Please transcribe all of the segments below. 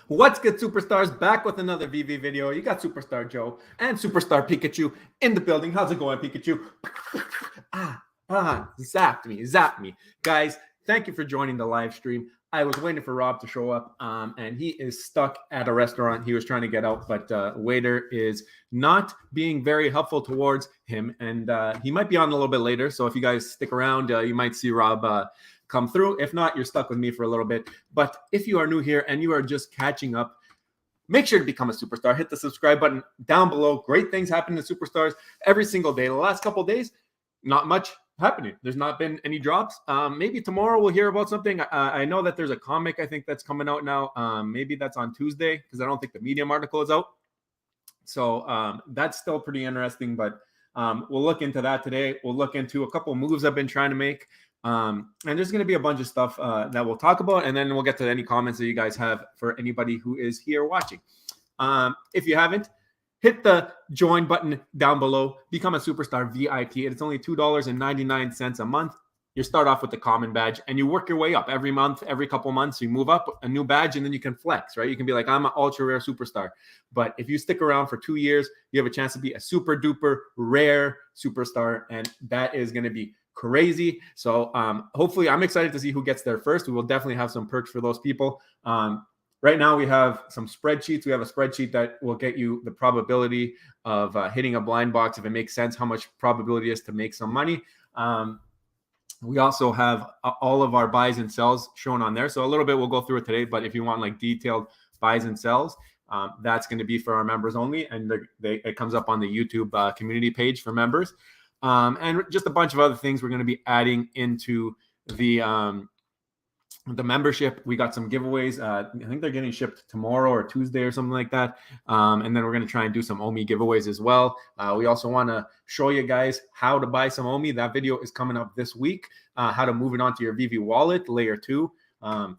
What's good, superstars? Back with another VeVe video. You got Superstar Joe and Superstar Pikachu in the building. How's it going, Pikachu? Zapped me. Guys, thank you for joining the live stream. I was waiting for Rob to show up, and he is stuck at a restaurant. He was trying to get out, but waiter is not being very helpful towards him, and he might be on a little bit later. So if you guys stick around, you might see Rob come through. If not, you're stuck with me for a little bit. But if you are new here and you are just catching up, make sure to become a superstar. Hit the subscribe button down below. Great things happen to superstars every single day. The last couple of days, not much happening. There's not been any drops. Maybe tomorrow we'll hear about something. I know that there's a comic, I think, that's coming out now. Maybe that's on Tuesday because I don't think the Medium article is out. So that's still pretty interesting, but we'll look into that today. We'll look into a couple of moves I've been trying to make. And there's going to be a bunch of stuff that we'll talk about, and then we'll get to any comments that you guys have for anybody who is here watching. If you haven't, hit the join button down below. Become a Superstar VIP. It's only $2.99 a month. You start off with the common badge, and you work your way up every month, every couple months. You move up a new badge, and then you can flex, right? You can be like, I'm an ultra rare superstar. But if you stick around for 2 years, you have a chance to be a super duper rare superstar, and that is going to be crazy. So hopefully, I'm excited to see who gets there first. We will definitely have some perks for those people. Right now, we have some spreadsheets. We have a spreadsheet that will get you the probability of hitting a blind box, if it makes sense, how much probability is to make some money. We also have all of our buys and sells shown on there. So a little bit we'll go through it today, but if you want like detailed buys and sells, that's going to be for our members only. And it comes up on the YouTube community page for members. And just a bunch of other things we're going to be adding into the membership. We got some giveaways. I think they're getting shipped tomorrow or Tuesday or something like that. And then we're going to try and do some OMI giveaways as well. We also want to show you guys how to buy some OMI. That video is coming up this week. How to move it onto your VeVe wallet, layer 2.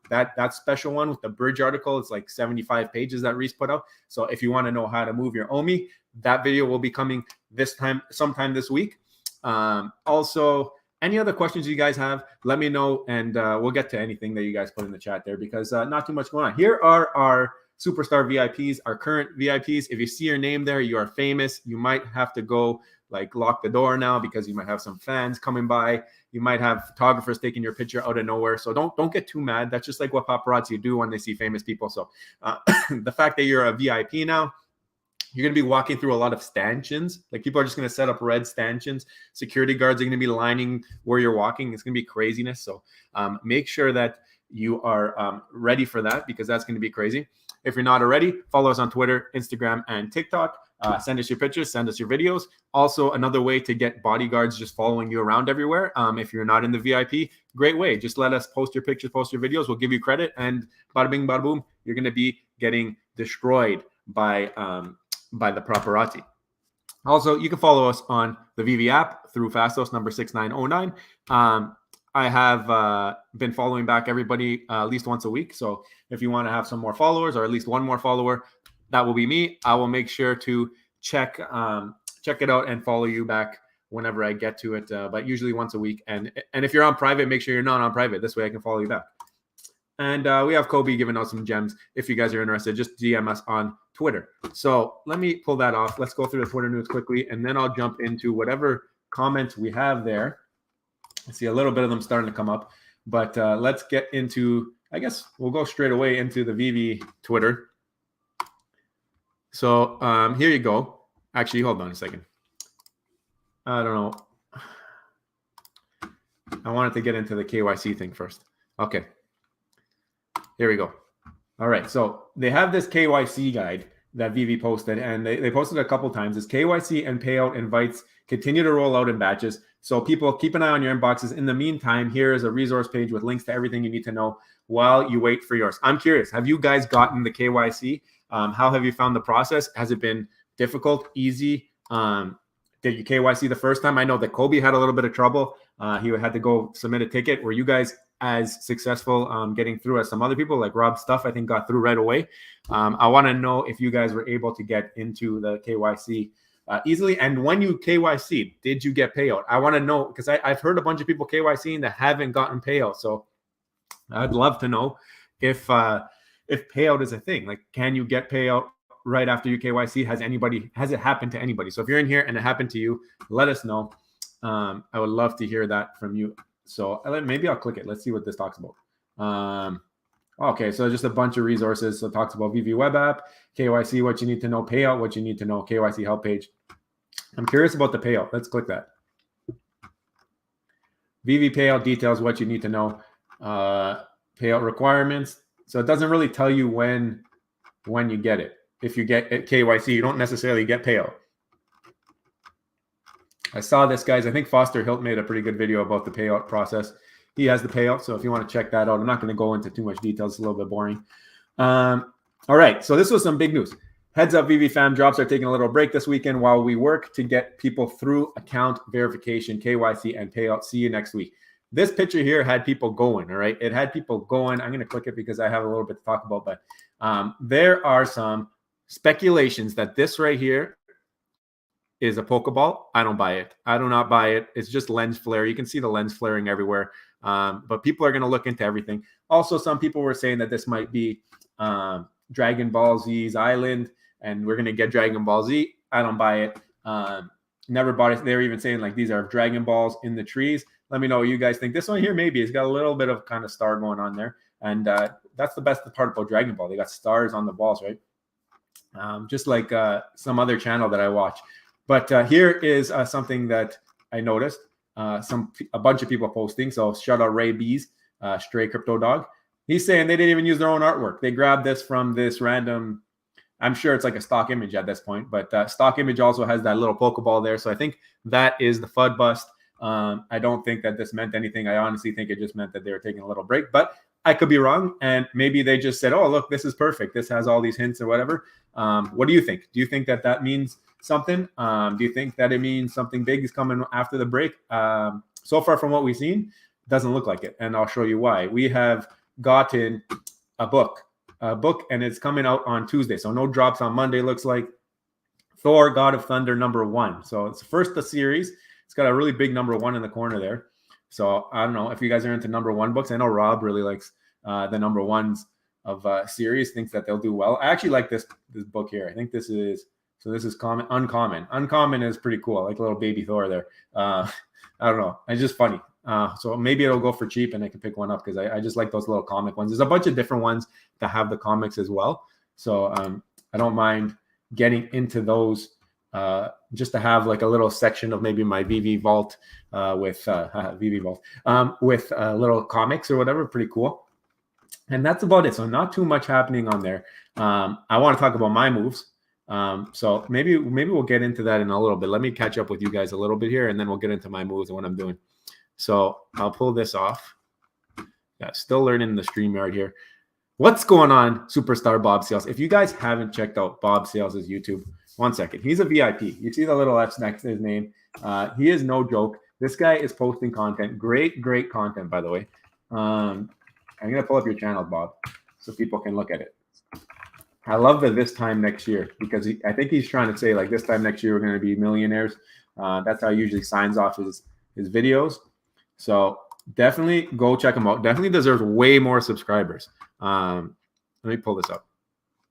That special one with the bridge article, it's like 75 pages that Reese put out. So if you want to know how to move your OMI, that video will be coming sometime this week. Also, any other questions you guys have, let me know, and we'll get to anything that you guys put in the chat there, because not too much going on. Here are our Superstar VIPs, our current VIPs. If you see your name there, you are famous. You might have to go like lock the door now because you might have some fans coming by. You might have photographers taking your picture out of nowhere. So don't get too mad. That's just like what paparazzi do when they see famous people. So the fact that you're a VIP now, you're going to be walking through a lot of stanchions. Like, people are just going to set up red stanchions. Security guards are going to be lining where you're walking. It's going to be craziness. So make sure that you are ready for that, because that's going to be crazy. If you're not already, follow us on Twitter, Instagram, and TikTok. Send us your pictures. Send us your videos. Also, another way to get bodyguards just following you around everywhere. If you're not in the VIP, great way. Just let us post your pictures, post your videos. We'll give you credit. And bada bing, bada boom, you're going to be getting destroyed by the paparazzi. Also, you can follow us on the VeVe app through Fastos number 6909. I have been following back everybody at least once a week. So if you want to have some more followers, or at least one more follower, that will be me. I will make sure to check it out and follow you back whenever I get to it, but usually once a week. And if you're on private, make sure you're not on private. This way I can follow you back. And we have Kobe giving out some gems. If you guys are interested, just DM us on Twitter. So let me pull that off. Let's go through the Twitter news quickly, and then I'll jump into whatever comments we have there. I see a little bit of them starting to come up, but let's get into, I guess we'll go straight away into the VeVe Twitter. So here you go. Actually, hold on a second. I don't know. I wanted to get into the KYC thing first. Okay. Here we go. All right. So they have this KYC guide that VeVe posted, and they posted a couple times. This KYC and payout invites continue to roll out in batches. So people, keep an eye on your inboxes. In the meantime, here is a resource page with links to everything you need to know while you wait for yours. I'm curious. Have you guys gotten the KYC? How have you found the process? Has it been difficult, easy? Did you KYC the first time? I know that Kobe had a little bit of trouble. He had to go submit a ticket. Were you guys as successful getting through as some other people? Like Rob Stuff, I think, got through right away. I want to know if you guys were able to get into the KYC easily. And when you KYC, did you get payout? I want to know, because I've heard a bunch of people KYCing that haven't gotten payout. So I'd love to know if if payout is a thing. Like, can you get payout right after your KYC? Has it happened to anybody? So if you're in here and it happened to you, let us know. I would love to hear that from you. So maybe I'll click it. Let's see what this talks about. Okay, so just a bunch of resources. So it talks about VeVe web app, KYC, what you need to know, payout, what you need to know, KYC help page. I'm curious about the payout. Let's click that. VeVe payout details, what you need to know, payout requirements. So it doesn't really tell you when you get it. If you get KYC, you don't necessarily get payout. I saw this, guys. I think Foster Hilt made a pretty good video about the payout process. He has the payout, so if you want to check that out, I'm not going to go into too much details. It's a little bit boring. All right, so this was some big news. Heads up, VeVe fam, drops are taking a little break this weekend while we work to get people through account verification, KYC, and payout. See you next week. This picture here had people going, all right? It had people going. I'm going to click it because I have a little bit to talk about, but there are some speculations that this right here is a Pokeball. I don't buy it. I do not buy it. It's just lens flare. You can see the lens flaring everywhere. But people are going to look into everything. Also, some people were saying that this might be Dragon Ball Z's island, and we're going to get Dragon Ball Z. I don't buy it. Never bought it. They're even saying like these are Dragon Balls in the trees. Let me know what you guys think. This one here, maybe it's got a little bit of kind of star going on there. And that's the best part about Dragon Ball. They got stars on the balls, right? Just like some other channel that I watch. But here is something that I noticed. A bunch of people posting. So shout out Ray Bees, Stray Crypto Dog. He's saying they didn't even use their own artwork. They grabbed this from this random, I'm sure it's like a stock image at this point, but stock image also has that little Pokeball there. So I think that is the FUD bust. I don't think that this meant anything. I honestly think it just meant that they were taking a little break, but I could be wrong. And maybe they just said, oh, look, this is perfect. This has all these hints or whatever. What do you think? Do you think that that means something? Do you think that it means something big is coming after the break? So far from what we've seen, doesn't look like it. And I'll show you why. We have gotten a book, and it's coming out on Tuesday. So no drops on Monday, looks like. Thor, God of Thunder, #1. So it's first the series. It's got a really big #1 in the corner there. So I don't know if you guys are into #1 books. I know Rob really likes the #1s of series, thinks that they'll do well. I actually like this book here. I think this is, so this is Uncommon. Uncommon is pretty cool. I like a little baby Thor there. I don't know. It's just funny. So maybe it'll go for cheap and I can pick one up because I just like those little comic ones. There's a bunch of different ones that have the comics as well. So I don't mind getting into those just to have like a little section of maybe my VeVe Vault with VeVe Vault with little comics or whatever. Pretty cool. And that's about it. So not too much happening on there. I want to talk about my moves. So maybe we'll get into that in a little bit. Let me catch up with you guys a little bit here, and then we'll get into my moves and what I'm doing. So I'll pull this off. Yeah, still learning the StreamYard here. What's going on, Superstar Bob Sales? If you guys haven't checked out Bob Sales' YouTube, one second. He's a VIP. You see the little X next to his name. He is no joke. This guy is posting content. Great content, by the way. I'm going to pull up your channel, Bob, so people can look at it. I love that this time next year, because I think he's trying to say like this time next year we're going to be millionaires. That's how he usually signs off his videos. So definitely go check him out. Definitely deserves way more subscribers. Let me pull this up.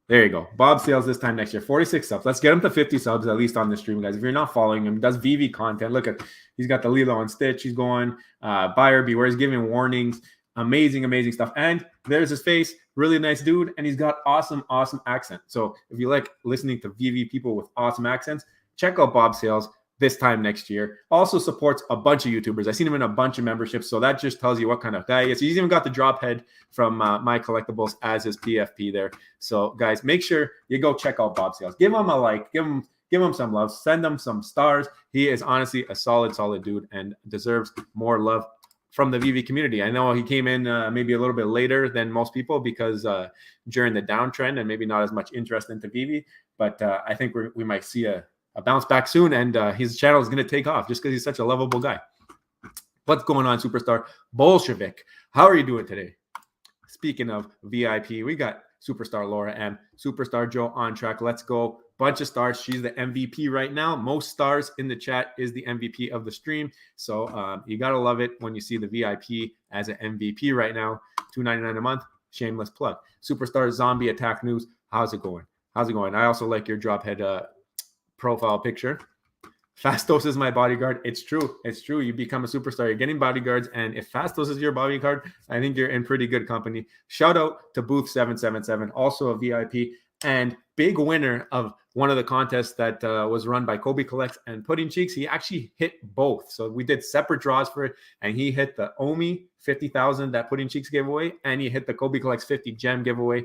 There you go. Bob Sales this time next year. 46 subs. Let's get him to 50 subs at least on the stream, guys. If you're not following him, does VeVe content. Look at, he's got the Lilo and Stitch. He's going buyer beware. He's giving warnings. Amazing stuff. And there's his face. Really nice dude. And he's got awesome accent. So if you like listening to VeVe people with awesome accents, check out Bob Sales this time next year. Also supports a bunch of YouTubers. I've seen him in a bunch of memberships. So that just tells you what kind of guy he is. He's even got the drop head from My Collectibles as his PFP there. So guys, make sure you go check out Bob Sales. Give him a like. Give him some love. Send him some stars. He is honestly a solid dude and deserves more love from the VeVe community. I know he came in maybe a little bit later than most people because during the downtrend and maybe not as much interest into VeVe, but I think we might see a bounce back soon, and his channel is going to take off just because he's such a lovable guy. What's going on, Superstar Bolshevik? How are you doing today? Speaking of VIP, we got Superstar Laura M, Superstar Joe on track. Let's go. Bunch of stars. She's the MVP right now. Most stars in the chat is the MVP of the stream. So you got to love it when you see the VIP as an MVP right now. $2.99 a month. Shameless plug. Superstar Zombie Attack News. How's it going? How's it going? I also like your drop head profile picture. Fastos is my bodyguard. It's true. It's true. You become a superstar. You're getting bodyguards. And if Fastos is your bodyguard, I think you're in pretty good company. Shout out to Booth 777, also a VIP and big winner of one of the contests that was run by Kobe Collects and Pudding Cheeks. He actually hit both. So we did separate draws for it. And he hit the Omi 50,000 that Pudding Cheeks gave away. And he hit the Kobe Collects 50 gem giveaway.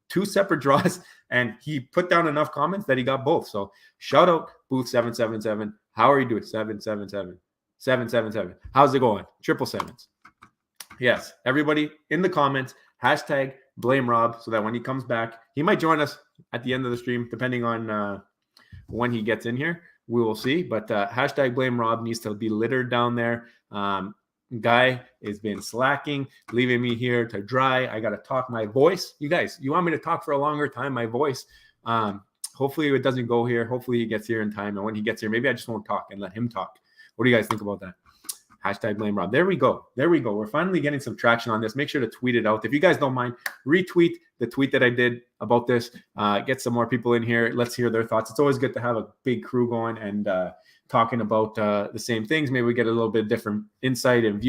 2 separate draws, and he put down enough comments that he got both. So shout out Booth 777. How are you doing? 777. 777. How's it going? 777s. Yes, everybody in the comments, hashtag blame Rob, so that when he comes back, he might join us at the end of the stream, depending on when he gets in here. We will see. But hashtag blame Rob needs to be littered down there. Guy has been slacking, leaving me here to dry. I got to talk my voice. You guys, you want me to talk for a longer time, my voice? Hopefully it doesn't go here. Hopefully he gets here in time. And when he gets here, maybe I just won't talk and let him talk. What do you guys think about that? Hashtag blame Rob. There we go. There we go. We're finally getting some traction on this. Make sure to tweet it out. If you guys don't mind, retweet the tweet that I did about this. Get some more people in here. Let's hear their thoughts. It's always good to have a big crew going and talking about the same things. Maybe we get a little bit different insight and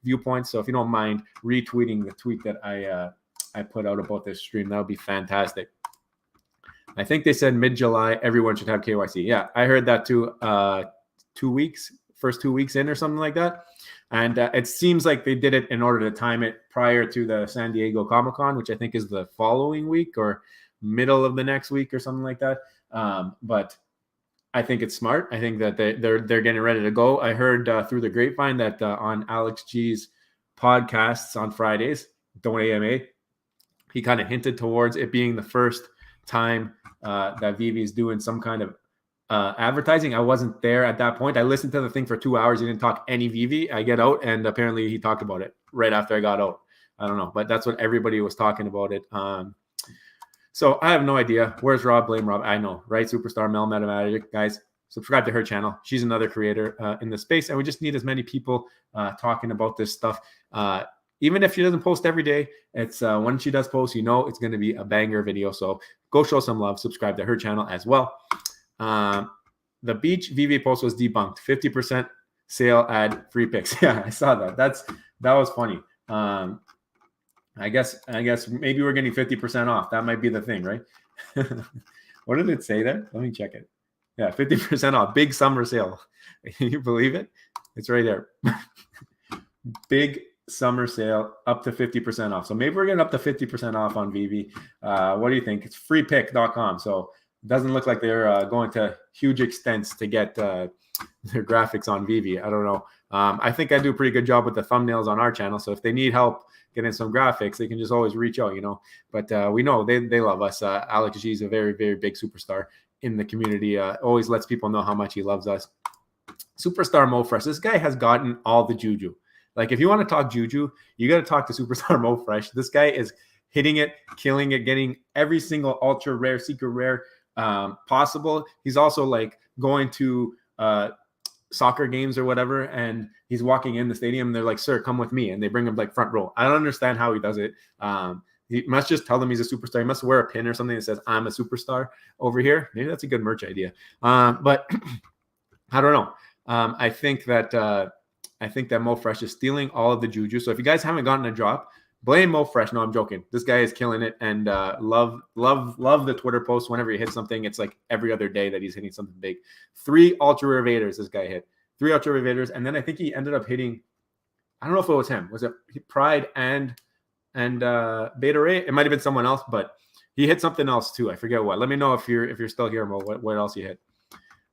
viewpoints. So if you don't mind retweeting the tweet that I put out about this stream, that would be fantastic. I think they said mid-July, everyone should have KYC. Yeah, I heard that too. 2 weeks, first 2 weeks in or something like that. And it seems like they did it in order to time it prior to the San Diego Comic-Con, which I think is the following week or middle of the next week or something like that. But I think it's smart. I think that they're getting ready to go. I heard through the grapevine that on Alex G's podcasts on Fridays, Don't AMA, he kind of hinted towards it being the first time that VeVe is doing some kind of advertising. I wasn't there at that point. I listened to the thing for 2 hours. He didn't talk any VeVe. I get out, and apparently he talked about it right after I got out. I don't know, but that's what everybody was talking about it. So I have no idea. Where's Rob? Blame Rob. I know, right? Superstar Mel Metamagic. Guys, subscribe to her channel. She's another creator in the space, and we just need as many people talking about this stuff. Even if she doesn't post every day, it's when she does post, you know it's going to be a banger video. So go show some love. Subscribe to her channel as well. The beach VeVe post was debunked. 50% sale ad free picks. Yeah, I saw that. That was funny. I guess maybe we're getting 50% off. That might be the thing, right? What did it say there? Let me check it. Yeah, 50% off. Big summer sale. Can you believe it? It's right there. Big summer sale up to 50% off. So maybe we're getting up to 50% off on VeVe. What do you think? It's freepick.com. So it doesn't look like they're going to huge extents to get their graphics on VeVe. I don't know. I think I do a pretty good job with the thumbnails on our channel. So if they need help getting some graphics, they can just always reach out, you know. But we know they love us. Alex G is a very, very big superstar in the community. Always lets people know how much he loves us. Superstar Mo Fresh. This guy has gotten all the juju. Like, if you want to talk juju, you got to talk to Superstar Mo Fresh. This guy is hitting it, killing it, getting every single ultra rare, secret rare possible. He's also like going to soccer games or whatever, and he's walking in the stadium and they're like, "Sir, come with me," and they bring him like front row. I don't understand how he does it. He must just tell them he's a superstar. He must wear a pin or something that says "I'm a superstar" over here. Maybe that's a good merch idea. But I don't know. I think that Mo Fresh is stealing all of the juju. So if you guys haven't gotten a drop, blame Mo Fresh. No, I'm joking. This guy is killing it, and love the Twitter posts. Whenever he hits something, it's like every other day that he's hitting something big. 3 ultra rare Vaders. This guy hit 3 ultra rare Vaders, and then I think he ended up hitting. I don't know if it was him. Was it Pride and Beta Ray? It might have been someone else, but he hit something else too. I forget what. Let me know if you're still here, Mo. What else you hit?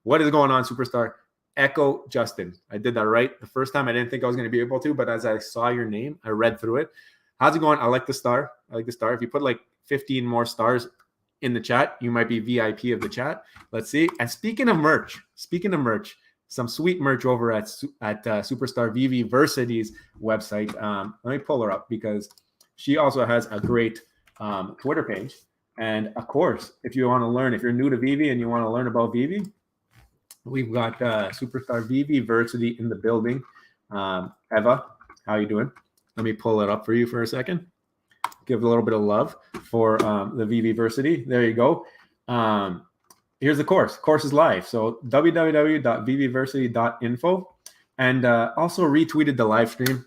What is going on, superstar? Echo Justin. I did that right the first time. I didn't think I was going to be able to, but as I saw your name, I read through it. How's it going? I like the star. If you put like 15 more stars in the chat, you might be VIP of the chat. Let's see. And speaking of merch, some sweet merch over at Superstar VeVe Versity's website. Let me pull her up because she also has a great Twitter page. And of course, if you want to learn, if you're new to VeVe and you want to learn about VeVe, we've got Superstar VeVe Versity in the building. Eva, how you doing? Let me pull it up for you for a second. give a little bit of love for the VeVeversity. There you go. Here's the course. Course is live. So www.veveversity.info, and also retweeted the live stream.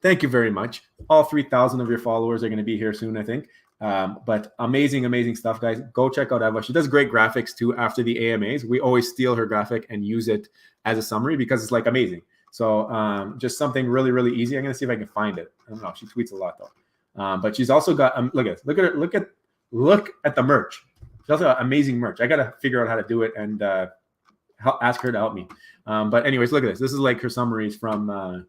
Thank you very much. All 3,000 of your followers are going to be here soon, I think. But amazing stuff, guys. Go check out Eva. She does great graphics too after the AMAs. We always steal her graphic and use it as a summary because it's like amazing. So just something really easy. I'm going to see if I can find it. I don't know. She tweets a lot though. But she's also got look at the merch. She also got amazing merch. I got to figure out how to do it and ask her to help me. But anyways, look at this. This is like her summaries from the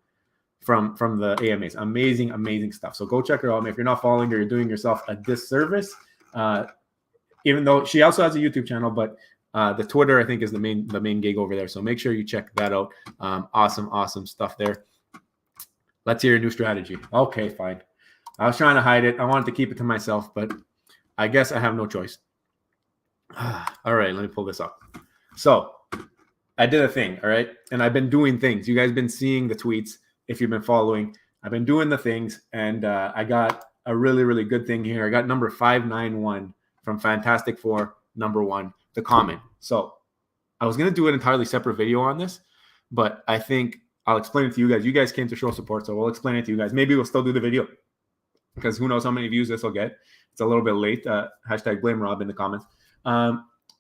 AMAs. Amazing stuff. So go check her out. If you're not following her, you're doing yourself a disservice. Even though she also has a YouTube channel, but the Twitter I think is the main gig over there. So make sure you check that out. Awesome stuff there. Let's hear your new strategy. Okay, fine. I was trying to hide it. I wanted to keep it to myself, but I guess I have no choice. All right, let me pull this up. So I did a thing, all right? And I've been doing things. You guys have been seeing the tweets if you've been following. I've been doing the things, and I got a really good thing here. I got number 591 from Fantastic Four, number 1, the comment. So I was going to do an entirely separate video on this, but I think I'll explain it to you guys. You guys came to show support, so we'll explain it to you guys. Maybe we'll still do the video because who knows how many views this will get. It's a little bit late. Hashtag blame Rob in the comments.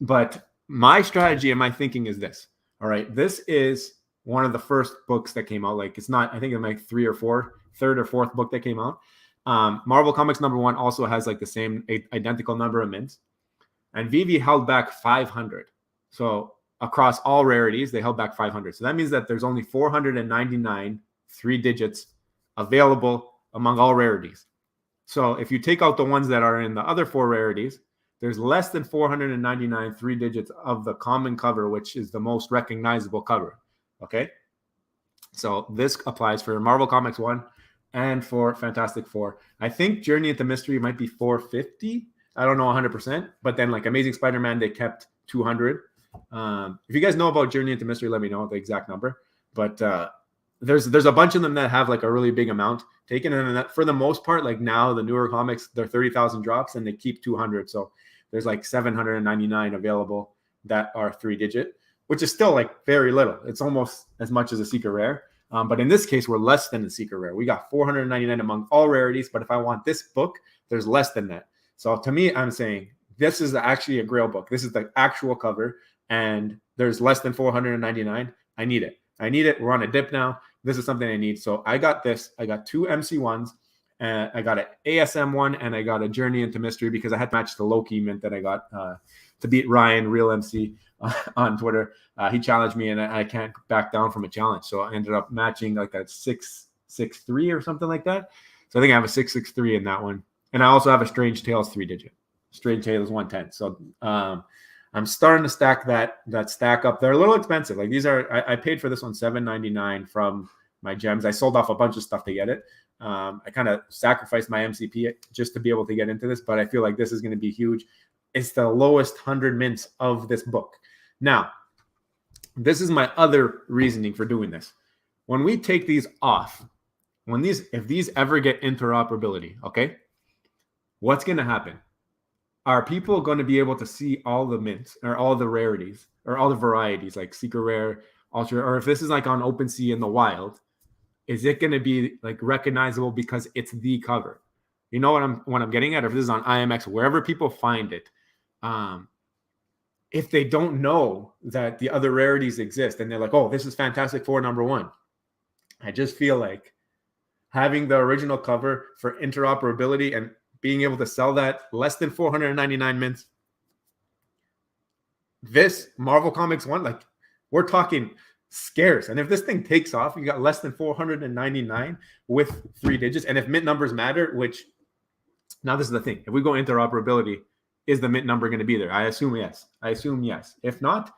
But my strategy and my thinking is this. All right. This is one of the first books that came out. Like it's not, I think it's like third or fourth book that came out. Marvel Comics number 1 also has like the same identical number of mints. And VeVe held back 500. So across all rarities, they held back 500. So that means that there's only 499 3 digits available among all rarities. So if you take out the ones that are in the other 4 rarities, there's less than 499 3 digits of the common cover, which is the most recognizable cover. Okay. So this applies for Marvel Comics 1 and for Fantastic Four. I think Journey into Mystery might be 450. I don't know 100%, but then like Amazing Spider-Man, they kept 200. If you guys know about Journey into Mystery, let me know the exact number. But there's a bunch of them that have like a really big amount taken, and that, for the most part, like now the newer comics, they're 30,000 drops and they keep 200. So there's like 799 available that are 3 digit, which is still like very little. It's almost as much as a secret rare. But in this case, we're less than a secret rare. We got 499 among all rarities. But if I want this book, there's less than that. So to me, I'm saying this is actually a Grail book. This is the actual cover, and there's less than 499. I need it. We're on a dip now. This is something I need. So I got this. I got 2 MC1s. I got an ASM one, and I got a Journey into Mystery because I had to match the Loki mint that I got to beat Ryan, Real MC, on Twitter. He challenged me, and I can't back down from a challenge. So I ended up matching like a 663 or something like that. So I think I have a 663 in that one. And I also have a Strange Tales 3 digit. Strange Tales 110. So I'm starting to stack that stack up. They're a little expensive. Like these are, I paid for this one $7.99 from my gems. I sold off a bunch of stuff to get it. I kind of sacrificed my MCP just to be able to get into this, but I feel like this is going to be huge. It's the lowest 100 mints of this book. Now, this is my other reasoning for doing this. When we take these off, if these ever get interoperability, okay, what's going to happen? Are people going to be able to see all the mints or all the rarities or all the varieties like secret rare, ultra, or if this is like on OpenSea in the wild, is it going to be like recognizable because it's the cover? You know what I'm getting at? If this is on IMX, wherever people find it, if they don't know that the other rarities exist and they're like, oh, this is Fantastic Four number 1. I just feel like having the original cover for interoperability and being able to sell that less than 499 mints. This Marvel Comics 1, like we're talking scarce. And if this thing takes off, you got less than 499 with 3 digits. And if mint numbers matter, which now this is the thing. If we go interoperability, is the mint number going to be there? I assume yes. If not,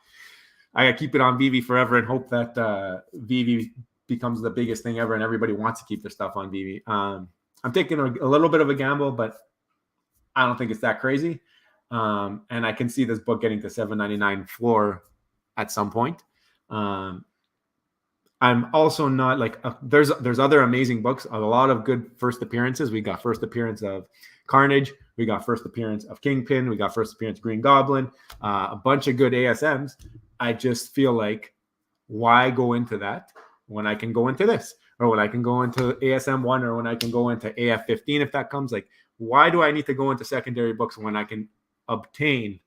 I got to keep it on VeVe forever and hope that VeVe becomes the biggest thing ever and everybody wants to keep their stuff on VeVe. I'm taking a little bit of a gamble, but I don't think it's that crazy. And I can see this book getting to $7.99 floor at some point. I'm also not like there's other amazing books, a lot of good first appearances. We got first appearance of Carnage, we got first appearance of Kingpin, we got first appearance of Green Goblin, a bunch of good ASMs. I just feel like, why go into that when I can go into this, or when I can go into ASM 1, or when I can go into AF 15 if that comes? Like, why do I need to go into secondary books when I can obtain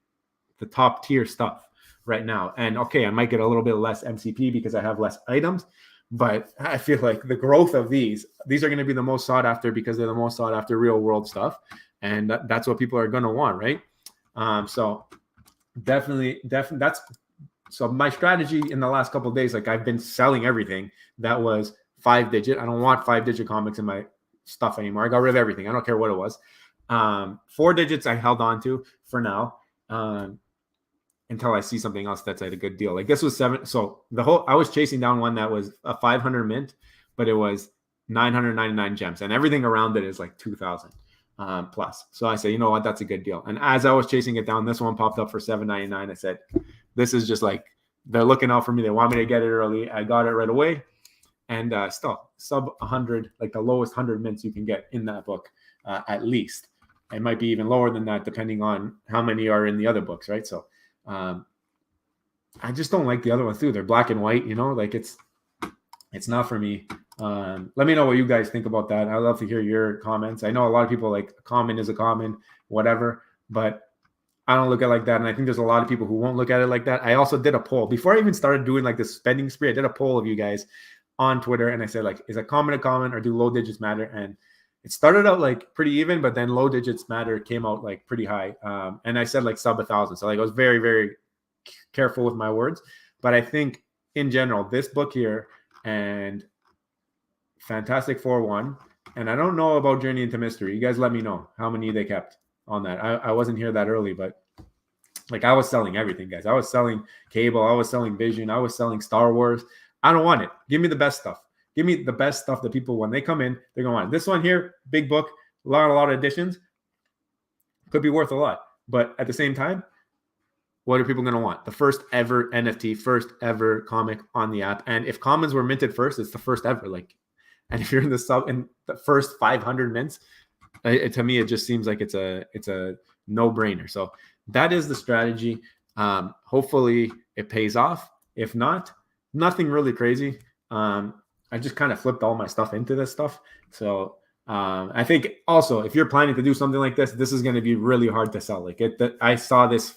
the top tier stuff right now? And okay, I might get a little bit less MCP because I have less items, but I feel like the growth of these are going to be the most sought after because they're the most sought after real world stuff, and that's what people are going to want, right? So definitely that's so my strategy in the last couple of days. Like, I've been selling everything that was 5-digit. I don't want 5-digit comics in my stuff anymore. I got rid of everything. I don't care what it was. 4 digits I held on to for now. Until I see something else that's at a good deal. Like, this was 7. So I was chasing down one that was a 500 mint, but it was 999 gems, and everything around it is like 2,000 plus. So I said, you know what, that's a good deal. And as I was chasing it down, this one popped up for 799. I said, this is just like, they're looking out for me. They want me to get it early. I got it right away. And still sub 100, like the lowest 100 mints you can get in that book, at least. It might be even lower than that, depending on how many are in the other books, right? So I just don't like the other ones too. They're black and white, like it's not for me. Let me know what you guys think about that. I'd love to hear your comments. I know a lot of people like a common is a common, whatever, but I don't look at it like that. And I think there's a lot of people who won't look at it like that. I also did a poll before I even started doing like this spending spree. I did a poll of you guys on Twitter, and I said, like, is a common, or do low digits matter? And it started out like pretty even, but then low digits matter came out like pretty high. And I said like sub 1,000. So like I was very, very careful with my words. But I think in general, this book here and Fantastic Four 1, and I don't know about Journey into Mystery. You guys let me know how many they kept on that. I wasn't here that early, but like, I was selling everything, guys. I was selling Cable. I was selling Vision. I was selling Star Wars. I don't want it. Give me the best stuff. Give me the best stuff that people, when they come in, they're going to want. This one here, big book, a lot of editions, could be worth a lot. But at the same time, what are people going to want? The first ever NFT, first ever comic on the app. And if commons were minted first, it's the first ever. Like, and if you're in the first 500 mints, to me, it just seems like it's a no-brainer. So that is the strategy. Hopefully it pays off. If not, nothing really crazy. I just kind of flipped all my stuff into this stuff. So I think also, if you're planning to do something like this is going to be really hard to sell. Like, I saw this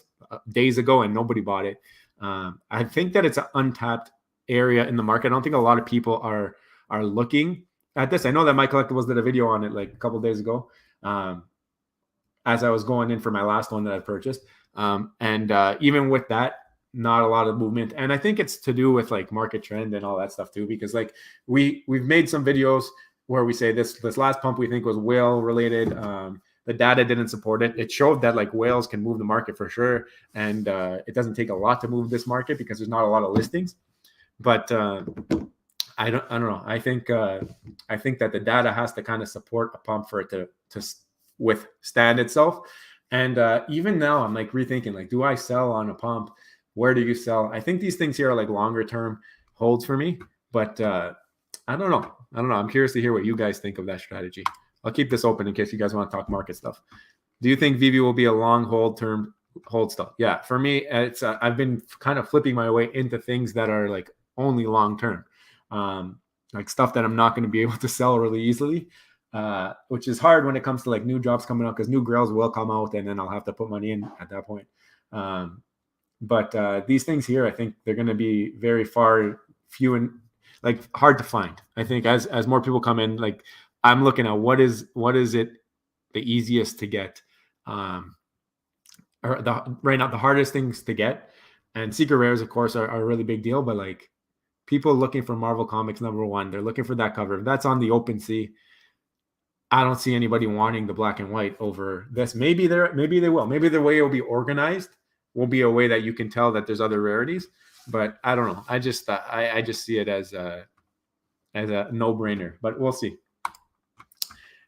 days ago and nobody bought it. I think that it's an untapped area in the market. I don't think a lot of people are looking at this. I know that My Collectibles did a video on it like a couple of days ago, as I was going in for my last one that I purchased. And even with that, not a lot of movement. And I think it's to do with like market trend and all that stuff too, because like we've made some videos where we say this last pump we think was whale related. The data didn't support it. It showed that like whales can move the market for sure. And it doesn't take a lot to move this market because there's not a lot of listings. But I don't know. I think that the data has to kind of support a pump for it to withstand itself. And even now I'm like rethinking, like, do I sell on a pump? Where do you sell? I think these things here are like longer term holds for me, but I don't know. I'm curious to hear what you guys think of that strategy. I'll keep this open in case you guys want to talk market stuff. Do you think VeVe will be a long hold stuff? Yeah, for me, it's I've been kind of flipping my way into things that are like only long term, like stuff that I'm not going to be able to sell really easily, which is hard when it comes to like new drops coming out, because new grails will come out and then I'll have to put money in at that point. But these things here, I think they're going to be very few and like hard to find. I think as more people come in, like I'm looking at what is it the easiest to get, or right now the hardest things to get. And secret rares, of course, are a really big deal. But like people looking for Marvel Comics #1, they're looking for that cover. If that's on the open sea, I don't see anybody wanting the black and white over this. Maybe they will. Maybe the way it will be organized will be a way that you can tell that there's other rarities, but I don't know. I just see it as a no-brainer, but we'll see.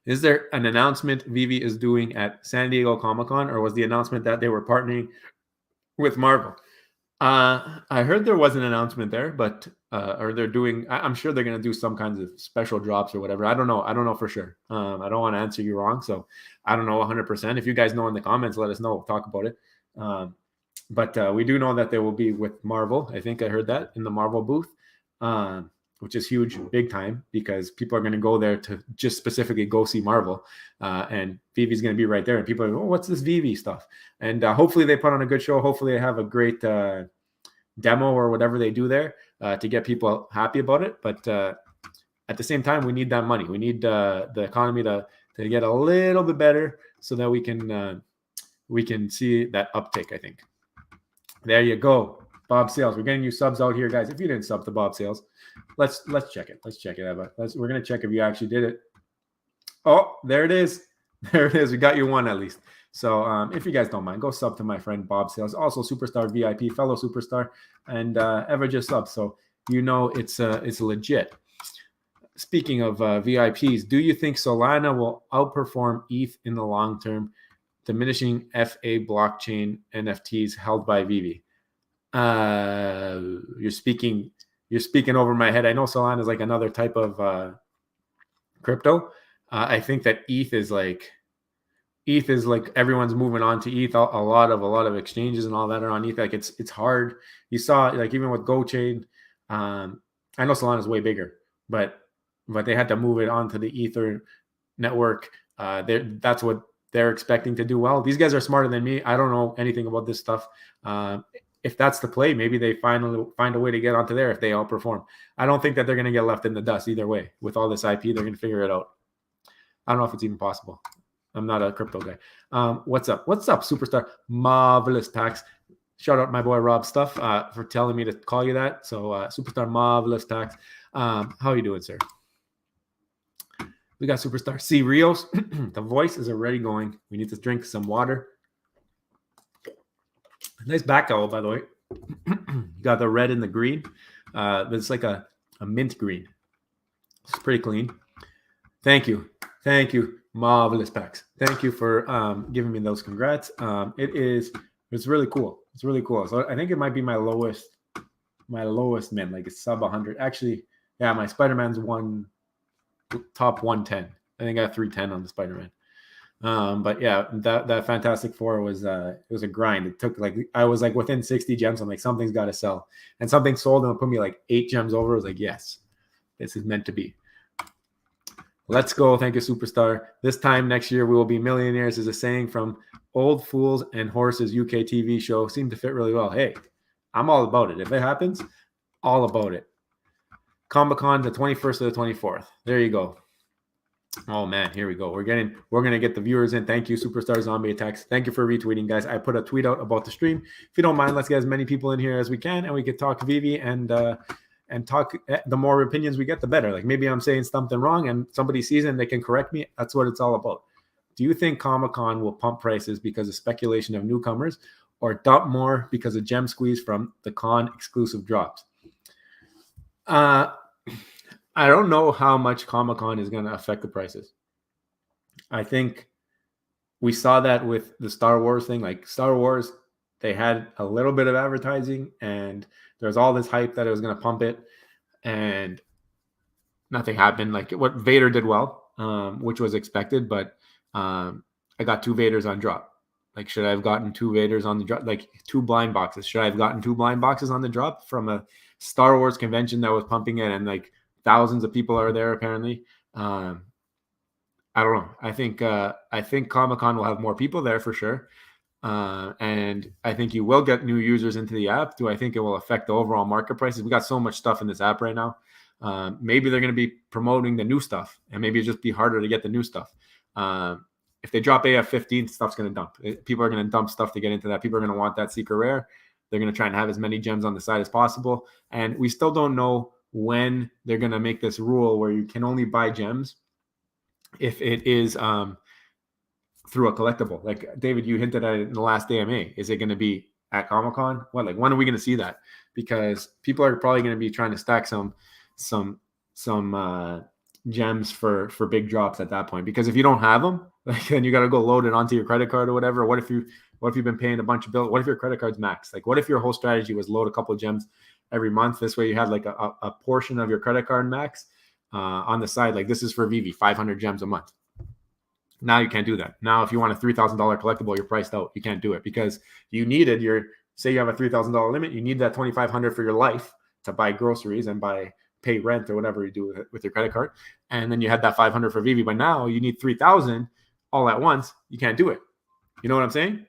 Is there an announcement VeVe is doing at San Diego Comic-Con, or was the announcement that they were partnering with Marvel? I heard there was an announcement there, but or they're doing. I'm sure they're going to do some kinds of special drops or whatever. I don't know for sure. I don't want to answer you wrong, so I don't know 100%. If you guys know in the comments, let us know. We'll talk about it. But we do know that they will be with Marvel. I think I heard that in the Marvel booth, which is huge, big time, because people are going to go there to just specifically go see Marvel. And VeVe's going to be right there. And people are, oh, what's this VeVe stuff? And hopefully they put on a good show. Hopefully they have a great demo or whatever they do there to get people happy about it. But at the same time, we need that money. We need the economy to get a little bit better so that we can see that uptick, I think. There you go. Bob Sales. We're getting you subs out here, guys. If you didn't sub to Bob Sales, let's check it. Let's check it, Eva. We're going to check if you actually did it. Oh, there it is. There it is. We got you one at least. So if you guys don't mind, go sub to my friend Bob Sales, also Superstar VIP, fellow Superstar, and Eva just sub. So you know it's legit. Speaking of VIPs, do you think Solana will outperform ETH in the long term, diminishing FA blockchain NFTs held by VeVe? You're speaking over my head. I know Solana is like another type of crypto. I think that ETH is like everyone's moving on to ETH. A lot of exchanges and all that are on ETH. Like it's hard. You saw like even with GoChain. I know Solana is way bigger, but they had to move it onto the Ether network. That's what they're expecting to do well. These guys are smarter than me. I don't know anything about this stuff. If that's the play, maybe they finally find a way to get onto there if they outperform. I don't think that they're going to get left in the dust either way. With all this IP, they're going to figure it out. I don't know if it's even possible. I'm not a crypto guy. What's up? What's up, Superstar? Marvelous Tax. Shout out my boy Rob Stuff for telling me to call you that. So Superstar Marvelous Tax. How are you doing, sir? We got Superstar C. Rios. The voice is already going. We need to drink some water. Nice back owl, by the way. Got the red and the green. It's like a mint green. It's pretty clean. Thank you. Marvelous Packs. Thank you for giving me those congrats. It's really cool. It's really cool. So I think it might be my lowest mint, like it's sub 100. Actually, yeah, my Spider-Man's top 110. I think I got 310 on the Spider-Man. But yeah, that Fantastic Four was it was a grind. It took I was like within 60 gems. I'm like, something's got to sell, and something sold and it put me like 8 gems over. I was like, yes, this is meant to be. Let's go. Thank you, Superstar. This time next year we will be millionaires is a saying from Old Fools and Horses UK TV show. Seemed to fit really well. Hey, I'm all about it. If it happens, all about it. Comic-Con the 21st to the 24th. There you go. Oh man, here we go. We're gonna get the viewers in. Thank you, Superstar Zombie Attacks. Thank you for retweeting, guys. I put a tweet out about the stream. If you don't mind, let's get as many people in here as we can, and we can talk VeVe and talk. The more opinions we get, the better. Like maybe I'm saying something wrong, and somebody sees it and they can correct me. That's what it's all about. Do you think Comic-Con will pump prices because of speculation of newcomers, or dump more because of gem squeeze from the con exclusive drops? I don't know how much Comic-Con is going to affect the prices. I think we saw that with the Star Wars thing. Like Star Wars, they had a little bit of advertising and there's all this hype that it was going to pump it, and nothing happened. Like what Vader did well, which was expected, but I got 2 Vaders on drop. Like, should I have gotten 2 Vaders on the drop? Like 2 blind boxes. Should I have gotten 2 blind boxes on the drop from a Star Wars convention that was pumping it and like thousands of people are there apparently? I don't know. I think Comic-Con will have more people there for sure. And I think you will get new users into the app. Do I think it will affect the overall market prices? We got so much stuff in this app right now. Maybe they're going to be promoting the new stuff, and maybe it'll just be harder to get the new stuff. If they drop AF15, stuff's going to dump. People are going to dump stuff to get into that. People are going to want that secret rare. They're going to try and have as many gems on the side as possible. And we still don't know when they're going to make this rule where you can only buy gems if it is through a collectible. Like David, you hinted at it in the last AMA. Is it going to be at Comic-Con? What, like, when are we going to see that? Because people are probably going to be trying to stack some gems for big drops at that point. Because if you don't have them, like, then you got to go load it onto your credit card or whatever. What if you've been paying a bunch of bills? What if your credit card's maxed? Like, what if your whole strategy was load a couple of gems every month. This way you had like a portion of your credit card max on the side. Like this is for VeVe, 500 gems a month. Now you can't do that. Now, if you want a $3,000 collectible, you're priced out. You can't do it because you needed say you have a $3,000 limit. You need that 2,500 for your life to buy groceries and pay rent or whatever you do with your credit card. And then you had that 500 for VeVe, but now you need 3,000 all at once. You can't do it. You know what I'm saying?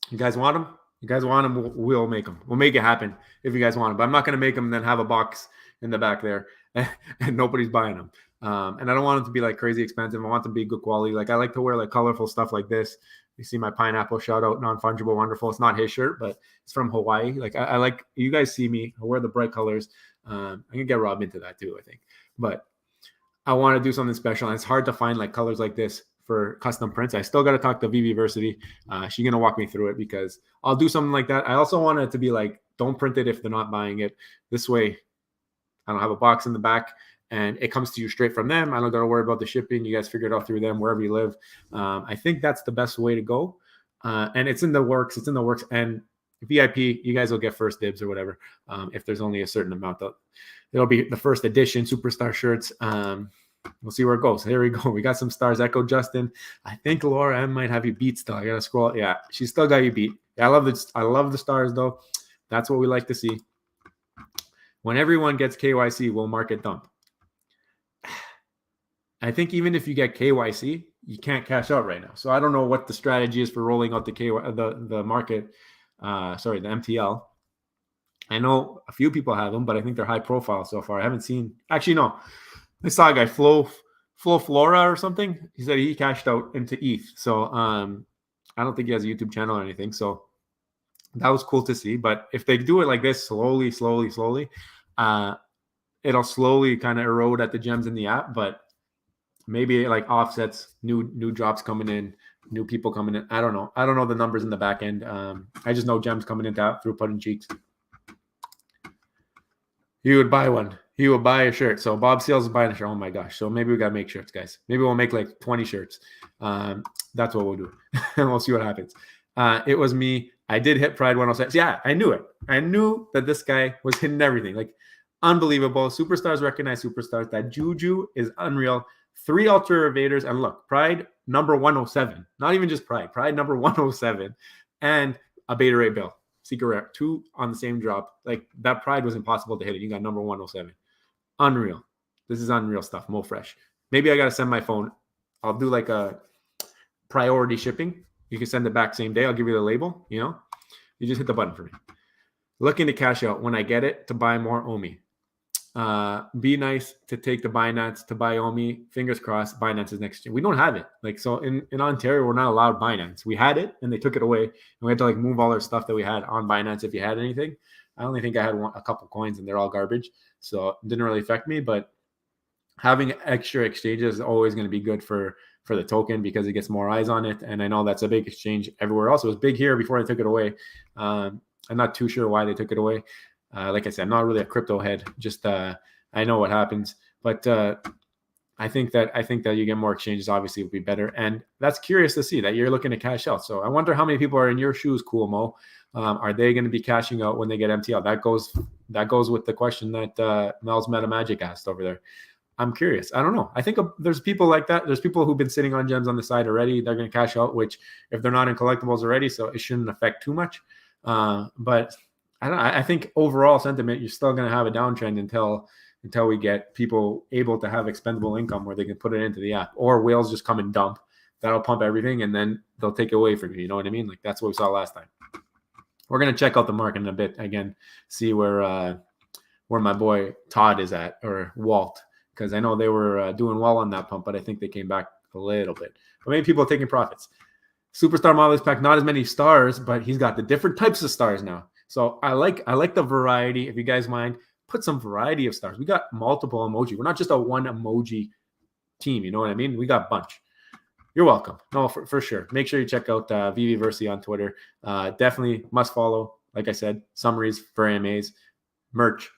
You guys want them? You guys want them? We'll make them. We'll make it happen if you guys want them. But I'm not going to make them and then have a box in the back there and nobody's buying them. And I don't want them to be like crazy expensive. I want them to be good quality. Like I like to wear like colorful stuff like this. You see my pineapple shout out, non-fungible, wonderful. It's not his shirt, but it's from Hawaii. Like I like, you guys see me. I wear the bright colors. I can get Rob into that too, I think. But I want to do something special. And it's hard to find like colors like this for custom prints. I still got to talk to VeVeversity. She's going to walk me through it because I'll do something like that. I also want it to be like, don't print it if they're not buying it. This way, I don't have a box in the back and it comes to you straight from them. I don't got to worry about the shipping. You guys figure it out through them, wherever you live. I think that's the best way to go. And it's in the works. It's in the works. And VIP, you guys will get first dibs or whatever. If there's only a certain amount, it'll be the first edition superstar shirts. We'll see where it goes. Here we go. We got some stars. Echo Justin. I think Laura M might have you beat still. I gotta scroll. Yeah, she still got you beat. Yeah, I love the stars though. That's what we like to see. When everyone gets KYC, we'll market dump. I think even if you get KYC, you can't cash out right now. So I don't know what the strategy is for rolling out the market. The MTL. I know a few people have them, but I think they're high profile so far. I haven't seen. Actually, no. I saw a guy, Flo Flora or something. He said he cashed out into ETH. So I don't think he has a YouTube channel or anything. So that was cool to see. But if they do it like this, slowly, it'll slowly kind of erode at the gems in the app. But maybe it like offsets new drops coming in, new people coming in. I don't know. I don't know the numbers in the back end. I just know gems coming into app through Puddin' Cheeks. He would buy one. He will buy a shirt. So Bob Seals is buying a shirt. Oh my gosh. So maybe we got to make shirts, guys. Maybe we'll make like 20 shirts. That's what we'll do. And we'll see what happens. It was me. I did hit Pride 106. Yeah, I knew it. I knew that this guy was hitting everything. Like unbelievable. Superstars recognize superstars. That juju is unreal. 3 Ultra Evaders. And look, Pride number 107. Not even just Pride. Pride number 107. And a Beta Ray Bill. Secret Rare. 2 on the same drop. Like that Pride was impossible to hit it. You got number 107. Unreal. This is unreal stuff. Mo Fresh. Maybe I got to send my phone. I'll do like a priority shipping. You can send it back same day. I'll give you the label. You just hit the button for me. Looking to cash out when I get it to buy more OMI. Be nice to take the Binance to buy OMI. Fingers crossed. Binance is next year. We don't have it. Like, so in Ontario, we're not allowed Binance. We had it and they took it away. And we had to like move all our stuff that we had on Binance if you had anything. I only think I had a couple coins and they're all garbage. So it didn't really affect me, but having extra exchanges is always going to be good for the token because it gets more eyes on it. And I know that's a big exchange everywhere else. It was big here before they took it away. I'm not too sure why they took it away. Like I said, I'm not really a crypto head. Just I know what happens, but I think that you get more exchanges obviously would be better. And that's curious to see that you're looking to cash out. So I wonder how many people are in your shoes, Cool Mo. Are they going to be cashing out when they get MTL? That goes with the question that Mel's Meta Magic asked over there. I'm curious. I don't know. I think there's people like that. There's people who've been sitting on gems on the side already. They're going to cash out, which if they're not in collectibles already, so it shouldn't affect too much. But I think overall sentiment, you're still going to have a downtrend until we get people able to have expendable income where they can put it into the app, or whales just come and dump. That'll pump everything, and then they'll take it away from you. You know what I mean? Like that's what we saw last time. We're going to check out the market in a bit again, see where my boy Todd is at, or Walt, because I know they were doing well on that pump, but I think they came back a little bit. But maybe people are taking profits. Superstar Molly's pack, not as many stars, but he's got the different types of stars now. So I like the variety. If you guys mind, put some variety of stars. We got multiple emoji. We're not just a one emoji team. You know what I mean? We got a bunch. You're welcome. No, for sure. Make sure you check out VeVeversity on Twitter. Definitely must follow. Like I said, summaries for AMAs, merch,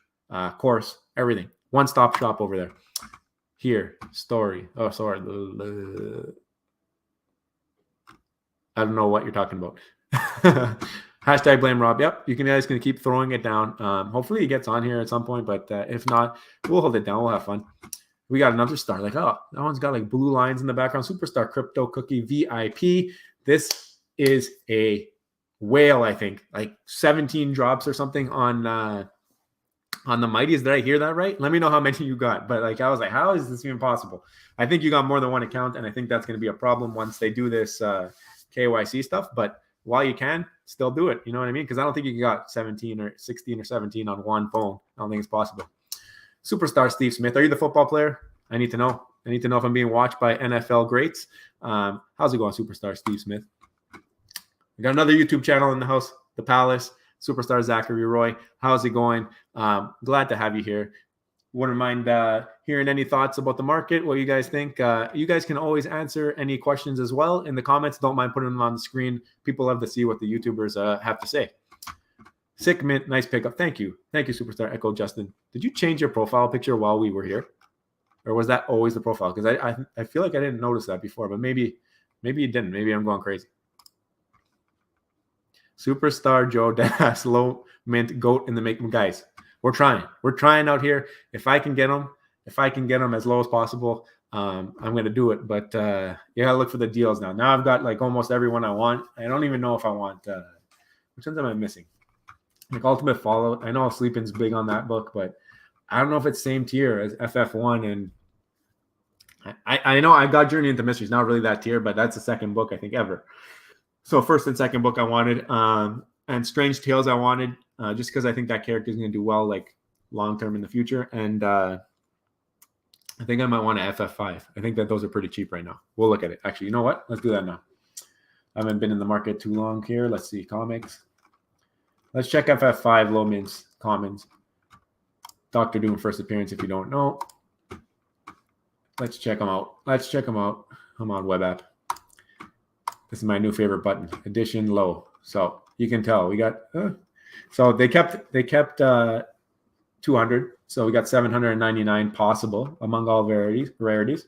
course, everything. One-stop shop over there. Here, story. Oh, sorry. I don't know what you're talking about. Hashtag blame Rob. Yep, you guys can keep throwing it down. Hopefully he gets on here at some point, but if not, we'll hold it down. We'll have fun. We got another star. Like, oh, that one's got like blue lines in the background. Superstar Crypto Cookie VIP. This is a whale, I think. Like 17 drops or something on the Mighties. Did I hear that right? Let me know how many you got. But like, I was like, how is this even possible? I think you got more than one account, and I think that's going to be a problem once they do this KYC stuff. But while you can, still do it. You know what I mean? Because I don't think you got 17 or 16 or 17 on one phone. I don't think it's possible. Superstar Steve Smith. Are you the football player? I need to know. I need to know if I'm being watched by NFL greats. How's it going, Superstar Steve Smith? We got another YouTube channel in the house, The Palace. Superstar Zachary Roy. How's it going? Glad to have you here. Wouldn't mind hearing any thoughts about the market, what you guys think. You guys can always answer any questions as well in the comments. Don't mind putting them on the screen. People love to see what the YouTubers have to say. Sick Mint, nice pickup. Thank you. Thank you, Superstar Echo Justin. Did you change your profile picture while we were here? Or was that always the profile? Because I feel like I didn't notice that before, but maybe you didn't. Maybe I'm going crazy. Superstar Joe Das, low mint goat in the make. Guys, we're trying out here. If I can get them as low as possible, I'm gonna do it. But you gotta look for the deals now. Now I've got like almost everyone I want. I don't even know if I want which ones am I missing? Like Ultimate Fallout. I know Sleeping's big on that book, but I don't know if it's same tier as FF1. And I know I got Journey into Mysteries, not really that tier, but that's the second book I think ever. So first and second book I wanted, and Strange Tales I wanted, just because I think that character is going to do well, like long term in the future. And I think I might want to FF5. I think that those are pretty cheap right now. We'll look at it. Actually, you know what? Let's do that now. I haven't been in the market too long here. Let's see comics. Let's check FF5 low mints commons. Doctor Doom first appearance. If you don't know, let's check them out. I'm on web app. This is my new favorite button, edition low. So you can tell we got, so they kept 200. So we got 799 possible among all rarities.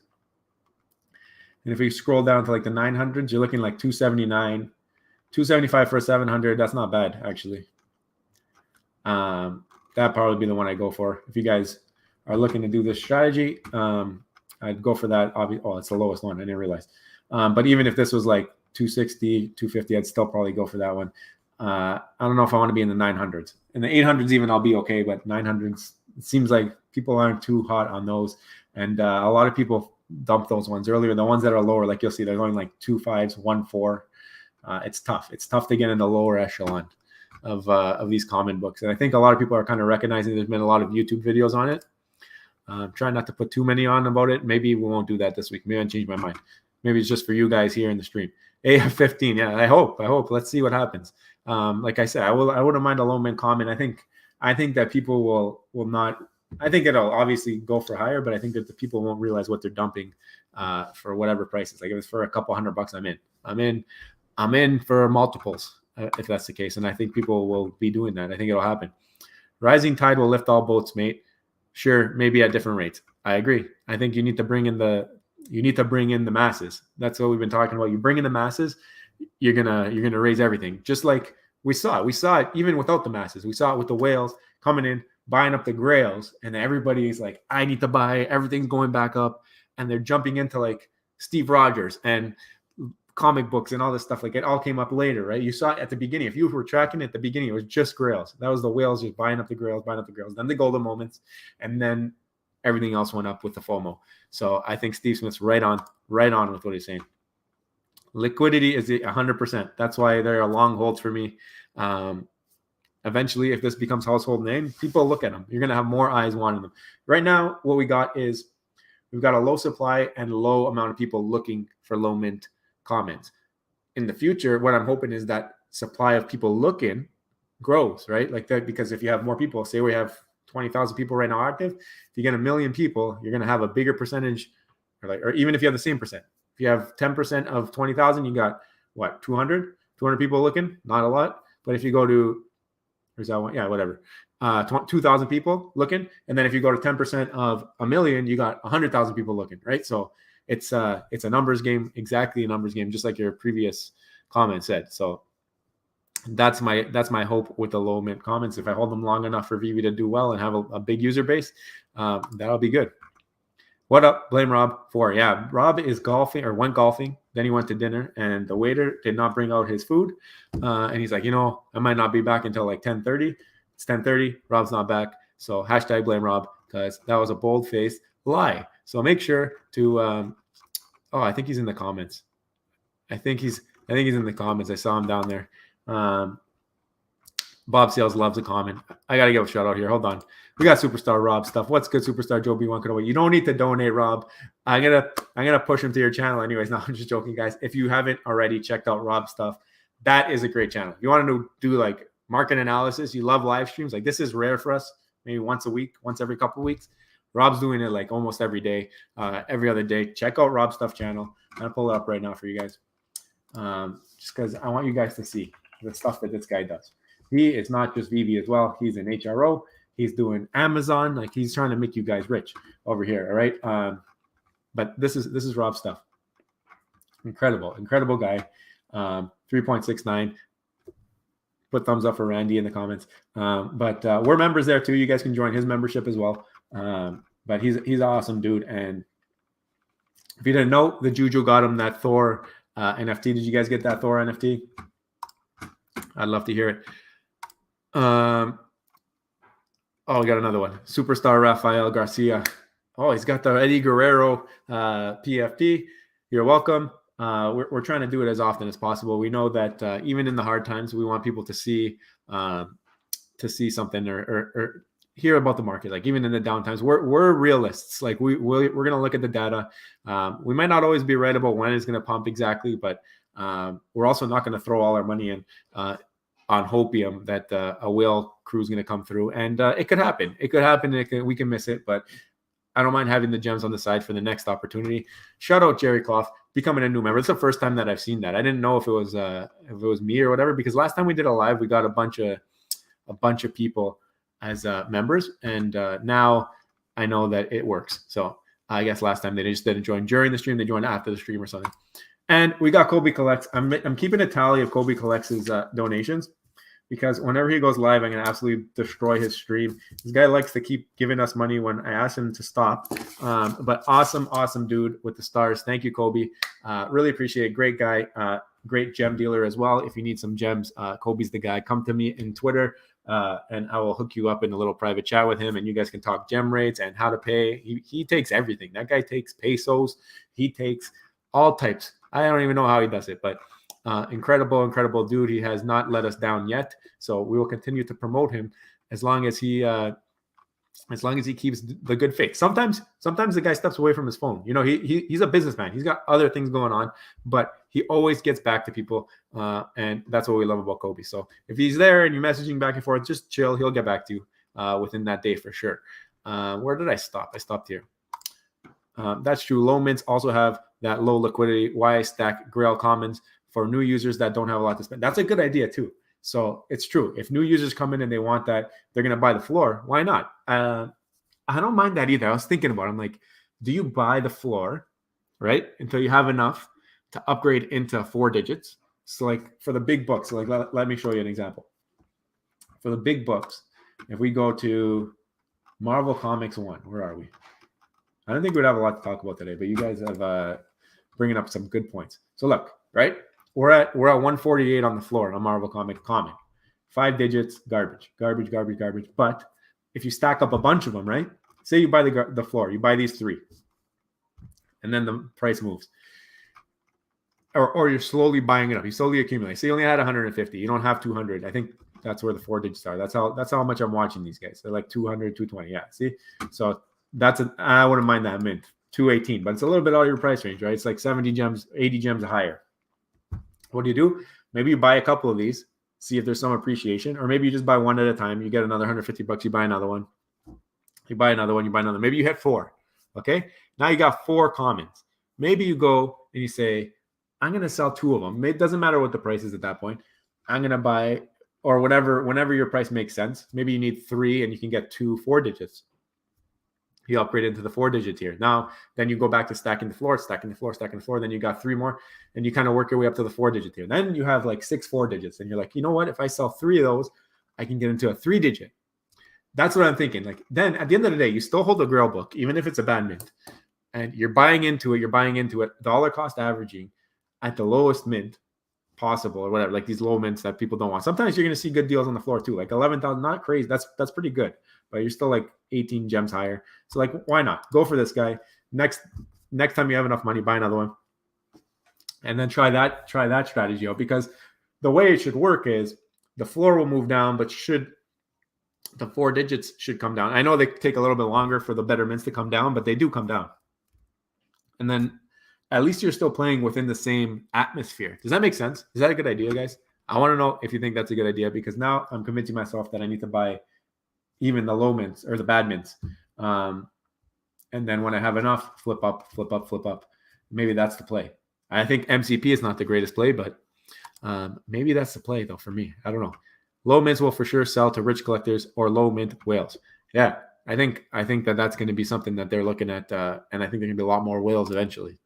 And if we scroll down to like the 900s, you're looking like 279, 275 for a 700. That's not bad, actually. That'd probably be the one I go for. If you guys are looking to do this strategy, I'd go for that. Oh, it's the lowest one. I didn't realize. But even if this was like 260, 250, I'd still probably go for that one. I don't know if I want to be in the 900s. In the 800s even, I'll be okay, but 900s, it seems like people aren't too hot on those. And a lot of people dump those ones earlier. The ones that are lower, like you'll see, they're going like 2 5s, 1 4. It's tough. It's tough to get in the lower echelon of these common books. And I think a lot of people are kind of recognizing there's been a lot of YouTube videos on it. Trying not to put too many on about it. Maybe we won't do that this week. Maybe I'll change my mind. Maybe it's just for you guys here in the stream. AF15, yeah, I hope. Let's see what happens. Like I said, I wouldn't mind a low mint comment. I think that people will not. I think it'll obviously go for higher, but I think that the people won't realize what they're dumping for whatever prices. Like if it's for a couple $100, I'm in for multiples if that's the case, and I think people will be doing that. I think it'll happen. Rising tide will lift all boats, mate. Sure, maybe at different rates. I agree. I think you need to bring in the masses. That's what we've been talking about. You bring in the masses, you're gonna raise everything. Just like we saw it even without the masses. We saw it with the whales coming in, buying up the grails, and everybody's like, I need to buy. Everything's going back up, and they're jumping into like Steve Rogers and comic books and all this stuff. Like it all came up later, right? You saw it at the beginning. If you were tracking it at the beginning, it was just grails. That was the whales just buying up the grails, then the golden moments, and then everything else went up with the FOMO. So I think Steve Smith's right on with what he's saying. Liquidity is 100%. That's why they're long holds for me. Eventually, if this becomes household name, people look at them. You're going to have more eyes wanting them. Right now, what we got is we've got a low supply and low amount of people looking for low mint comments. In the future, what I'm hoping is that supply of people looking grows, right? Like that, because if you have more people, say we have 20,000 people right now active, if you get 1 million people, you're going to have a bigger percentage, or even if you have the same percent. If you have 10% of 20,000, you got what, 200 people looking? Not a lot. But if you go to, where's that one? Yeah, whatever. 2,000 people looking. And then if you go to 10% of 1 million, you got 100,000 people looking, right? So it's a numbers game, exactly a numbers game, just like your previous comment said. So that's my hope with the low mint comments. If I hold them long enough for VeVe to do well and have a big user base, that'll be good. What up? Blame Rob for. Yeah, Rob is golfing or went golfing. Then he went to dinner and the waiter did not bring out his food. And he's like, I might not be back until like 10:30. It's 10:30. Rob's not back. So hashtag blame Rob, because that was a bold-faced lie. So make sure to I think he's in the comments. I think he's in the comments. I saw him down there. Bob Sales loves a comment. I got to give a shout out here. Hold on. We got Superstar Rob stuff. What's good, Superstar Joe B1 Canoa? You don't need to donate, Rob. I'm gonna push him to your channel anyways. No, I'm just joking, guys. If you haven't already checked out Rob's stuff, that is a great channel. You want to do like market analysis, you love live streams. Like, this is rare for us, maybe once a week, once every couple of weeks. Rob's doing it like almost every day, every other day. Check out Rob's stuff channel. I'm gonna pull it up right now for you guys. Just because I want you guys to see the stuff that this guy does. He is not just VeVe as well. He's an HRO. He's doing Amazon. Like, he's trying to make you guys rich over here. All right. But this is Rob's stuff. Incredible guy. 3.69. Put thumbs up for Randy in the comments. But we're members there too. You guys can join his membership as well. But he's an awesome dude. And if you didn't know, the Juju got him that Thor NFT. Did you guys get that Thor NFT? I'd love to hear it. We got another one. Superstar Rafael Garcia. Oh, he's got the Eddie Guerrero PFP. You're welcome. We're trying to do it as often as possible. We know that even in the hard times, we want people to see something or hear about the market. Like, even in the down times, we're realists. Like, we're going to look at the data. We might not always be right about when it's going to pump exactly, but we're also not going to throw all our money in on hopium that a whale crew is going to come through. And it could happen. It could happen. We can miss it, but I don't mind having the gems on the side for the next opportunity. Shout out Jerry Clough becoming a new member. It's the first time that I've seen that. I didn't know if it was me or whatever, because last time we did a live, we got a bunch of people as members, and now I know that it works. So I guess last time they just didn't join during the stream; they joined after the stream or something. And we got Kobe Collects. I'm keeping a tally of Kobe Collects' donations, because whenever he goes live, I'm going to absolutely destroy his stream. This guy likes to keep giving us money when I ask him to stop. But awesome dude with the stars. Thank you, Kobe. Really appreciate it. Great guy. Great gem dealer as well. If you need some gems, Kobe's the guy. Come to me in Twitter, and I will hook you up in a little private chat with him, and you guys can talk gem rates and how to pay. He takes everything. That guy takes pesos. He takes all types. I don't even know how he does it, but incredible dude. He has not let us down yet, so we will continue to promote him as long as he keeps the good faith. Sometimes the guy steps away from his phone. He's a businessman. He's got other things going on, but he always gets back to people, and that's what we love about Kobe. So if he's there and you're messaging back and forth, just chill. He'll get back to you within that day for sure. Where did I stop? I stopped here. That's true. Low mints also have that low liquidity. Why I stack Grail Commons for new users that don't have a lot to spend. That's a good idea too. So it's true. If new users come in and they want that, they're going to buy the floor. Why not? I don't mind that either. I was thinking about it. I'm like, do you buy the floor, right, until you have enough to upgrade into 4 digits? So like for the big books, like let me show you an example. For the big books, if we go to Marvel Comics 1, where are we? I don't think we'd have a lot to talk about today, but you guys have bringing up some good points. So look, right? We're at 148 on the floor on Marvel Comic Common. 5 digits, garbage. But if you stack up a bunch of them, right? Say you buy the floor, you buy these 3, and then the price moves. Or you're slowly buying it up. You slowly accumulate. So you only had 150. You don't have 200. I think that's where the 4 digits are. That's how much I'm watching these guys. They're like 200, 220. Yeah, see? So I wouldn't mind that mint. 218, but it's a little bit out of your price range, right? It's like 70 gems, 80 gems higher. What do? Maybe you buy a couple of these, see if there's some appreciation, or maybe you just buy one at a time. You get another $150, you buy another one. You buy another one, you buy another. Maybe you hit 4. Okay? Now you got 4 commons. Maybe you go and you say, I'm going to sell 2 of them. It doesn't matter what the price is at that point. I'm going to buy, or whenever your price makes sense. Maybe you need 3 and you can get 2 4 digits. He upgraded to the 4-digit tier. Now, then you go back to stacking the floor. Then you got 3 more, and you kind of work your way up to the 4-digit tier. Then you have like 6 4-digits, and you're like, you know what? If I sell 3 of those, I can get into a 3-digit. That's what I'm thinking. Like, then at the end of the day, you still hold the Grail book, even if it's a bad mint, and you're buying into it. Dollar cost averaging at the lowest mint possible, or whatever. Like these low mints that people don't want. Sometimes you're going to see good deals on the floor too. Like 11,000, not crazy. That's pretty good, but you're still like 18 gems higher. So like, why not go for this guy? Next time you have enough money, buy another one, and then try that strategy out. Because the way it should work is the floor will move down, but the 4 digits should come down. I know they take a little bit longer for the better mints to come down, but they do come down. And then at least you're still playing within the same atmosphere. Does that make sense? Is that a good idea, guys? I want to know if you think that's a good idea, because now I'm convincing myself that I need to buy even the low mints or the bad mints. And then when I have enough, flip up. Maybe that's the play. I think MCP is not the greatest play, but maybe that's the play though for me. I don't know. Low mints will for sure sell to rich collectors or low mint whales. Yeah, I think that's going to be something that they're looking at, and I think there can be a lot more whales eventually.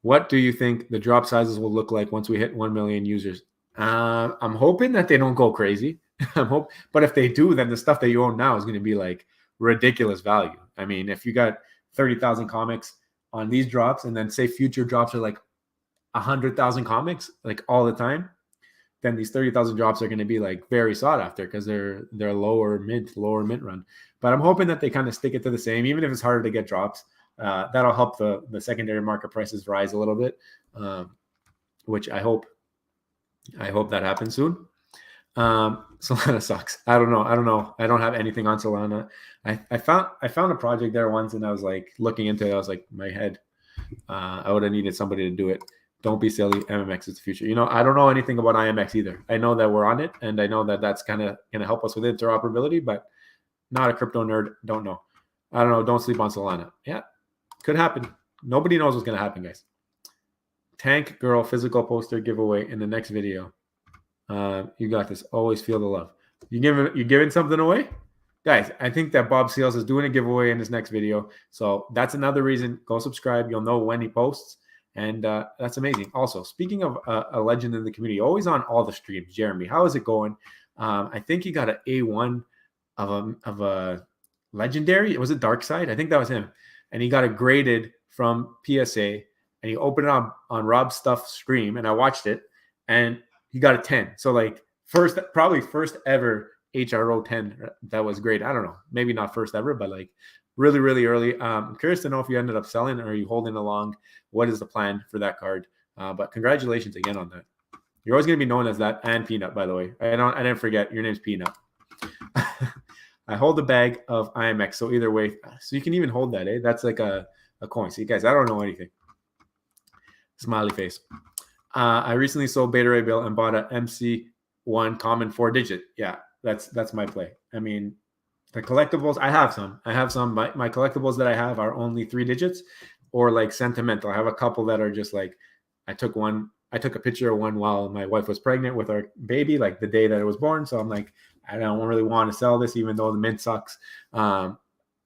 What do you think the drop sizes will look like once we hit 1 million users? I'm hoping that they don't go crazy. But if they do, then the stuff that you own now is going to be like ridiculous value. I mean, if you got 30,000 comics on these drops, and then say future drops are like 100,000 comics, like all the time, then these 30,000 drops are going to be like very sought after because they're lower mint run. But I'm hoping that they kind of stick it to the same, even if it's harder to get drops. That'll help the secondary market prices rise a little bit, which I hope that happens soon. Solana sucks. I don't know. I don't have anything on Solana. I found a project there once, and I was like looking into it. I was like, my head, I would have needed somebody to do it. Don't be silly. MMX is the future. I don't know anything about IMX either. I know that we're on it, and I know that that's kind of going to help us with interoperability, but not a crypto nerd. Don't know. I don't know. Don't sleep on Solana. Yeah. Could happen. Nobody knows what's going to happen, guys. Tank Girl physical poster giveaway in the next video. You got this. Always feel the love. You giving something away? Guys, I think that Bob Seals is doing a giveaway in his next video. So that's another reason. Go subscribe. You'll know when he posts. And that's amazing. Also, speaking of a legend in the community, always on all the streams, Jeremy, how is it going? I think he got an A1 of a legendary. Was it Dark Side? I think that was him. And he got it graded from PSA, and he opened it on Rob Stuff's stream, and I watched it, and he got a 10. So like probably first ever HRO 10 that was great. I don't know, maybe not first ever, but like really, really early. I'm curious to know if you ended up selling, or are you holding along? What is the plan for that card? But congratulations again on that. You're always going to be known as that, and Peanut, by the way. I didn't forget, your name's Peanut. I hold a bag of IMX, so either way, so you can even hold that, eh? That's like a coin. See, guys, I don't know anything. Smiley face. I recently sold Beta Ray Bill and bought a MC1 common 4-digit. Yeah, that's my play. I mean, the collectibles, I have some. My collectibles that I have are only 3 digits or like sentimental. I have a couple that are just like, I took a picture of one while my wife was pregnant with our baby, like the day that it was born. So I'm like, I don't really want to sell this, even though the mint sucks. But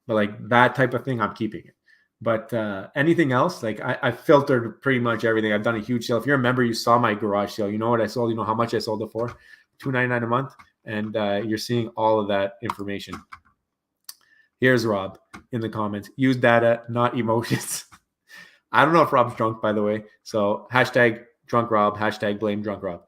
like that type of thing, I'm keeping it. But anything else, like I filtered pretty much everything. I've done a huge sale. If you remember, you saw my garage sale. You know what I sold? You know how much I sold it for? $2.99 a month. And you're seeing all of that information. Here's Rob in the comments. Use data, not emotions. I don't know if Rob's drunk, by the way. So hashtag drunk Rob, hashtag blame drunk Rob.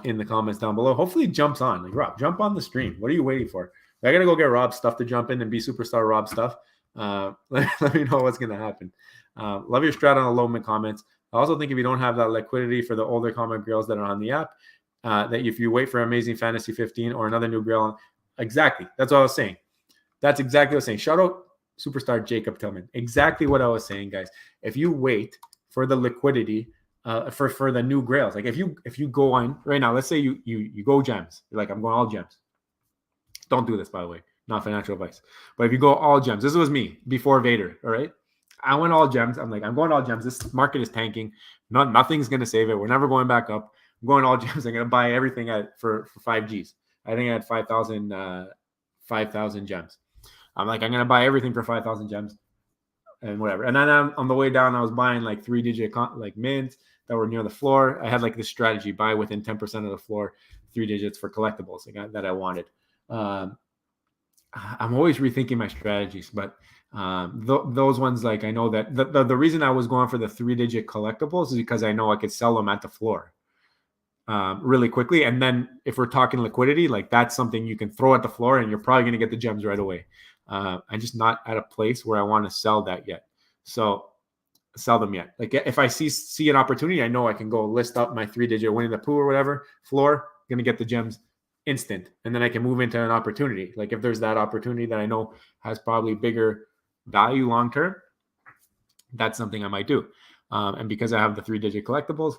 In the comments down below. Hopefully he jumps on. Like, Rob, jump on the stream. What are you waiting for? I gotta go get Rob's stuff to jump in and be superstar Rob stuff. Let me know what's gonna happen. Love your strat on the low mint comments. I also think if you don't have that liquidity for the older comic grails that are on the app, that if you wait for Amazing Fantasy 15 or another new grail, exactly. That's what I was saying. That's exactly what I was saying. Shout out superstar Jacob Tillman. Exactly what I was saying, guys. If you wait for the liquidity for the new grails. Like if you go on right now, let's say you go gems. You're like, I'm going all gems. Don't do this, by the way. Not financial advice. But if you go all gems, this was me before Vader. All right. I went all gems. I'm like, I'm going all gems. This market is tanking. Nothing's gonna save it. We're never going back up. I'm going all gems. I'm gonna buy everything for 5 Gs. I think I had 5,000 gems. I'm like, I'm going to buy everything for 5,000 gems and whatever. And then on the way down, I was buying like 3-digit like mints that were near the floor. I had like this strategy: buy within 10% of the floor, 3 digits for collectibles that I wanted. I'm always rethinking my strategies, but those ones, like, I know that the reason I was going for the 3-digit collectibles is because I know I could sell them at the floor really quickly. And then if we're talking liquidity, like, that's something you can throw at the floor and you're probably going to get the gems right away. I'm just not at a place where I want to sell that yet. So sell them yet. Like, if I see an opportunity, I know I can go list up my 3-digit Winnie the Pooh or whatever floor, going to get the gems instant, and then I can move into an opportunity. Like, if there's that opportunity that I know has probably bigger value long term, that's something I might do. And because I have the 3-digit collectibles,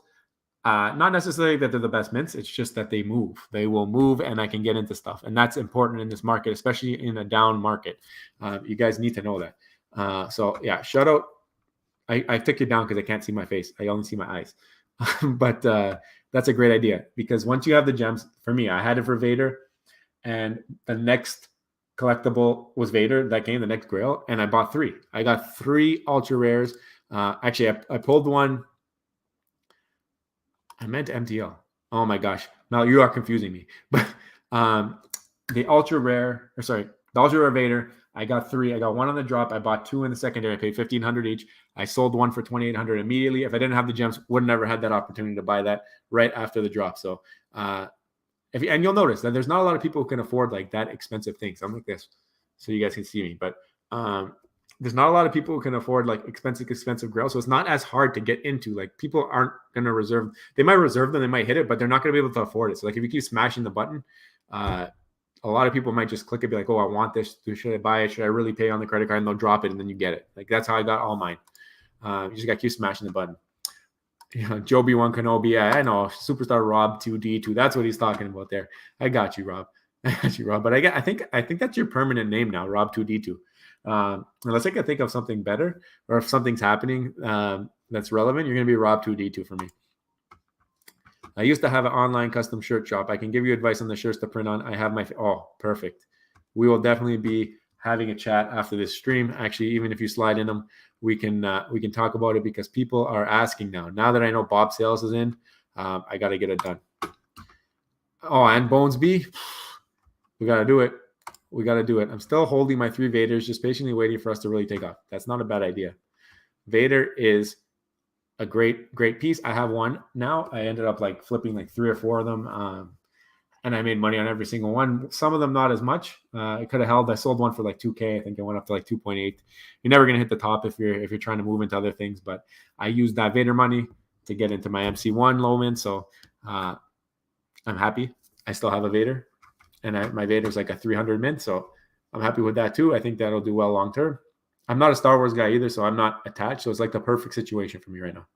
not necessarily that they're the best mints, it's just that they will move, and I can get into stuff. And that's important in this market, especially in a down market. You guys need to know that. So yeah, shout out. I took you down because I can't see my face. I only see my eyes. But that's a great idea, because once you have the gems, for me, I had it for Vader, and the next collectible was Vader that came, the next Grail, and I bought 3. I got 3 ultra rares. Actually, I pulled one. I meant MTL. Oh my gosh. Now you are confusing me. But the ultra rare Vader, I got 3. I got 1 on the drop. I bought 2 in the secondary. I paid $1,500 each. I sold 1 for $2,800 immediately. If I didn't have the gems, would have never had that opportunity to buy that right after the drop. So and you'll notice that there's not a lot of people who can afford like that expensive things. I'm like this, so you guys can see me. But there's not a lot of people who can afford like expensive grails. So it's not as hard to get into. Like, people aren't going to reserve. They might reserve them. They might hit it, but they're not going to be able to afford it. So like, if you keep smashing the button, a lot of people might just click it, be like, oh, I want this. Should I buy it? Should I really pay on the credit card? And they'll drop it, and then you get it. Like, that's how I got all mine. You just got to keep smashing the button. Joe B1 Kenobi. Yeah, I know. Superstar Rob 2D2. That's what he's talking about there. I got you, Rob. I got you, Rob. But I think that's your permanent name now, Rob 2D2. Unless I can think of something better, or if something's happening that's relevant, you're going to be Rob 2D2 for me. I used to have an online custom shirt shop. I can give you advice on the shirts to print on. I have my perfect. We will definitely be having a chat after this stream. Actually, even if you slide in them, we can talk about it, because people are asking now. Now that I know Bob Sales is in, I got to get it done. Oh, and Bones B, we got to do it. We got to do it. I'm still holding my 3 Vaders, just patiently waiting for us to really take off. That's not a bad idea. Vader is a great piece. I have 1 now. I ended up like flipping like 3 or 4 of them. And I made money on every single one. Some of them not as much. It could have held. I sold 1 for like 2K. I think it went up to like 2.8. You're never gonna hit the top if you're trying to move into other things. But I used that Vader money to get into my MC1 low min. So I'm happy. I still have a Vader, and my Vader's like a 300 mint. So I'm happy with that too. I think that'll do well long term. I'm not a Star Wars guy either, so I'm not attached. So it's like the perfect situation for me right now.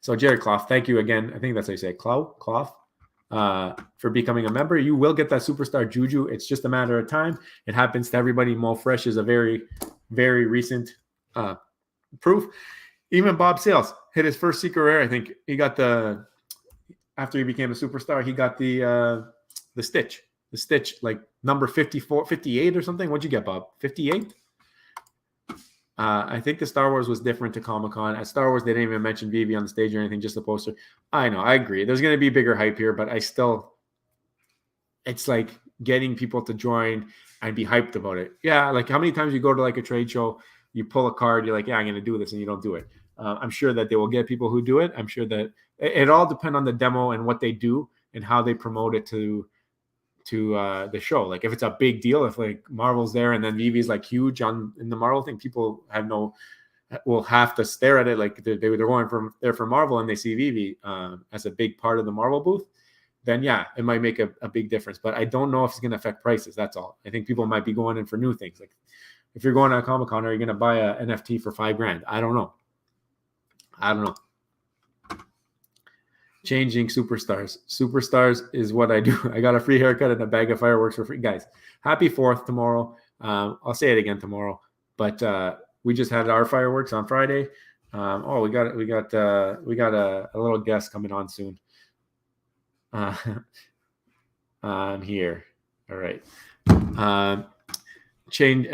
So Jared Clough, thank you again. I think that's how you say it. Clough, for becoming a member. You will get that superstar juju. It's just a matter of time. It happens to everybody. Mo Fresh is a very, very recent proof. Even Bob Sales hit his first secret rare. I think he got after he became a superstar, he got the Stitch, like number 54, 58 or something. What'd you get, Bob? 58? I think the Star Wars was different to Comic-Con. At Star Wars, they didn't even mention VeVe on the stage or anything, just the poster. I know, I agree. There's going to be bigger hype here, but it's like getting people to join and be hyped about it. Yeah, like how many times you go to like a trade show, you pull a card, you're like, yeah, I'm going to do this, and you don't do it. I'm sure that they will get people who do it. I'm sure that it all depends on the demo and what they do and how they promote it to the show. Like, if it's a big deal, if like Marvel's there and then VeVe's like huge in the Marvel thing, people will have to stare at it like they're going from there for Marvel, and they see VeVe as a big part of the Marvel booth, then yeah, it might make a big difference. But I don't know if it's going to affect prices. That's all. I think people might be going in for new things. Like, if you're going to a Comic-Con, are you going to buy a NFT for $5,000? I don't know. Changing superstars. Superstars is what I do. I got a free haircut and a bag of fireworks for free. Guys, happy 4th tomorrow. I'll say it again tomorrow. But we just had our fireworks on Friday. We got a little guest coming on soon. I'm here. All right. change.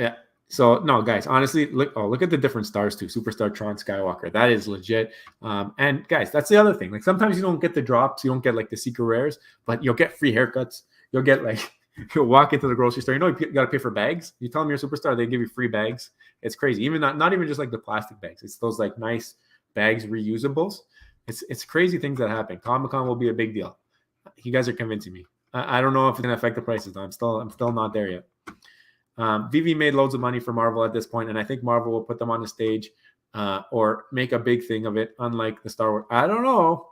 So no, guys, honestly, look at the different stars too. Superstar, Tron, Skywalker. That is legit. And guys, that's the other thing. Like sometimes you don't get the drops, you don't get like the secret rares, but you'll get free haircuts. You'll get like you'll walk into the grocery store. You know you got to pay for bags. You tell them you're a superstar, they give you free bags. It's crazy. Even not even just like the plastic bags. It's those like nice bags, reusables. It's crazy things that happen. Comic-Con will be a big deal. You guys are convincing me. I don't know if it's gonna affect the prices though. I'm still not there yet. VeVe made loads of money for Marvel at this point, and I think Marvel will put them on the stage or make a big thing of it, unlike the Star Wars. I don't know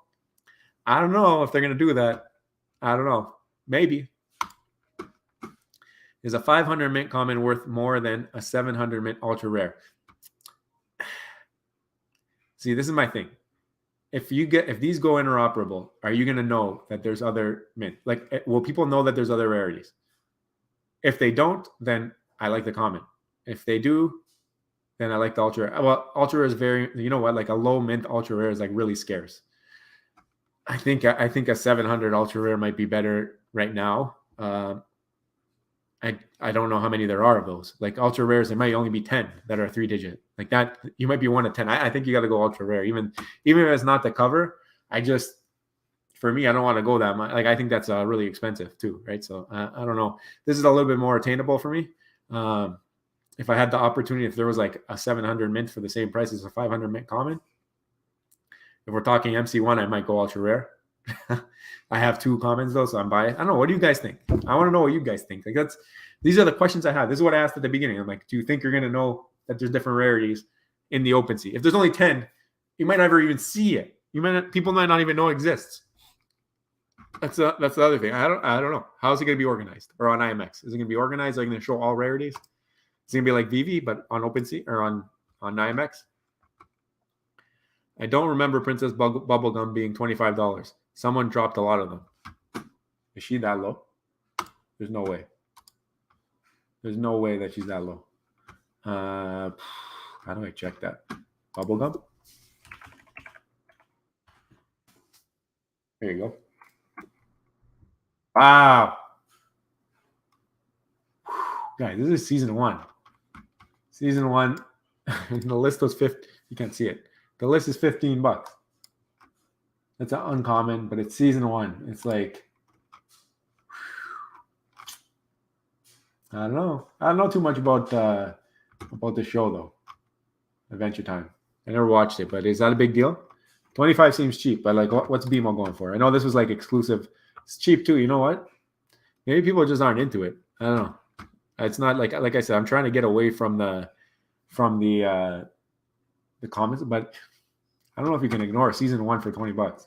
if they're gonna do that. I don't know. Maybe. Is a 500 mint common worth more than a 700 mint ultra rare? See, this is my thing. If these go interoperable, are you going to know that there's other mint? Like, will people know that there's other rarities? If they don't, then I like the common. If they do, then I like the ultra rare. Well, ultra rare is very, you know what? Like a low mint ultra rare is like really scarce. I think a 700 ultra rare might be better right now. I don't know how many there are of those. Like ultra rares, there might only be 10 that are 3-digit. Like that, you might be 1 of 10. I think you got to go ultra rare, even if it's not the cover. For me, I don't want to go that much. Like I think that's really expensive too, right? So I don't know. This is a little bit more attainable for me. If I had the opportunity, if there was like a 700 mint for the same price as a 500 mint common, if we're talking MC1, I might go ultra rare. I have 2 commons though, so I'm biased. I don't know. What do you guys think? I want to know what you guys think. Like these are the questions I have. This is what I asked at the beginning. I'm like, do you think you're gonna know that there's different rarities in the open sea? If there's only 10, you might never even see it. People might not even know it exists. That's the other thing. I don't know. How is it gonna be organized? Or on IMX? Is it gonna be organized? Are you gonna show all rarities? Is it gonna be like VeVe, but on OpenSea or on IMX? I don't remember Princess Bubblegum being $25. Someone dropped a lot of them. Is she that low? There's no way. There's no way that she's that low. How do I check that? Bubblegum? There you go. Wow. Guys, this is season 1. Season 1. The list was 50. You can't see it. The list is $15. That's an uncommon, but it's season 1. It's like, I don't know. I don't know too much about the show though. Adventure Time. I never watched it, but is that a big deal? 25 seems cheap, but like, what's BMO going for? I know this was like exclusive. It's cheap too. You know what? Maybe people just aren't into it. I don't know. It's not like I said. I'm trying to get away from the comments, but I don't know if you can ignore season 1 for $20.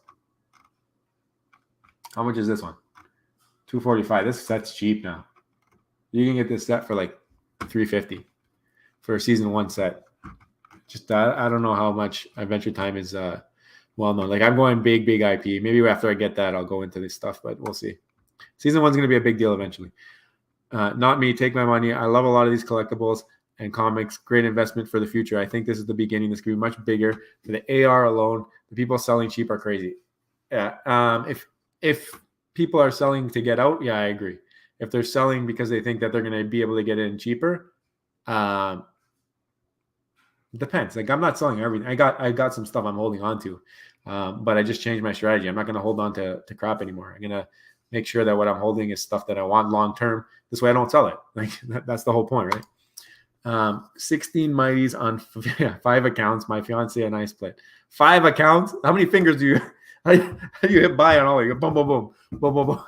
How much is this one? $245. This set's cheap now. You can get this set for like $350 for a season 1 set. Just I don't know how much Adventure Time is well known. Like I'm going big IP. Maybe after I get that, I'll go into this stuff, but we'll see. Season 1's going to be a big deal eventually. Not me. Take my money. I love a lot of these collectibles and comics. Great investment for the future. I think this is the beginning. This could be much bigger. For the AR alone, the people selling cheap are crazy. Yeah. If people are selling to get out, yeah, I agree. If they're selling because they think that they're going to be able to get in cheaper, depends. Like I'm not selling everything. I got some stuff I'm holding on to, but I just changed my strategy. I'm not going to hold on to crap anymore. I'm going to make sure that what I'm holding is stuff that I want long term. This way I don't sell it. Like that's the whole point, right? 16 mighties on 5 accounts. My fiance and I split 5 accounts. How many fingers do you? How do you hit buy on all of you? Boom, boom, boom, boom, boom, boom.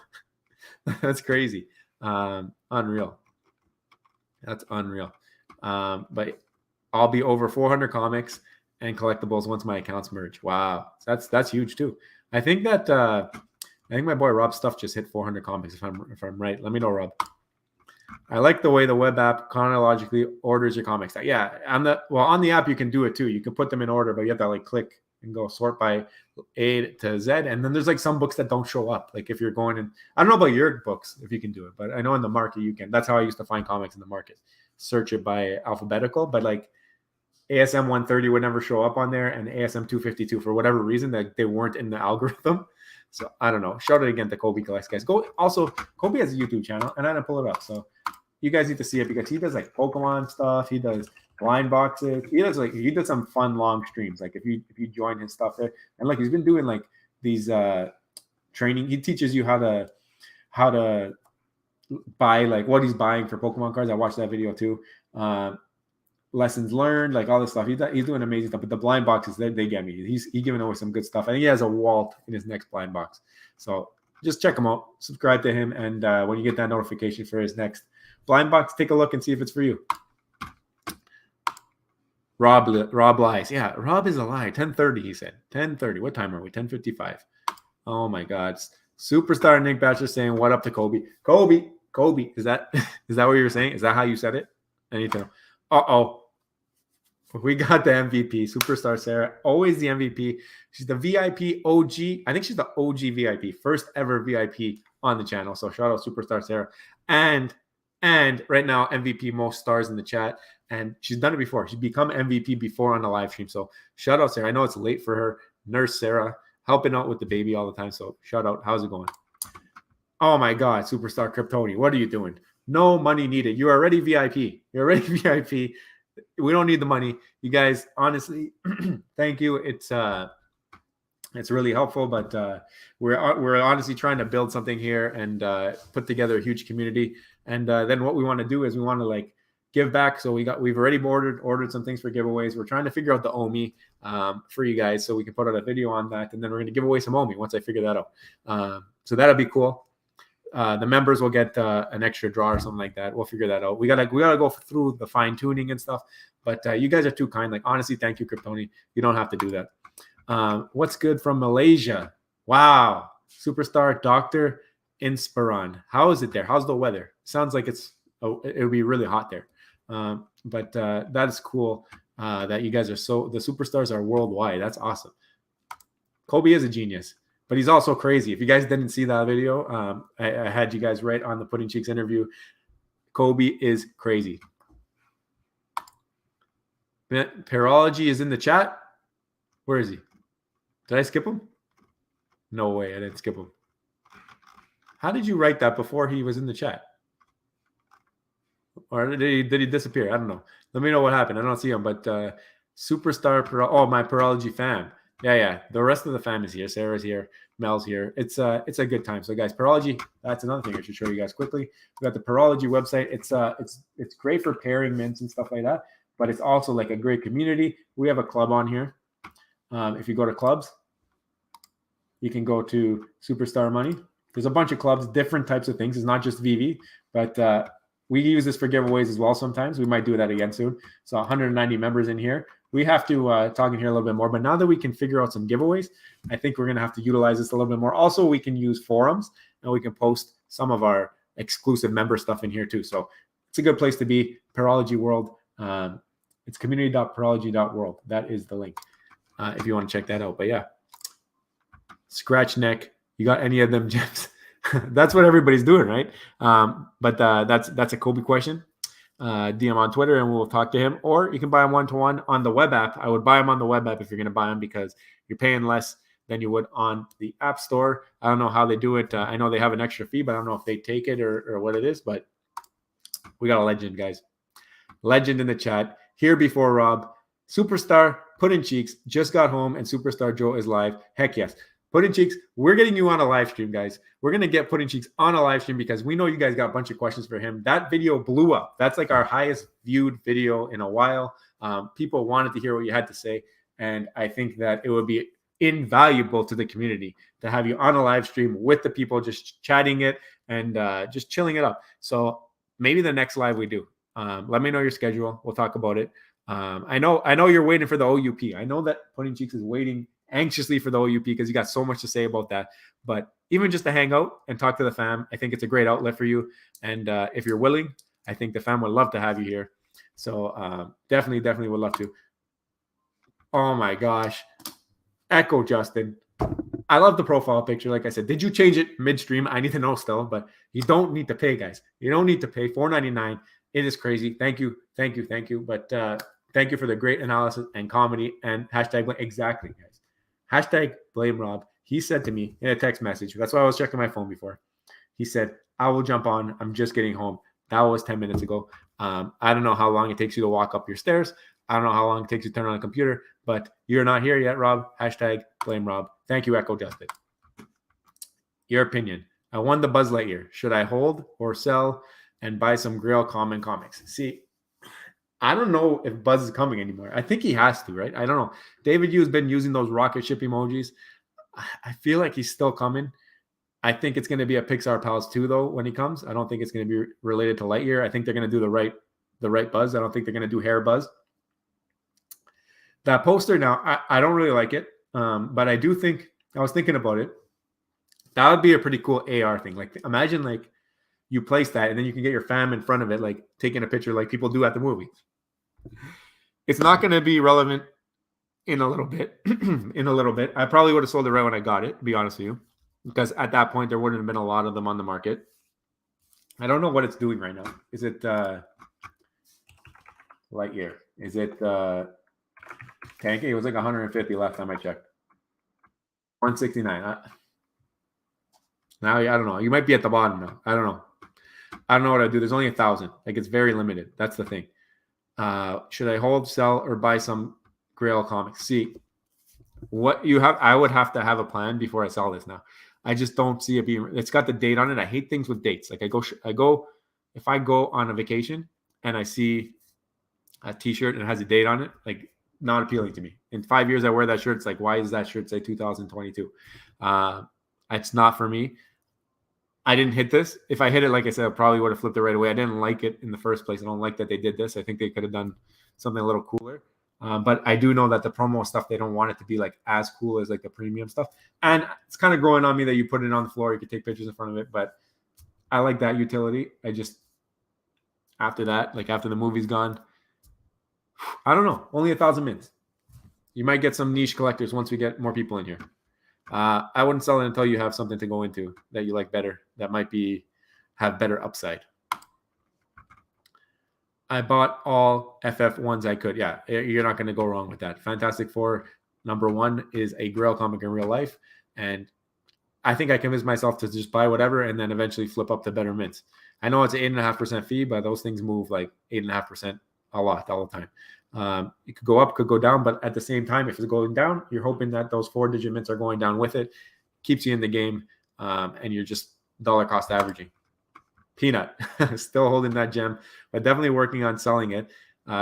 That's crazy. Unreal. That's unreal. But I'll be over 400 comics and collectibles once my accounts merge. Wow, that's huge too. I think my boy Rob's stuff just hit 400 comics. If I'm right, let me know, Rob. I like the way the web app chronologically orders your comics. Yeah, on the app you can do it too. You can put them in order, but you have to like click and go sort by A to Z. And then there's like some books that don't show up. Like if you're going in, I don't know about your books if you can do it, but I know in the market you can. That's how I used to find comics in the market. Search it by alphabetical, but like ASM 130 would never show up on there, and ASM 252 for whatever reason that they weren't in the algorithm. So I don't know. Shout out again to Kobe Collects, guys. Go also. Kobe has a YouTube channel, and I didn't pull it up. So you guys need to see it because he does like Pokemon stuff. He does blind boxes. He does some fun long streams. Like if you join his stuff there, and like he's been doing like these training. He teaches you how to buy like what he's buying for Pokemon cards. I watched that video too. Lessons learned, like all this stuff. He's doing amazing stuff. But the blind boxes, they get me. He's giving away some good stuff. I think he has a Walt in his next blind box. So just check him out. Subscribe to him, and when you get that notification for his next blind box, take a look and see if it's for you. Rob lies. Yeah, Rob is a lie. 10:30, he said. 10:30. What time are we? 10:55. Oh my God. Superstar Nick Batcher saying, "What up to Kobe?" Kobe. Is that what you were saying? Is that how you said it? I need to know. Uh-oh. We got the MVP, Superstar Sarah, always the MVP. She's the VIP OG. I think she's the OG VIP, first ever VIP on the channel. So shout out Superstar Sarah. And right now, MVP most stars in the chat. And she's done it before. She's become MVP before on a live stream. So shout out Sarah. I know it's late for her. Nurse Sarah, helping out with the baby all the time. So shout out. How's it going? Oh my God, Superstar Kryptoni. What are you doing? No money needed. You're already VIP. You're already VIP. We don't need the money. You guys, honestly, thank you. It's really helpful, but we're honestly trying to build something here and put together a huge community. And then what we want to do is we want to like give back. So we've already ordered some things for giveaways. We're trying to figure out the OMI for you guys so we can put out a video on that. And then we're going to give away some OMI once I figure that out. So that'll be cool. The members will get an extra draw or something like that. We'll figure that out. We gotta go through the fine tuning and stuff. But you guys are too kind. Like honestly, thank you, Kryptoni. You don't have to do that. What's good from Malaysia? Wow, Superstar Dr. Inspiron. How is it there? How's the weather? Sounds like it'll be really hot there. But that is cool. That you guys are the superstars are worldwide. That's awesome. Kobe is a genius. But he's also crazy. If you guys didn't see that video, I had you guys right on the Pudding Cheeks interview. Kobe is crazy. Parology is in the chat. Where is he? Did I skip him? No way, I didn't skip him. How did you write that before he was in the chat? Or did he disappear? I don't know. Let me know what happened. I don't see him. But Superstar, my Parology fam. Yeah. The rest of the fam is here. Sarah's here. Mel's here. It's a good time. So guys, Parology, that's another thing I should show you guys quickly. We got the Parology website. It's great for pairing mints and stuff like that, but it's also like a great community. We have a club on here. If you go to clubs, you can go to Superstar Money. There's a bunch of clubs, different types of things. It's not just VeVe, but we use this for giveaways as well sometimes. We might do that again soon. So 190 members in here. We have to talk in here a little bit more, but now that we can figure out some giveaways, I think we're going to have to utilize this a little bit more. Also, we can use forums and we can post some of our exclusive member stuff in here too. So it's a good place to be. Parology World. It's community.parology.world. That is the link if you want to check that out. But yeah, Scratch Neck. You got any of them gems? That's what everybody's doing, right? But that's a Kobe question. DM on Twitter and we'll talk to him, or you can buy him one-to-one on the web app. I would buy him on the web app if you're going to buy him because you're paying less than you would on the app store. I don't know how they do it. I know they have an extra fee, but I don't know if they take it or what it is, but we got a legend, guys. Legend in the chat. Here before Rob. Superstar Pudding Cheeks just got home and Superstar Joe is live. Heck yes. Pudding Cheeks, we're getting you on a live stream, guys. We're going to get Pudding Cheeks on a live stream because we know you guys got a bunch of questions for him. That video blew up. That's like our highest viewed video in a while. People wanted to hear what you had to say. And I think that it would be invaluable to the community to have you on a live stream with the people just chatting it and just chilling it up. So maybe the next live we do. Let me know your schedule. We'll talk about it. I know you're waiting for the OUP. I know that Pudding Cheeks is waiting anxiously for the OUP because you got so much to say about that. But even just to hang out and talk to the fam, I think it's a great outlet for you. And if you're willing, I think the fam would love to have you here. So definitely would love to. Oh my gosh. Echo Justin. I love the profile picture. Like I said, did you change it midstream? I need to know still, but you don't need to pay, guys. You don't need to pay $4.99. It is crazy. Thank you. But thank you for the great analysis and comedy and hashtag. Exactly, guys. Hashtag blame Rob. He said to me in a text message, that's why I was checking my phone before. He said, I will jump on. I'm just getting home. That was 10 minutes ago. I don't know how long it takes you to walk up your stairs. I don't know how long it takes you to turn on a computer, but you're not here yet, Rob. Hashtag blame Rob. Thank you, Echo Justin. Your opinion. I won the Buzz Lightyear. Should I hold or sell and buy some Grail Common comics? See, I don't know if Buzz is coming anymore. I think he has to, right? I don't know. David Yu has been using those rocket ship emojis. I feel like he's still coming. I think it's going to be a Pixar Pals 2, though, when he comes. I don't think it's going to be related to Lightyear. I think they're going to do the right Buzz. I don't think they're going to do hair Buzz. That poster now, I don't really like it, but I do think, I was thinking about it. That would be a pretty cool AR thing. Like, imagine, like, you place that, and then you can get your fam in front of it, like, taking a picture like people do at the movies. It's not going to be relevant in a little bit. I probably would have sold it right when I got it, to be honest with you, because at that point, there wouldn't have been a lot of them on the market. I don't know what it's doing right now. Is it Lightyear? Is it tanking? It was like 150 last time I checked. 169. Now, I don't know. You might be at the bottom now. I don't know. I don't know what I do. There's only 1,000. Like, it's very limited. That's the thing. Should I hold, sell, or buy some Grail comics? See, what you have, I would have to have a plan before I sell this now. I just don't see it being, it's got the date on it. I hate things with dates. Like, if I go on a vacation and I see a t-shirt and it has a date on it, like, not appealing to me. In 5 years I wear that shirt, it's like, why does that shirt say 2022? It's not for me. I didn't hit this. If I hit it, like I said, I probably would have flipped it right away. I didn't like it in the first place. I don't like that they did this. I think they could have done something a little cooler. But I do know that the promo stuff, they don't want it to be like as cool as like the premium stuff. And it's kind of growing on me that you put it on the floor, you can take pictures in front of it. But I like that utility. After that, like after the movie's gone, I don't know. Only 1,000 mints. You might get some niche collectors once we get more people in here. I wouldn't sell it until you have something to go into that you like better, that might have better upside. I bought all FF ones I could. Yeah, you're not going to go wrong with that. Fantastic Four #1 is a Grail comic in real life, and I think I convinced myself to just buy whatever and then eventually flip up to better mints. I know it's an 8.5% fee, but those things move like 8.5% a lot all the time. It could go up, could go down, but at the same time, if it's going down, you're hoping that those 4-digit mints are going down with it. Keeps you in the game, and you're just dollar cost averaging. Peanut, still holding that gem, but definitely working on selling it.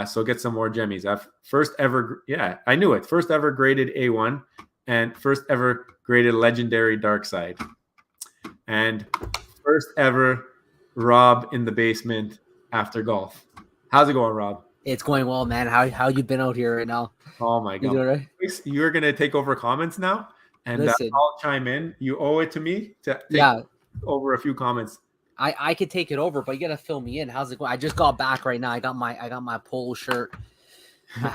So get some more gemmies. First ever graded A1 and first ever graded legendary dark side. And first ever Rob in the basement after golf. How's it going, Rob? It's going well, man. How you been out here right now? Oh my God. You doing right? You're going to take over comments now, and I'll chime in. You owe it to me to take over a few comments. I could take it over, but you gotta fill me in. How's it going? I just got back right now. I got my polo shirt.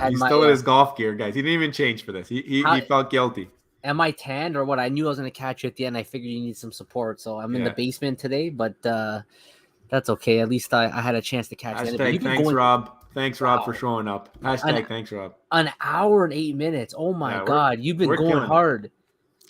He's still in his golf gear, guys. He didn't even change for this. He felt guilty. Am I tanned or what? I knew I was gonna catch you at the end. I figured you need some support, so I'm in the basement today. But that's okay. At least I had a chance to catch it. Thanks, Rob. Thanks, Rob, for showing up. Thanks, Rob. An hour and 8 minutes. Oh my God, you've been going hard.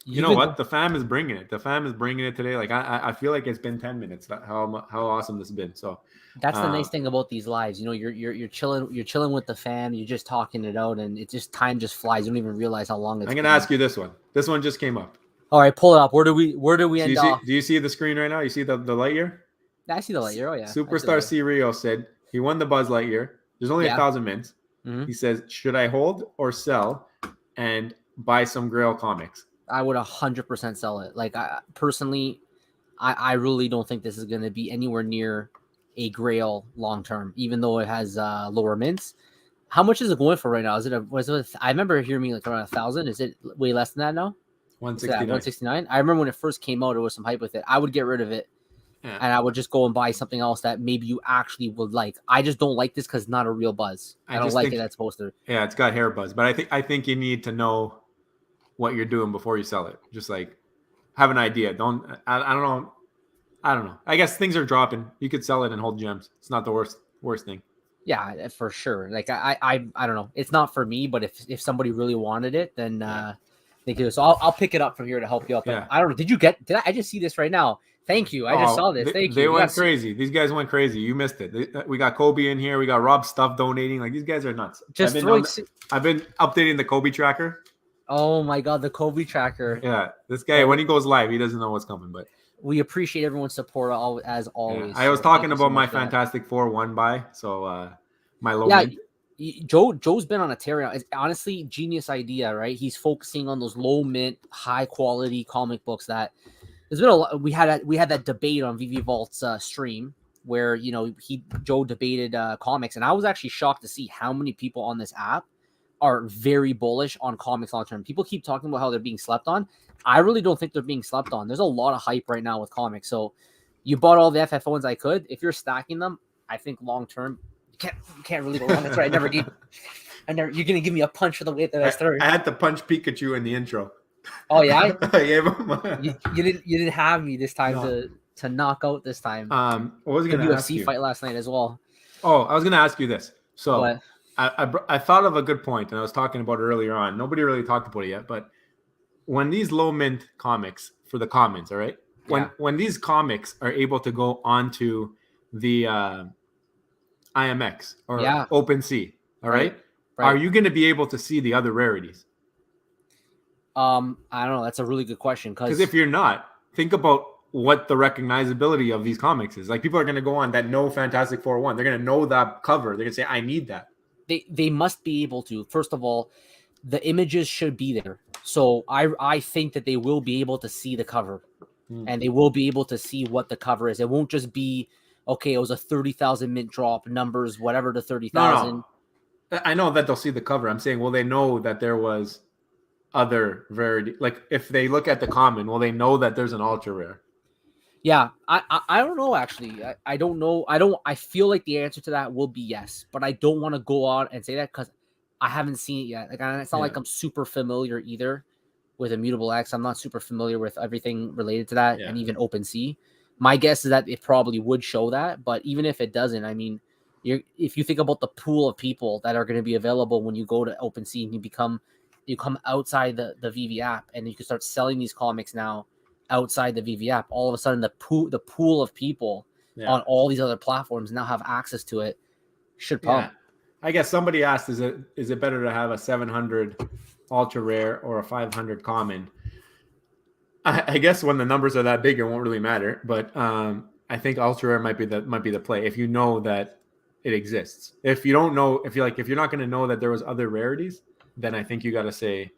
You know what? The fam is bringing it. The fam is bringing it today. Like I feel like it's been 10 minutes. How awesome this has been. So that's the nice thing about these lives. You know, you're chilling. You're chilling with the fam. You're just talking it out, and time just flies. You don't even realize how long it's. I'm gonna ask you this one. This one just came up. All right, pull it up. Where do we end off? Do you see the screen right now? You see the Lightyear? I see the Lightyear. Oh yeah. Superstar C Rio said he won the Buzz Lightyear. There's only 1,000 mints. Mm-hmm. He says, should I hold or sell and buy some Grail comics? I would 100% sell it. Like, personally, I really don't think this is going to be anywhere near a Grail long term, even though it has lower mints. How much is it going for right now? I remember hearing me like around 1,000. Is it way less than that now? 169. 169. I remember when it first came out, there was some hype with it. I would get rid of it. Yeah. And I would just go and buy something else that maybe you actually would like. I just don't like this because it's not a real Buzz. I don't like it as supposed to. Yeah, it's got hair Buzz, but I think you need to know what you're doing before you sell it. Just like have an idea. I don't know. I guess things are dropping. You could sell it and hold gems. It's not the worst thing. Yeah, for sure. Like I don't know. It's not for me, but if somebody really wanted it, then they could. So I'll pick it up from here to help you out. But I don't know. Did I just see this right now? Thank you. I just saw this. Thank they you. went Yes. crazy. These guys went crazy. You missed it. We got Kobe in here. We got Rob Stuff donating. Like these guys are nuts. Just throwing. I've been updating the Kobe tracker. Oh my God, the Kobe tracker. Yeah, this guy when he goes live, he doesn't know what's coming. But we appreciate everyone's support as always. Yeah. I was talking about my Fantastic Four 1-buy. So my low mint. Joe's been on a tear. It's honestly genius idea, right? He's focusing on those low mint, high quality comic books that there's been a lot. We had that debate on VeVe Vault's stream where Joe debated comics, and I was actually shocked to see how many people on this app are very bullish on comics long term. People keep talking about how they're being slept on. I really don't think they're being slept on. There's a lot of hype right now with comics. So you bought all the FF ones I could. If you're stacking them, I think long term you can't really go wrong. That's right. You're gonna give me a punch for the way that I started. I had to punch Pikachu in the intro. Oh yeah, I gave him. You didn't have me this time to knock out this time. What was I going to ask you? UFC fight last night as well. Oh, I was going to ask you this. So what? I thought of a good point, and I was talking about it earlier on. Nobody really talked about it yet, but when these low mint comics for the commons, all right, when these comics are able to go onto the IMX or OpenSea, all right, are you going to be able to see the other rarities? I don't know. That's a really good question. Because if you're not, think about what the recognizability of these comics is. Like people are going to go on that know Fantastic Four 1. They're going to know that cover. They're going to say, I need that. They must be able to. First of all, the images should be there. So I think that they will be able to see the cover. And they will be able to see what the cover is. It won't just be, okay, it was a 30,000 mint drop, numbers, whatever to 30,000. No. I know that they'll see the cover. I'm saying, will they know that there was other rarity? Like if they look at the common, will they know that there's an ultra rare? Yeah, I don't know actually. I don't know. I feel like the answer to that will be yes, but I don't want to go on and say that because I haven't seen it yet. Like it's not like I'm super familiar either with Immutable X. I'm not super familiar with everything related to that, and even OpenSea. My guess is that it probably would show that, but even if it doesn't, I mean, if you think about the pool of people that are going to be available when you go to OpenSea and you come outside the VeVe app, and you can start selling these comics now outside the VeVe app. All of a sudden, the pool of people on all these other platforms now have access to it. Should pump. I guess somebody asked, is it better to have a 700 ultra rare or a 500 common? I guess when the numbers are that big, it won't really matter. But I think ultra rare might be the play if you know that it exists. If you don't know, if you're not going to know that there was other rarities, then I think you got to say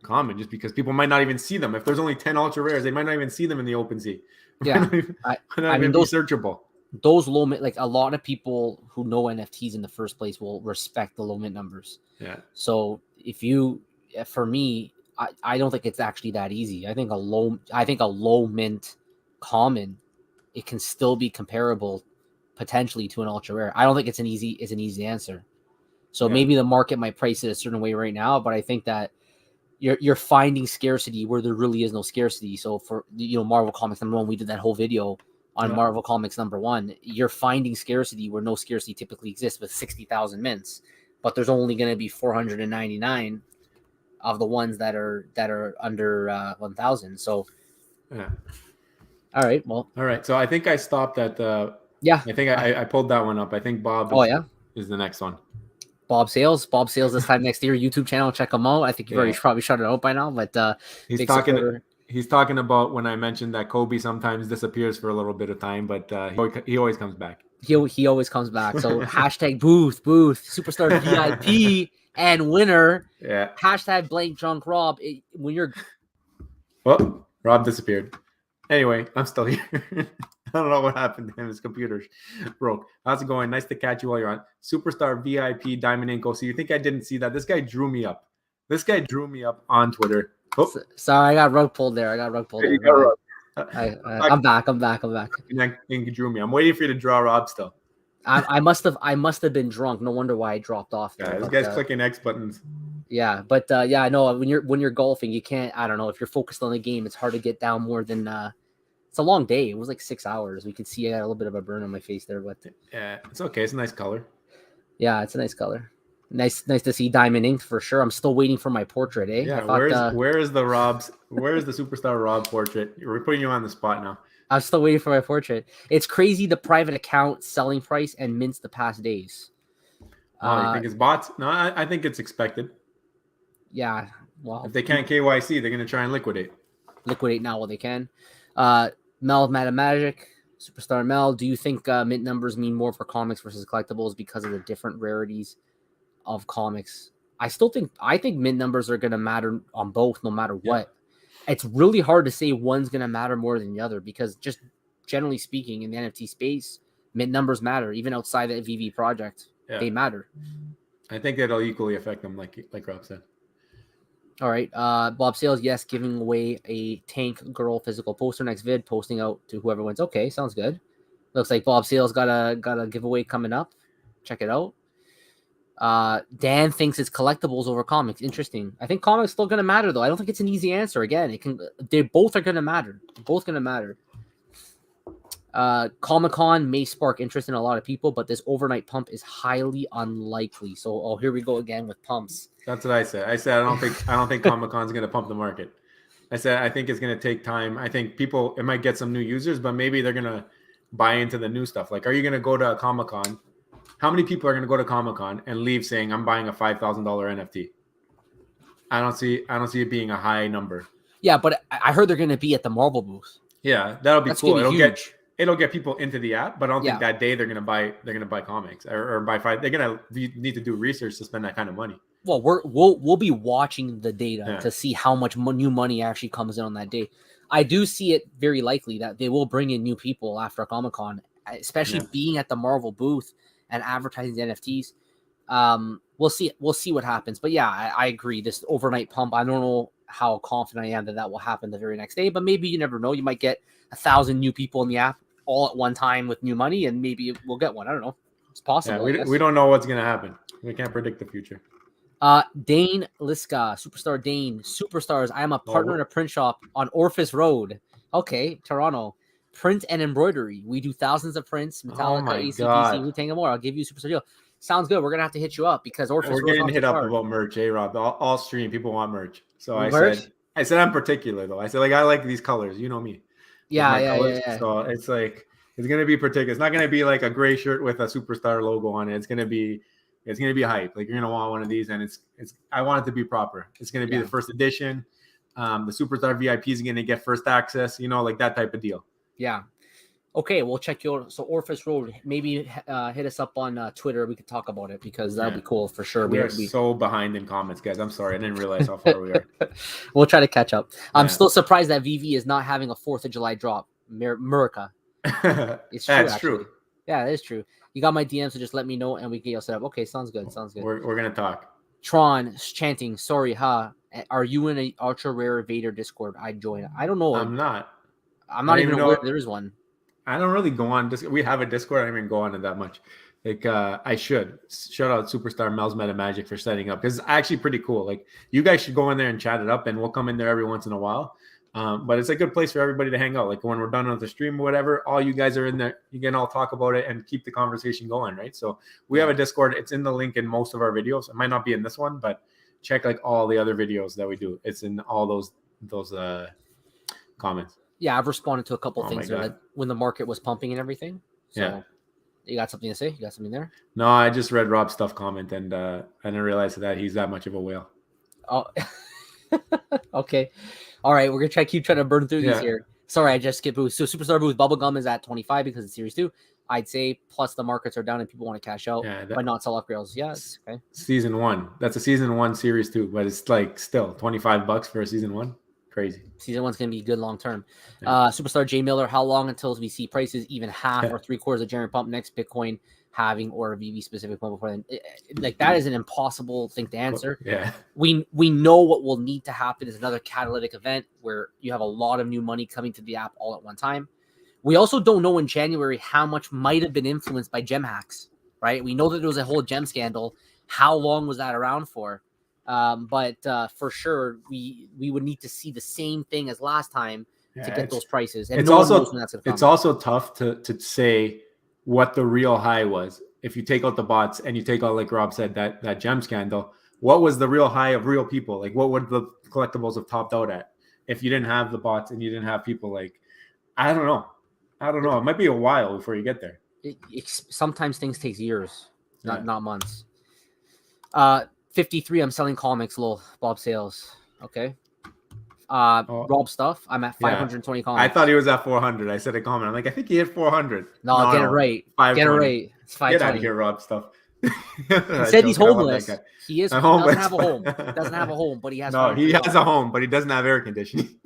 common, just because people might not even see them. If there's only 10 ultra rares, they might not even see them in the OpenSea. Yeah, I mean, those searchable. Those low mint, like a lot of people who know NFTs in the first place will respect the low mint numbers. Yeah. So for me, I don't think it's actually that easy. I think a low mint common, it can still be comparable potentially to an ultra rare. I don't think it's an easy answer. So maybe the market might price it a certain way right now, but I think that you're finding scarcity where there really is no scarcity. So for Marvel Comics #1, we did that whole video on Marvel Comics #1. You're finding scarcity where no scarcity typically exists with 60,000 mints, but there's only going to be 499 of the ones that are under 1,000. So all right. So I think I stopped at I think I pulled that one up. I think Bob is the next one. Bob Sales this time next year. YouTube channel, check him out. I think you've already probably shut it out by now, but he's talking about when I mentioned that Kobe sometimes disappears for a little bit of time, but he always comes back. He always comes back. So hashtag booth superstar VIP and winner. Yeah. Hashtag blank drunk Rob. When you're Rob disappeared. Anyway, I'm still here. I don't know what happened to him. His computer broke. How's it going? Nice to catch you while you're on. Superstar VIP Diamond Ink. So you think I didn't see that? This guy drew me up. On Twitter. Oh. Sorry, I got rug pulled there. I'm back. Ink drew me. I'm waiting for you to draw Rob still. I must have been drunk. No wonder why I dropped off. Yeah, this guy's clicking X buttons. Yeah, but I know when you're golfing, you can't. I don't know if you're focused on the game. It's hard to get down more than. It's a long day. It was like 6 hours. We could see I got a little bit of a burn on my face there, but yeah, it's okay. It's a nice color. Yeah, it's a nice color. Nice to see Diamond Ink for sure. I'm still waiting for my portrait, eh? Yeah, I thought where's the superstar Rob portrait? We're putting you on the spot now. I'm still waiting for my portrait. It's crazy the private account selling price and mints the past days. Oh, you think it's bots? No, I think it's expected. Yeah, well, If they can't KYC, they're gonna try and liquidate now while they can. Mel Magic, Superstar Mel, do you think mint numbers mean more for comics versus collectibles because of the different rarities of comics? I think mint numbers are going to matter on both no matter what. It's really hard to say one's going to matter more than the other because just generally speaking in the NFT space, mint numbers matter even outside the VeVe project. Yeah. They matter. I think it'll equally affect them like Rob said. All right. Bob Sales, yes, giving away a Tank Girl physical poster next vid, posting out to whoever wins. Okay, sounds good. Looks like Bob Sales got a giveaway coming up. Check it out. Dan thinks it's collectibles over comics. Interesting. I think comics still gonna matter though. I don't think it's an easy answer. Again, they both are gonna matter. Both gonna matter. Comic-Con may spark interest in a lot of people, but this overnight pump is highly unlikely. So, here we go again with pumps. That's what I said. I said I don't think Comic-Con's going to pump the market. I said I think it's going to take time. I think it might get some new users, but maybe they're going to buy into the new stuff. Like, are you going to go to a Comic-Con? How many people are going to go to Comic-Con and leave saying I'm buying a $5,000 NFT? I don't see it being a high number. Yeah, but I heard they're going to be at the Marvel booth. Yeah, that'll be cool. It'll get people into the app, but I don't think that day they're gonna buy comics or buy five. They're gonna need to do research to spend that kind of money. Well, we'll be watching the data to see how much new money actually comes in on that day. I do see it very likely that they will bring in new people after Comic-Con, especially being at the Marvel booth and advertising the NFTs. We'll see what happens. But yeah, I agree. This overnight pump, I don't know how confident I am that will happen the very next day, but maybe you never know. You might get 1,000 new people in the app all at one time with new money, and maybe we'll get one. I don't know. It's possible. Yeah, we don't know what's going to happen. We can't predict the future. Dane Liska, Superstar Dane, Superstars. I am a partner in a print shop on Orphis Road. Okay, Toronto. Print and embroidery. We do thousands of prints, Metallica, ACDC, Wu-Tang, and more. I'll give you a Superstar deal. Sounds good. We're going to have to hit you up because Orphis We're getting hit up about merch, Rob? All stream. People want merch. So I said I'm particular, though. I said, I like these colors. You know me. Yeah. So it's like it's gonna be particular. It's not gonna be like a gray shirt with a Superstar logo on it. It's gonna be hype. Like you're gonna want one of these, and it's. I want it to be proper. It's gonna be the first edition. The Superstar VIP is gonna get first access. Like that type of deal. Yeah. Okay, we'll check your Orphis Road. Maybe hit us up on Twitter. We could talk about it because that'll be cool for sure. We are so behind in comments, guys. I'm sorry, I didn't realize how far we are. We'll try to catch up. I'm still surprised that VeVe is not having a 4th of July drop. America. It's true. That's true. Yeah, that is true. You got my DM, so just let me know and we can get you set up. Okay, sounds good. We're gonna talk. Tron chanting, sorry, huh? Are you in an ultra rare Vader Discord? I join. I don't know. I'm not even aware there is one. I don't really go on. We have a Discord. I don't even go on it that much. Like I should. Shout out Superstar Mel's Meta Magic for setting up because it's actually pretty cool. Like you guys should go in there and chat it up, and we'll come in there every once in a while. But it's a good place for everybody to hang out. Like when we're done with the stream or whatever, all you guys are in there. You can all talk about it and keep the conversation going, right? So we have a Discord. It's in the link in most of our videos. It might not be in this one, but check like all the other videos that we do. It's in all those comments. Yeah, I've responded to a couple things there, like when the market was pumping and everything. So you got something to say? You got something there? No, I just read Rob's stuff comment and I didn't realize that he's that much of a whale. Oh, okay. All right, we're gonna keep trying to burn through these here. Sorry, I just skipped booth. So Superstar booth bubblegum is at 25 because it's series 2. I'd say plus the markets are down and people want to cash out, but not sell upgrades. Yes, okay. Season 1. That's a season 1 series 2, but it's like still $25 for a season 1. Crazy. Season 1's going to be good long term. Superstar J Miller, how long until we see prices even half or 3/4 of Jeremy Pump next Bitcoin having or a VeVe specific pump before then? Like that is an impossible thing to answer. Yeah. We know what will need to happen is another catalytic event where you have a lot of new money coming to the app all at one time. We also don't know in January how much might have been influenced by gem hacks, right? We know that there was a whole gem scandal. How long was that around for? But for sure, we would need to see the same thing as last time to get those prices. And it's also tough to say what the real high was. if you take out the bots and you take out, like Rob said, that gem scandal, what was the real high of real people? Like, what would the collectibles have topped out at if you didn't have the bots and you didn't have people? Like, I don't know. It might be a while before you get there. Sometimes things take years, Yeah. not months. 53. I'm selling comics. Lol. Bob Sales. Okay. Rob stuff. I'm at 520 comics. I thought he was at 400. I said a comment. I'm like, I think he hit 400. No, get it right. 520. Get it right. It's 520. Get out of here, Rob stuff. He said he's homeless. He is. He doesn't have a home. Doesn't have a home, but he has. No, he has a home, but he doesn't have air conditioning.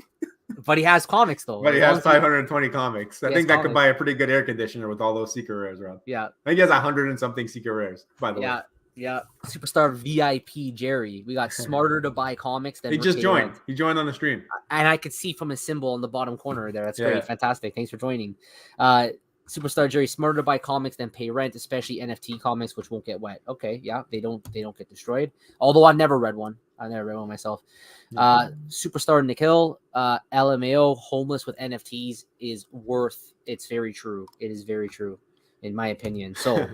But he has comics though. But he has 520 comics. I think that could buy a pretty good air conditioner with all those secret rares, Rob. Yeah. I think he has 100 and something secret rares, by the way. Yeah. Superstar VIP Jerry. We got smarter to buy comics than he just joined. He joined on the stream. And I could see from his symbol in the bottom corner there. That's great. Yeah. Fantastic. Thanks for joining. Superstar Jerry, smarter to buy comics than pay rent, especially NFT comics, which won't get wet. Okay, yeah, they don't get destroyed. Although I've never read one. I've never read one myself. Superstar Nikhil, LMAO, homeless with NFTs is worth. It's very true. It is very true, in my opinion. So,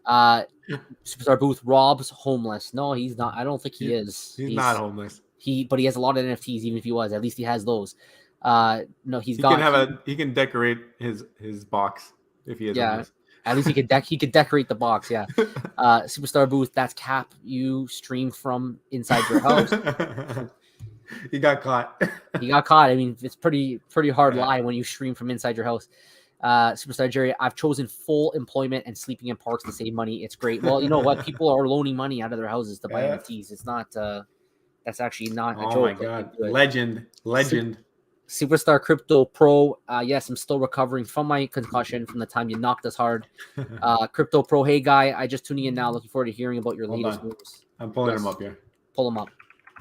Superstar Booth, Rob's homeless. No, he's not. I don't think he is. He's not homeless. But he has a lot of NFTs. Even if he was, at least he has those. No, he can decorate his box if he is. Yeah, homeless. At least he could decorate the box. Yeah. Superstar Booth, that's cap. You stream from inside your house. He got caught. He got caught. I mean, it's pretty hard lie when you stream from inside your house. Superstar Jerry, I've chosen full employment and sleeping in parks to save money. It's great. Well, you know what? People are loaning money out of their houses to buy NFTs. It's not. That's actually not a joke. Oh my god! Legend. Superstar Crypto Pro. Yes, I'm still recovering from my concussion from the time you knocked us hard. Crypto Pro, hey guy, I just tuning in now. Looking forward to hearing about your latest moves. I'm pulling him up here. Pull him up.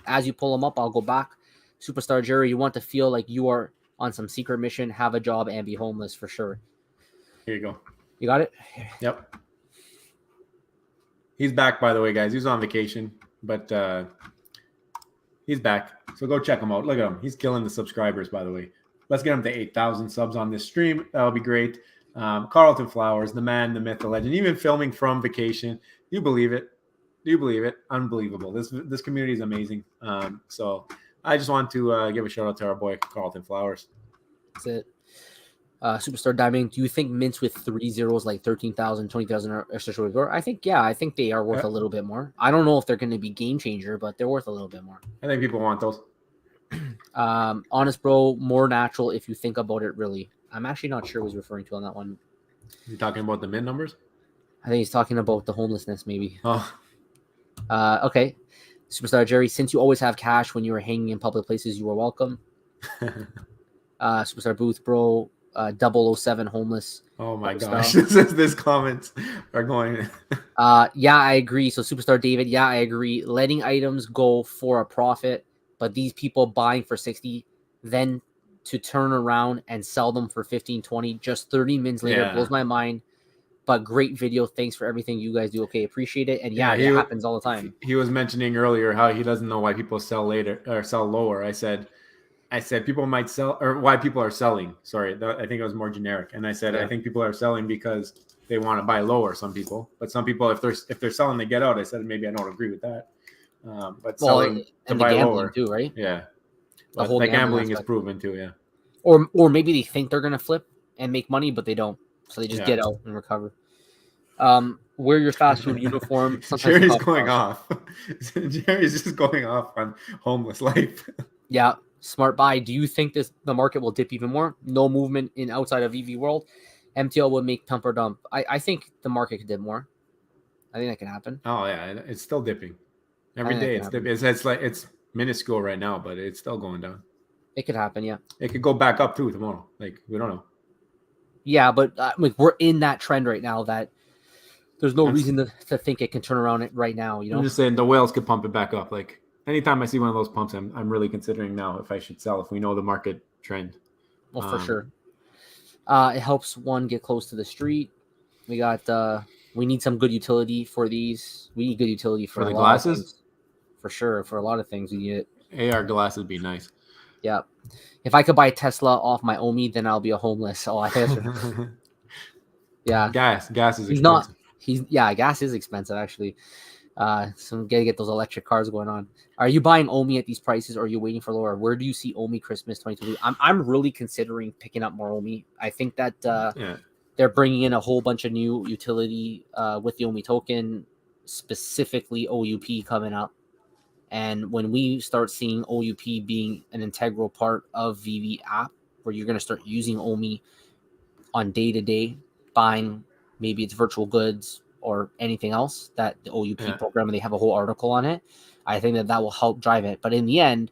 As you pull him up, I'll go back. Superstar Jerry, you want to feel like you are on some secret mission, have a job, and be homeless for sure. Here you go. You got it? Yep. He's back, by the way, guys. He was on vacation, but he's back. So go check him out. Look at him. He's killing the subscribers, by the way. Let's get him to 8,000 subs on this stream. That'll be great. Carlton Flowers, the man, the myth, the legend. Even filming from vacation. Do you believe it? Do you believe it? Unbelievable. This community is amazing. So I just want to give a shout out to our boy, Carlton Flowers. That's it. Superstar Diamond, do you think mints with 3 zeros like 13,000, 20,000 are extra worth? I think they are worth a little bit more. I don't know if they're going to be game changer, but they're worth a little bit more. I think people want those. Honest bro, more natural if you think about it really. I'm actually not sure what he's referring to on that one. You talking about the mint numbers? I think he's talking about the homelessness maybe. Oh. Okay. Superstar Jerry, since you always have cash when you are hanging in public places, you are welcome. Superstar Booth, bro. 007 homeless. Oh my gosh. This comments are going. Yeah, I agree. So Superstar David, yeah, I agree. Letting items go for a profit, but these people buying for 60, then to turn around and sell them for 15, 20, just 30 minutes later blows my mind. But great video. Thanks for everything you guys do. Okay, appreciate it. And it happens all the time. He was mentioning earlier how he doesn't know why people sell later or sell lower. I said people might sell, or why people are selling. Sorry, I think it was more generic. And I said I think people are selling because they want to buy lower. Some people, but some people, if they're selling to get out, I said maybe I don't agree with that. But selling to buy lower too, right? Yeah, the gambling is proven too. Yeah, or maybe they think they're gonna flip and make money, but they don't, so they just get out and recover. Wear your fast food uniform. Jerry's going off. Jerry's just going off on homeless life. Yeah. Smart buy. Do you think the market will dip even more? No movement in outside of VeVe world. MTL would make pump or dump. I think the market could dip more. I think that can happen. Oh yeah, it's still dipping. Every day it's dipping. It's minuscule right now, but it's still going down. It could happen, yeah. It could go back up too tomorrow. Like we don't know. Yeah, but we're in that trend right now that there's no reason to think it can turn around right now. You know, I'm just saying the whales could pump it back up. Like anytime I see one of those pumps, I'm really considering now if I should sell if we know the market trend. Well, for sure. It helps one get close to the street. We got we need some good utility for these. We need good utility for the glasses. For sure, for a lot of things we need it. AR glasses would be nice. Yeah. If I could buy a Tesla off my OMI, then I'll be a homeless. Oh, I guess. Yeah. Gas is expensive. gas is expensive actually. So I'm gonna get those electric cars going on. Are you buying Omi at these prices, or are you waiting for lower? Where do you see Omi Christmas 2022? I'm really considering picking up more Omi. I think that Yeah. they're bringing in a whole bunch of new utility with the Omi token, specifically OUP coming up. And when we start seeing OUP being an integral part of VeVe app, where you're going to start using Omi on day to day, buying maybe it's virtual goods or anything else that the OUP program, and they have a whole article on it. I think that will help drive it. But in the end,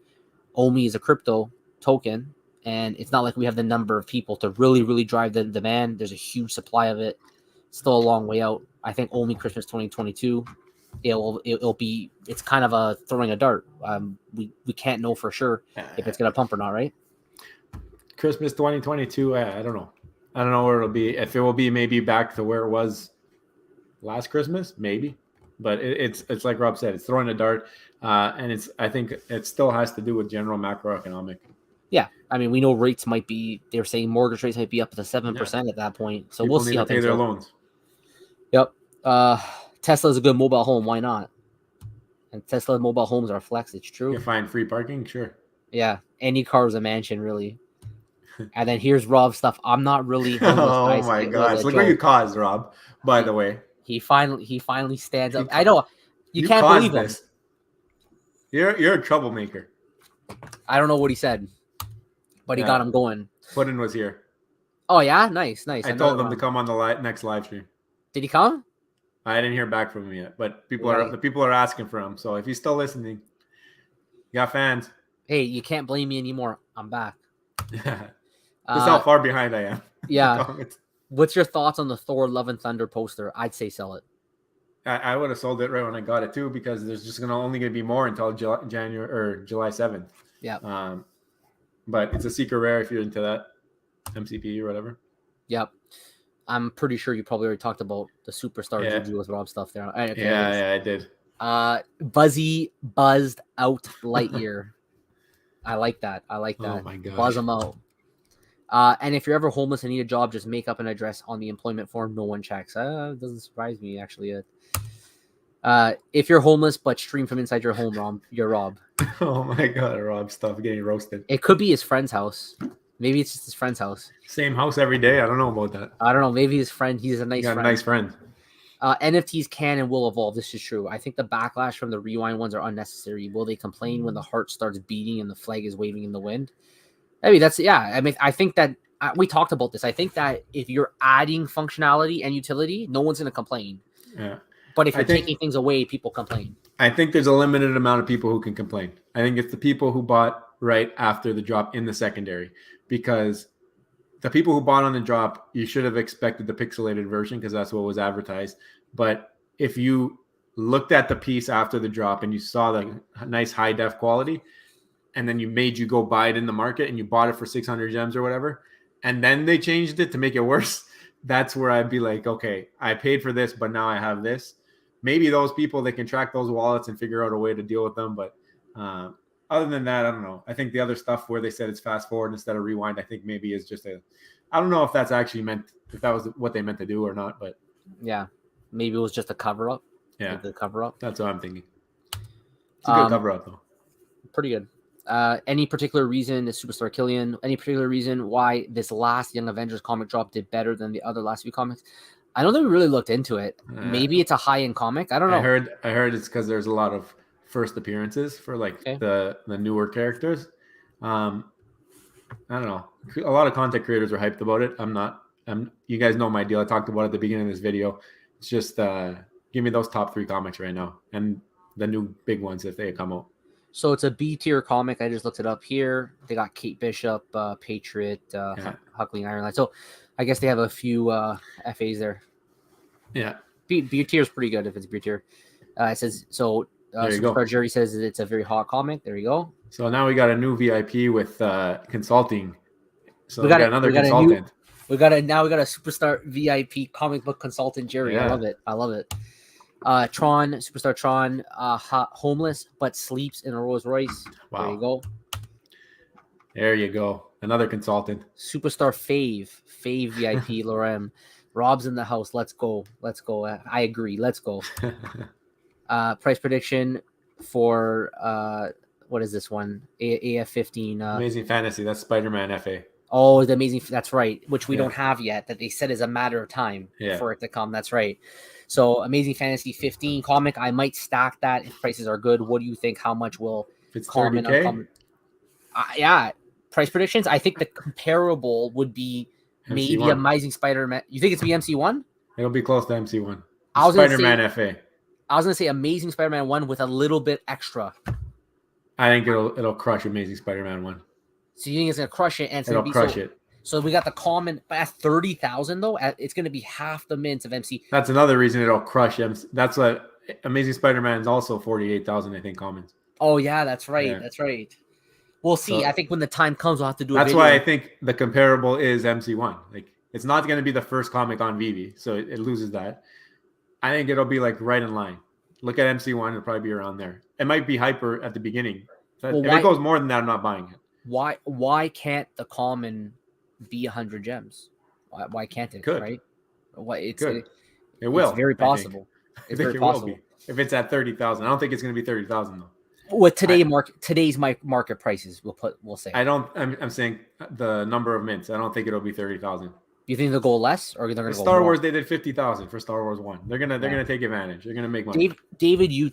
Omi is a crypto token, and it's not like we have the number of people to really drive the demand. There's a huge supply of it. Still a long way out. I think Omi Christmas 2022, it'll be, it's kind of a throwing a dart. We can't know for sure if it's gonna pump or not, right? Christmas 2022, I don't know. I don't know where it'll be. If it will be maybe back to where it was last Christmas, maybe. But it's like Rob said, it's throwing a dart, and I think it still has to do with general macroeconomic. Yeah, I mean, we know rates might be. They're saying mortgage rates might be up to 7% at that point. So People we'll see need how to pay things their go. loans. Yep. Tesla's a good mobile home. Why not? And Tesla mobile homes are flex. It's true. You can find free parking, sure. Yeah, any car is a mansion, really. And then here's Rob's stuff. I'm not really homeless, guys. Oh my gosh! Look what you caused, Rob. By the way, he finally stands up. I know you can't caused believe him. This. You're a troublemaker. I don't know what he said, but he got him going. Puddin was here. Oh yeah, nice. I told him to come on the next live stream. Did he come? I didn't hear back from him yet, but people are asking for him. So if he's still listening, you got fans. Hey, you can't blame me anymore. I'm back. This is how far behind I am. Yeah. What's your thoughts on the Thor Love and Thunder poster? I'd say sell it. I would have sold it right when I got it too, because there's just only going to be more until January or July 7th. Yeah. But it's a secret rare if you're into that MCP or whatever. Yep. I'm pretty sure you probably already talked about the Superstar Juju with Rob stuff there. Okay, yeah, I did. Buzzed out Lightyear. I like that. Oh my god. Buzz them out. And if you're ever homeless and need a job, just make up an address on the employment form. No one checks. It doesn't surprise me, actually. If you're homeless but stream from inside your home, you're Rob. Oh my god, Rob stuff getting roasted. It could be his friend's house. Maybe it's just his friend's house. Same house every day. I don't know about that. I don't know. Maybe his friend. He's a nice friend. A nice friend. NFTs can and will evolve. This is true. I think the backlash from the rewind ones are unnecessary. Will they complain when the heart starts beating and the flag is waving in the wind? I mean, I think that we talked about this. I think that if you're adding functionality and utility, no one's going to complain. Yeah. But if you're taking things away, people complain. I think there's a limited amount of people who can complain. I think it's the people who bought right after the drop in the secondary, because the people who bought on the drop, you should have expected the pixelated version because that's what was advertised. But if you looked at the piece after the drop and you saw the nice high def quality, and then you go buy it in the market and you bought it for 600 gems or whatever, and then they changed it to make it worse, that's where I'd be like, okay, I paid for this, but now I have this. Maybe those people, they can track those wallets and figure out a way to deal with them. But other than that, I don't know. I think the other stuff where they said it's fast forward instead of rewind, I think maybe is just I don't know if that's actually if that was what they meant to do or not. But yeah, maybe it was just a cover up. Yeah, the cover up. That's what I'm thinking. It's a good cover up though. Pretty good. Any particular reason, Superstar Killian, any particular reason why this last Young Avengers comic drop did better than the other last few comics? I don't think we really looked into it. Maybe it's a high-end comic. I don't know. I heard it's because there's a lot of first appearances for the newer characters. I don't know. A lot of content creators are hyped about it. You guys know my deal. I talked about it at the beginning of this video. It's just give me those top 3 comics right now and the new big ones if they come out. So it's a B tier comic. I just looked it up here. They got Kate Bishop, Patriot, Huckling Ironline. So I guess they have a few FAs there. Yeah. B tier is pretty good if it's B tier. It says so. Superstar Jerry says it's a very hot comic. There you go. So now we got a new VIP with consulting. So we got another consultant. We got a Superstar VIP comic book consultant, Jerry. Yeah. I love it. Superstar Tron, homeless but sleeps in a Rolls Royce. Wow. There you go. Another consultant. Superstar Fave VIP Lorem. Rob's in the house. Let's go. Let's go. I agree. Let's go. Price prediction for what is this one? AF15. Amazing Fantasy. That's Spider-Man FA. Oh, the amazing. That's right. Which we don't have yet. That they said is a matter of time for it to come. That's right. So Amazing Fantasy 15 comic. I might stack that if prices are good. What do you think? How much will If it's common 30K? uncommon? Yeah. Price predictions. I think the comparable would be maybe MC1. Amazing Spider-Man. You think it's be MC1? It'll be close to MC1. I was Spider-Man FA. I was gonna say Amazing Spider-Man 1 with a little bit extra. I think it'll crush Amazing Spider-Man 1. So you think it's gonna crush it? And it's It'll gonna be crush it. So we got the common, but at 30,000 though, it's gonna be half the mints of MC. That's another reason it'll crush MC. That's what Amazing Spider-Man is also 48,000, I think, commons. Oh yeah, that's right. Yeah. That's right. We'll see. So, I think when the time comes, we'll have to do. That's why I think the comparable is MC1. Like it's not going to be the first comic on VeVe, so it loses that. I think it'll be like right in line. Look at MC1; it'll probably be around there. It might be hyper at the beginning. If it goes more than that, I'm not buying it. Why can't the common be 100 gems? Why can't it? Could. Right? It will. It's very possible. It's very possible. Will be. If it's at 30,000, I don't think it's going to be 30,000 though. With today's market prices, we'll say. I'm saying the number of mints. I don't think it'll be 30,000. Do you think they'll go less, or they're going to go Star more? Wars? They did 50,000 for Star Wars 1. They're gonna take advantage. They're gonna make money. David you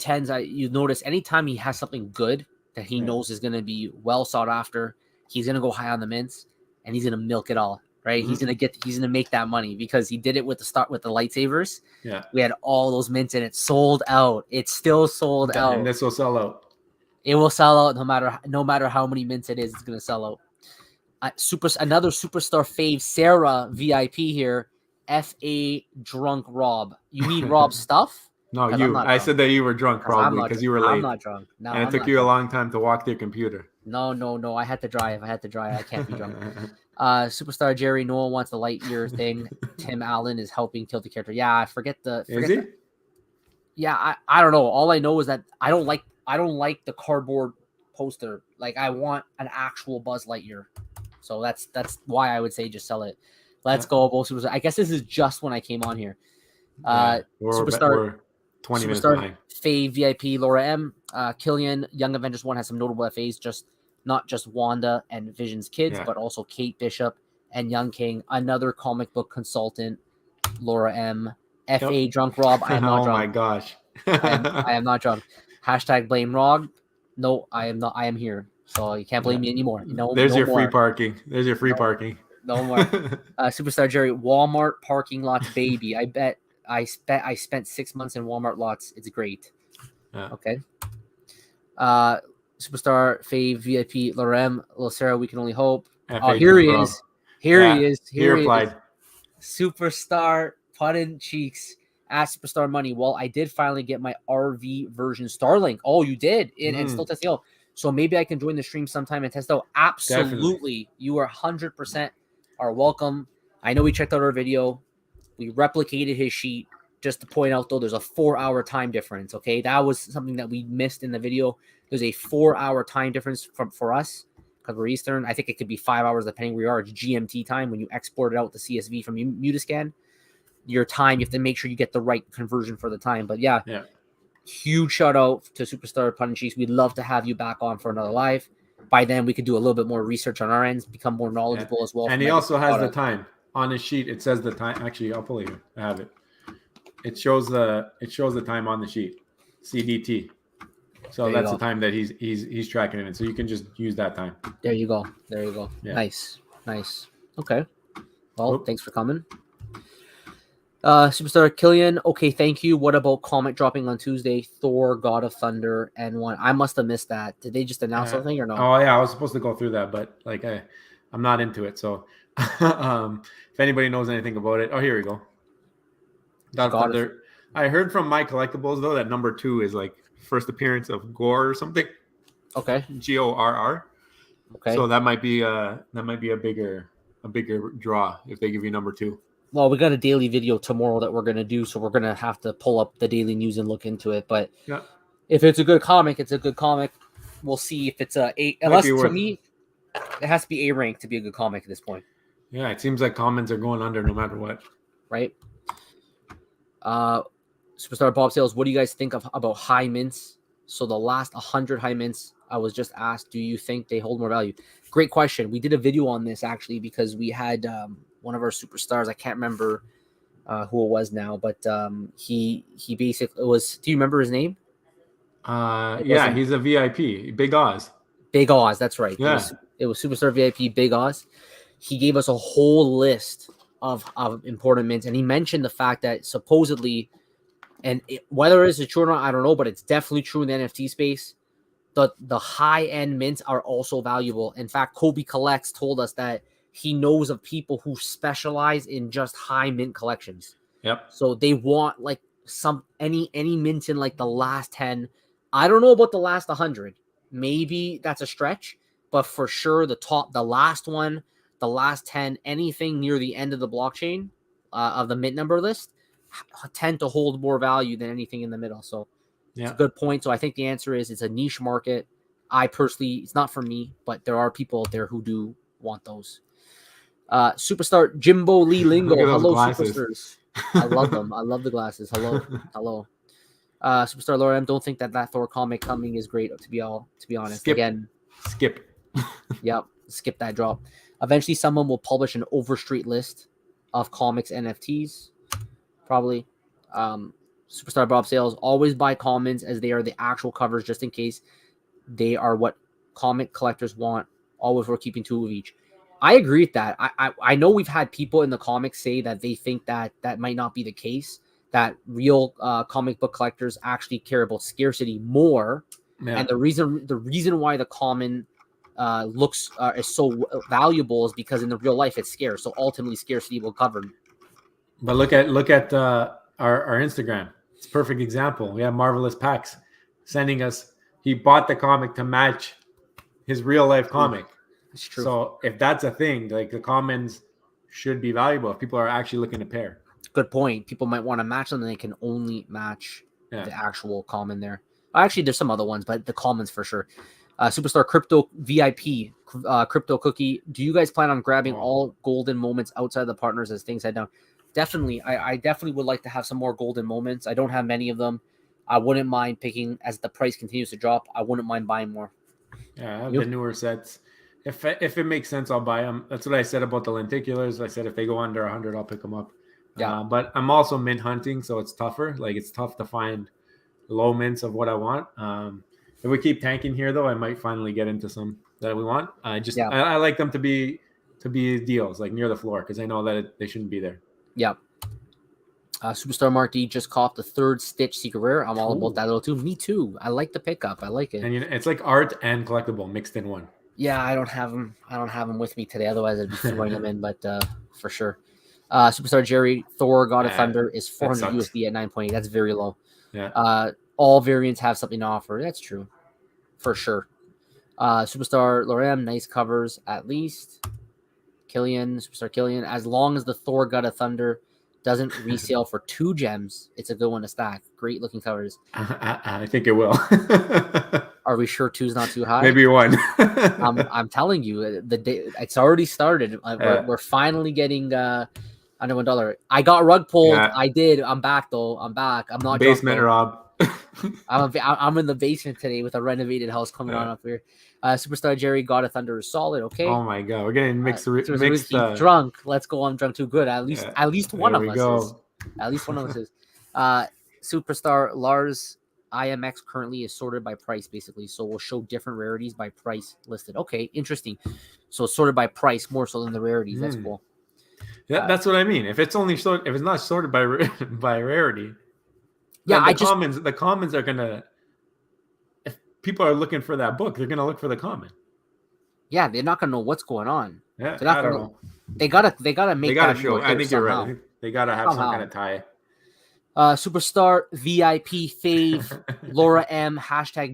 notice anytime he has something good that he knows is going to be well sought after, he's going to go high on the mints and he's going to milk it all. Right, Mm-hmm. he's gonna make that money because he did it with the lightsabers. Yeah, we had all those mints and it sold out. It's still sold out. And this will sell out. It will sell out no matter how many mints it is. It's gonna sell out. Another superstar fave, Sarah VIP here. FA drunk Rob. You mean Rob's stuff? No, you. I said that you were drunk probably because you were late. I'm not drunk. No, and it took you a long time to walk to your computer. No. I had to drive. I can't be drunk. Superstar Jerry, no one wants the Lightyear thing. Tim Allen is helping kill the character. Yeah, I forget the. Is he? Yeah, I don't know. All I know is that I don't like the cardboard poster. Like I want an actual Buzz Lightyear. So that's why I would say just sell it. Let's go, both superstars. I guess this is just when I came on here. Superstar 20 minutes Superstar behind. Fave VIP Laura M. Killian Young Avengers 1 has some notable FAs, not just Wanda and Vision's kids, but also Kate Bishop and Young King. Another comic book consultant, Laura M. FA drunk Rob. I am not drunk. Oh my gosh. I am not drunk. Hashtag blame Rob. No, I am not. I am here. So you can't blame me anymore. There's your more. free parking. There's your free parking. No more. Superstar Jerry, Walmart parking lots, baby. I spent 6 months in Walmart lots. It's great. Yeah. Okay. Superstar Fave VIP Lorem Little Sarah. We can only hope. Here he is. Here he is. Here he is. Superstar Puttin Cheeks at Superstar Money. Well, I did finally get my RV version Starlink. Oh, you did, and still testing out. So maybe I can join the stream sometime and test out. Absolutely, definitely. You are 100% are welcome. I know we checked out our video. We replicated his sheet. Just to point out, though, there's a 4-hour time difference. Okay, that was something that we missed in the video. There's a 4-hour time difference for us because we're Eastern. I think it could be 5 hours depending where you are. It's GMT time when you export it out the CSV from Mutascan. Your time, you have to make sure you get the right conversion for the time. But yeah. Huge shout out to Superstar Pun and Cheese. We'd love to have you back on for another live. By then, we could do a little bit more research on our ends, become more knowledgeable as well. And he also has the time on his sheet. It says the time. Actually, I'll pull it here. I have it. It shows the time on the sheet. CDT. So that's the time that he's tracking it in. So you can just use that time. There you go. Yeah. Nice. Okay. Well, thanks for coming. Superstar Killian. Okay, thank you. What about comic dropping on Tuesday? Thor, God of Thunder, and one. I must have missed that. Did they just announce something or no? Oh yeah, I was supposed to go through that, but like I'm not into it. So if anybody knows anything about it, here we go. God of Thunder. I heard from My Collectibles though that number 2 is like first appearance of Gore or something. Okay. GORR. Okay. So that might be a bigger draw if they give you number 2. Well, we got a daily video tomorrow that we're going to do, so we're going to have to pull up the daily news and look into it. But if it's a good comic, it's a good comic. We'll see if it's unless to me, it has to be A rank to be a good comic at this point. Yeah, it seems like commons are going under no matter what. right? Superstar Bob Sales, what do you guys think about high mints? So the last 100 high mints, I was just asked, do you think they hold more value? Great question. We did a video on this actually because we had one of our superstars. I can't remember who it was now, but he basically was. Do you remember his name? Yeah, he's a VIP, Big Oz. Big Oz. That's right. Yeah. It was Superstar VIP Big Oz. He gave us a whole list of important mints, and he mentioned the fact that supposedly, and whether it's true or not, I don't know, but it's definitely true in the NFT space. The high end mints are also valuable. In fact, Kobe Collects told us that he knows of people who specialize in just high mint collections. Yep. So they want like any mints in like the last 10. I don't know about the last 100. Maybe that's a stretch, but for sure the last one, the last 10, anything near the end of the blockchain of the mint number list tend to hold more value than anything in the middle. So it's a good point. So I think the answer is it's a niche market. I personally, it's not for me, but there are people out there who do want those. Superstar Jimbo Lee Lingo. Hello, glasses. Superstars. I love them. I love the glasses. Hello. Superstar Laura M. Don't think that Thor comic coming is great. To be honest, skip. Yep, skip that drop. Eventually, someone will publish an Overstreet list of comics NFTs. Probably. Superstar Bob Sales, always buy commons as they are the actual covers, just in case they are what comic collectors want. Always worth keeping 2 of each. I agree with that. I know we've had people in the comics say that they think that might not be the case, that real comic book collectors actually care about scarcity more. Yeah. And the reason why the common is so valuable is because in the real life it's scarce. So ultimately scarcity will govern. But look at our Instagram. It's a perfect example. We have Marvelous Packs sending us. He bought the comic to match his real life comic. It's true. So if that's a thing, like the commons should be valuable if people are actually looking to pair. Good point. People might want to match them, and they can only match the actual common there. Actually, there's some other ones, but the commons for sure. Superstar Crypto VIP, Crypto Cookie. Do you guys plan on grabbing all golden moments outside the partners as things head down? Definitely. I definitely would like to have some more golden moments. I don't have many of them. I wouldn't mind picking as the price continues to drop. I wouldn't mind buying more. Yeah, I have the newer sets. If it makes sense, I'll buy them. That's what I said about the lenticulars. I said if they go under 100, I'll pick them up. Yeah. But I'm also mint hunting, so it's tougher. Like it's tough to find low mints of what I want. If we keep tanking here, though, I might finally get into some that we want. I like them to be deals like near the floor because I know that they shouldn't be there. Yeah. Superstar Mark D just caught the 3rd Stitch Secret Rare. I'm all about that little too. Me too. I like the pickup. I like it. And it's like art and collectible mixed in one. Yeah, I don't have them. I don't have them with me today. Otherwise, I'd be throwing them in. But for sure, Superstar Jerry Thor God of Thunder is 400 USD at 9.8. That's very low. Yeah. All variants have something to offer. That's true, for sure. Superstar Lorem, nice covers at least. Superstar Killian, as long as the Thor God of Thunder doesn't resale for 2 gems, it's a good one to stack. Great looking covers. I think it will. Are we sure 2's not too high? Maybe 1. I'm telling you, the day it's already started. We're finally getting under $1. I got rug pulled. Yeah. I did. I'm back though. I'm back. I'm not basement Rob. I'm in the basement today with a renovated house coming on up here. Superstar Jerry God of Thunder is solid. Okay. Oh my god, we're getting mixed. Drunk. Let's go on drunk too. Good. At least one of us is. At least one of us is. Superstar Lars IMX currently is sorted by price, basically. So we'll show different rarities by price listed. Okay, interesting. So it's sorted by price more so than the rarities. That's cool. Yeah, that's what I mean. If it's not sorted by rarity. Yeah, the commons are gonna. If people are looking for that book, they're gonna look for the common. Yeah, they're not gonna know what's going on. Yeah, I don't know. They gotta make. They gotta show. I think you're right. They gotta have some kind of tie. Superstar VIP fave Laura M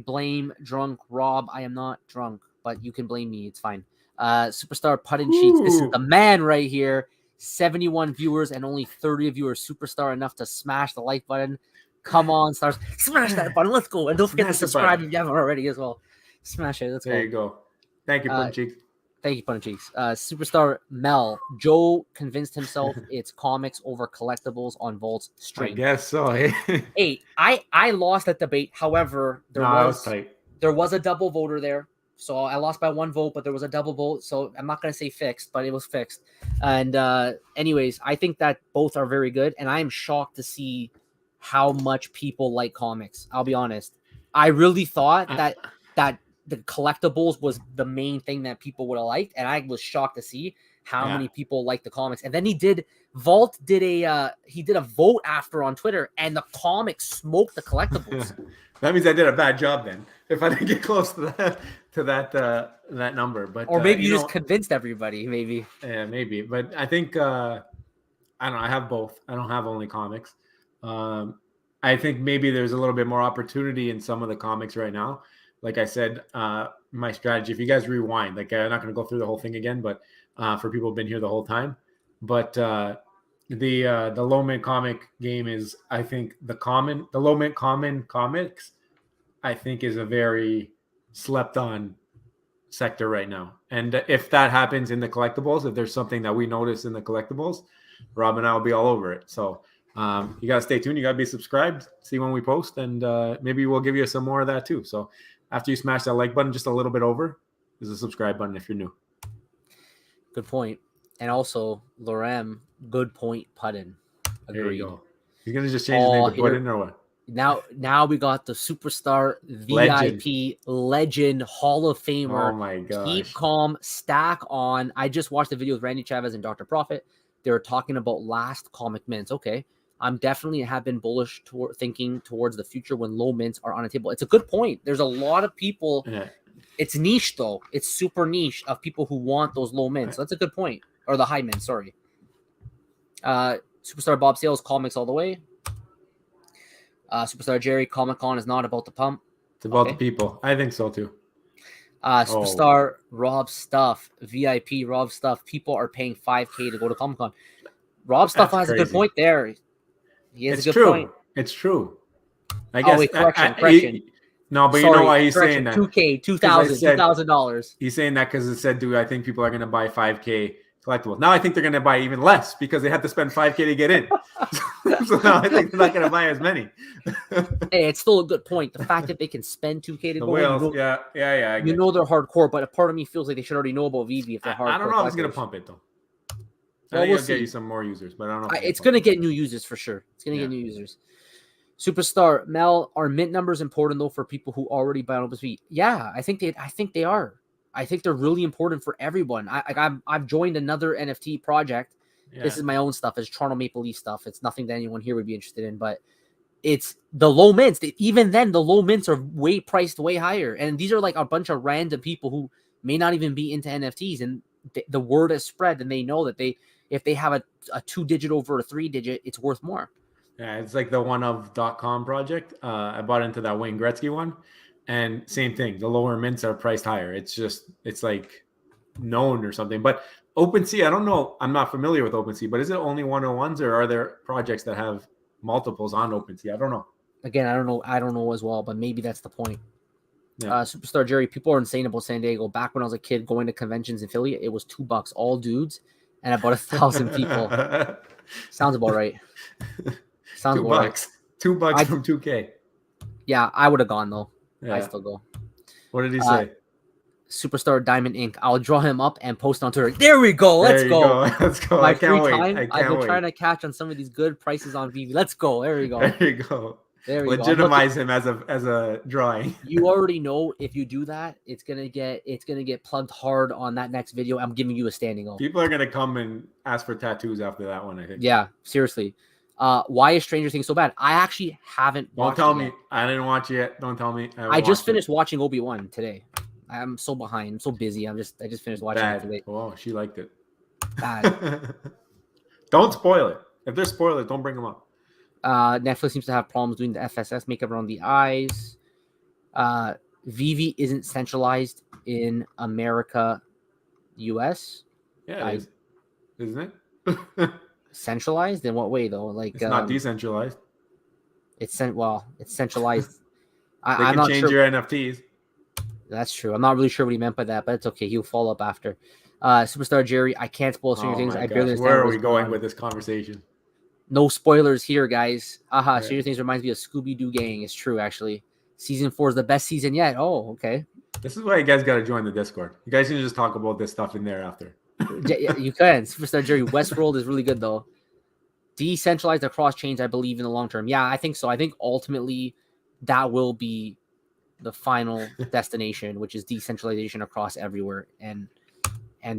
#blame drunk Rob. I am not drunk, but you can blame me. It's fine. Superstar Puttin Cheats. This is the man right here. 71 viewers and only 30 of you are superstar enough to smash the like button. Come on, stars. Smash that button. Let's go. And don't forget to subscribe if you haven't already as well. Smash it. Let's go. There you go. Thank you, Puttin Cheats. Thank you, Punch Cheeks. Superstar Mel. Joe convinced himself it's comics over collectibles on Volt's I stream. guess so. Eh? Hey, I lost that debate. However, No, I was tight. there was a double voter there. So I lost by 1 vote, but there was a double vote. So I'm not going to say fixed, but it was fixed. And anyways, I think that both are very good. And I am shocked to see how much people like comics. I'll be honest. I really thought that the collectibles was the main thing that people would have liked. And I was shocked to see how many people like the comics. And then Vault did a vote after on Twitter, and the comics smoked the collectibles. That means I did a bad job then. If I didn't get close to that number, but or maybe you just convinced everybody. Maybe. Yeah, maybe. But I think I don't know. I have both. I don't have only comics. I think maybe there's a little bit more opportunity in some of the comics right now. Like I said, my strategy. If you guys rewind, like I'm not going to go through the whole thing again, but for people who've been here the whole time, but the low mint comic game is, I think, the low mint common comics, I think, is a very slept on sector right now. And if that happens in the collectibles, if there's something that we notice in the collectibles, Rob and I will be all over it. So you got to stay tuned. You got to be subscribed, see when we post, and maybe we'll give you some more of that too. So after you smash that like button just a little bit over, there's a subscribe button if you're new. Good point. And also, Lorem, good point, Puttin. Agreed. There you go. You're going to just change his name to Puttin or what? Now we got the superstar VIP legend Hall of Famer. Oh my gosh. Keep calm, stack on. I just watched the video with Randy Chavez and Dr. Profit. They were talking about last comic mints. Okay. I'm definitely have been bullish thinking towards the future when low mints are on a table. It's a good point. There's a lot of people. Yeah. It's niche though. It's super niche of people who want those low mints. So that's a good point. Or the high mints, sorry. Superstar Bob Sales, comics all the way. Superstar Jerry, Comic-Con is not about the pump. It's about the people. I think so too. Superstar Rob Stuff, VIP Rob Stuff. People are paying $5,000 to go to Comic-Con. Rob Stuff has a good point there. He has a good point. It's true. I guess. Wait, correction. No, but you know why he's saying that? $2,000, $2,000. He's saying that because it said, "Do I think people are going to buy $5,000 collectibles?" Now I think they're going to buy even less because they had to spend $5,000 to get in. So now I think they're not going to buy as many. Hey, it's still a good point. The fact that they can spend $2,000 to go in, yeah. You know they're hardcore, but a part of me feels like they should already know about VeVe if they're hardcore. I don't know if it's going to pump it though. I think it'll get you some more users, but I don't know. It's going to get new users for sure. It's going to get new users. Superstar Mel, are mint numbers important though for people who already buy on OpenSea? Yeah, I think they are. I think they're really important for everyone. I've joined another NFT project. Yeah. This is my own stuff. It's Toronto Maple Leaf stuff. It's nothing that anyone here would be interested in, but it's the low mints. Even then, the low mints are priced way higher. And these are like a bunch of random people who may not even be into NFTs. And the word has spread, and they know that if they have a 2-digit over a 3-digit, it's worth more. Yeah, it's like the one of .com project. I bought into that Wayne Gretzky one. And same thing, the lower mints are priced higher. It's like known or something. But OpenSea, I don't know. I'm not familiar with OpenSea, but is it only 101s or are there projects that have multiples on OpenSea? I don't know. Again, I don't know. I don't know as well, but maybe that's the point. Yeah. Superstar Jerry, people are insane about San Diego. Back when I was a kid going to conventions in Philly, it was $2, all dudes, and about 1,000 people. Sounds about right. Sounds about right. $2 from 2K. Yeah, I would have gone though. Yeah. I still go. What did he say? Superstar Diamond Inc. I'll draw him up and post on Twitter. There we go. Let's go. Let's go. My free time, I've been trying to catch on some of these good prices on VeVe. Let's go. There we go. There you go. Legitimize him as a drawing. You already know if you do that, it's gonna get plugged hard on that next video. I'm giving you a standing O. People are gonna come and ask for tattoos after that one, I think. Yeah, seriously. Why is Stranger Things so bad? I actually haven't watched it. Don't tell me. I didn't watch it yet. Don't tell me. I just finished watching Obi-Wan today. I'm so behind. I'm so busy. I just finished watching it today. Oh, she liked it. Bad. Don't spoil it. If there's spoilers, don't bring them up. Netflix seems to have problems doing the FSS makeup around the eyes. VeVe isn't centralized in America, US. Yeah, it is. Isn't it? Centralized in what way though? Like it's not decentralized. It's centralized. I'm not sure. Your NFTs. That's true. I'm not really sure what he meant by that, but it's okay. He'll follow up after. Superstar Jerry, I can't spoil Stranger Oh Things. my I barely gosh, understand where are what's we going going on. with this conversation? No spoilers here, guys. Yeah. Stranger Things reminds me of Scooby-Doo Gang. It's true, actually. Season 4 is the best season yet. Oh, okay. This is why you guys got to join the Discord. You guys can just talk about this stuff in there after. You can. Superstar Jerry, Westworld is really good, though. Decentralized across chains, I believe, in the long term. Yeah, I think so. I think ultimately that will be the final destination, which is decentralization across everywhere. And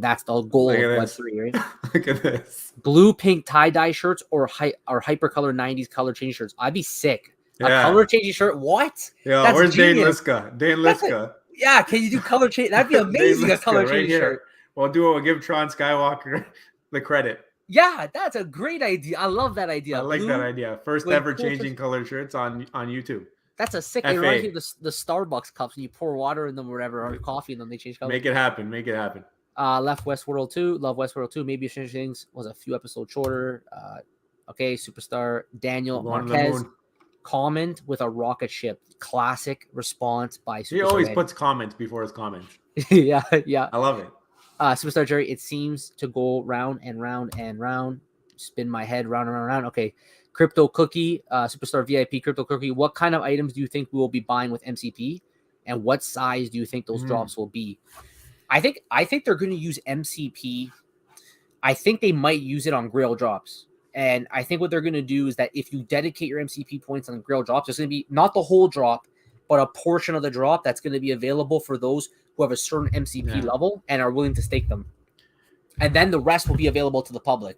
that's the goal Look of at Web3, this. right? Look at this. Blue, pink tie-dye shirts or hypercolor 90s color change shirts. I'd be sick. A Yeah. color changing shirt? What? Yeah, That's where's Dane genius. Liska? Dane That's Liska. Yeah, can you do color change? That'd be Dane amazing, a Liska, color right change here. shirt. We'll give Tron Skywalker the credit. Yeah, that's a great idea. I love that idea. I like Blue that idea. First with ever cool changing color shirts on YouTube. That's a sick. It FA. reminds me of the Starbucks cups when you pour water in them or whatever, or coffee in them, they change color. Make it happen. Make it happen. Left Westworld 2. Love Westworld 2. Maybe Stranger Things was a few episodes shorter. Okay, Superstar Daniel Going to the Marquez. moon. Comment with a rocket ship. Classic response by Superstar He always Daniel. puts comments before his comments. yeah. I love it. Superstar Jerry, it seems to go round and round and round. Spin my head round and round and round. Okay. Crypto Cookie, Superstar VIP Crypto Cookie. What kind of items do you think we will be buying with MCP? And what size do you think those drops will be? I think they're going to use MCP. I think they might use it on Grail drops. And I think what they're going to do is that if you dedicate your MCP points on Grail drops, there's going to be not the whole drop, but a portion of the drop that's going to be available for those who have a certain MCP level and are willing to stake them. And then the rest will be available to the public.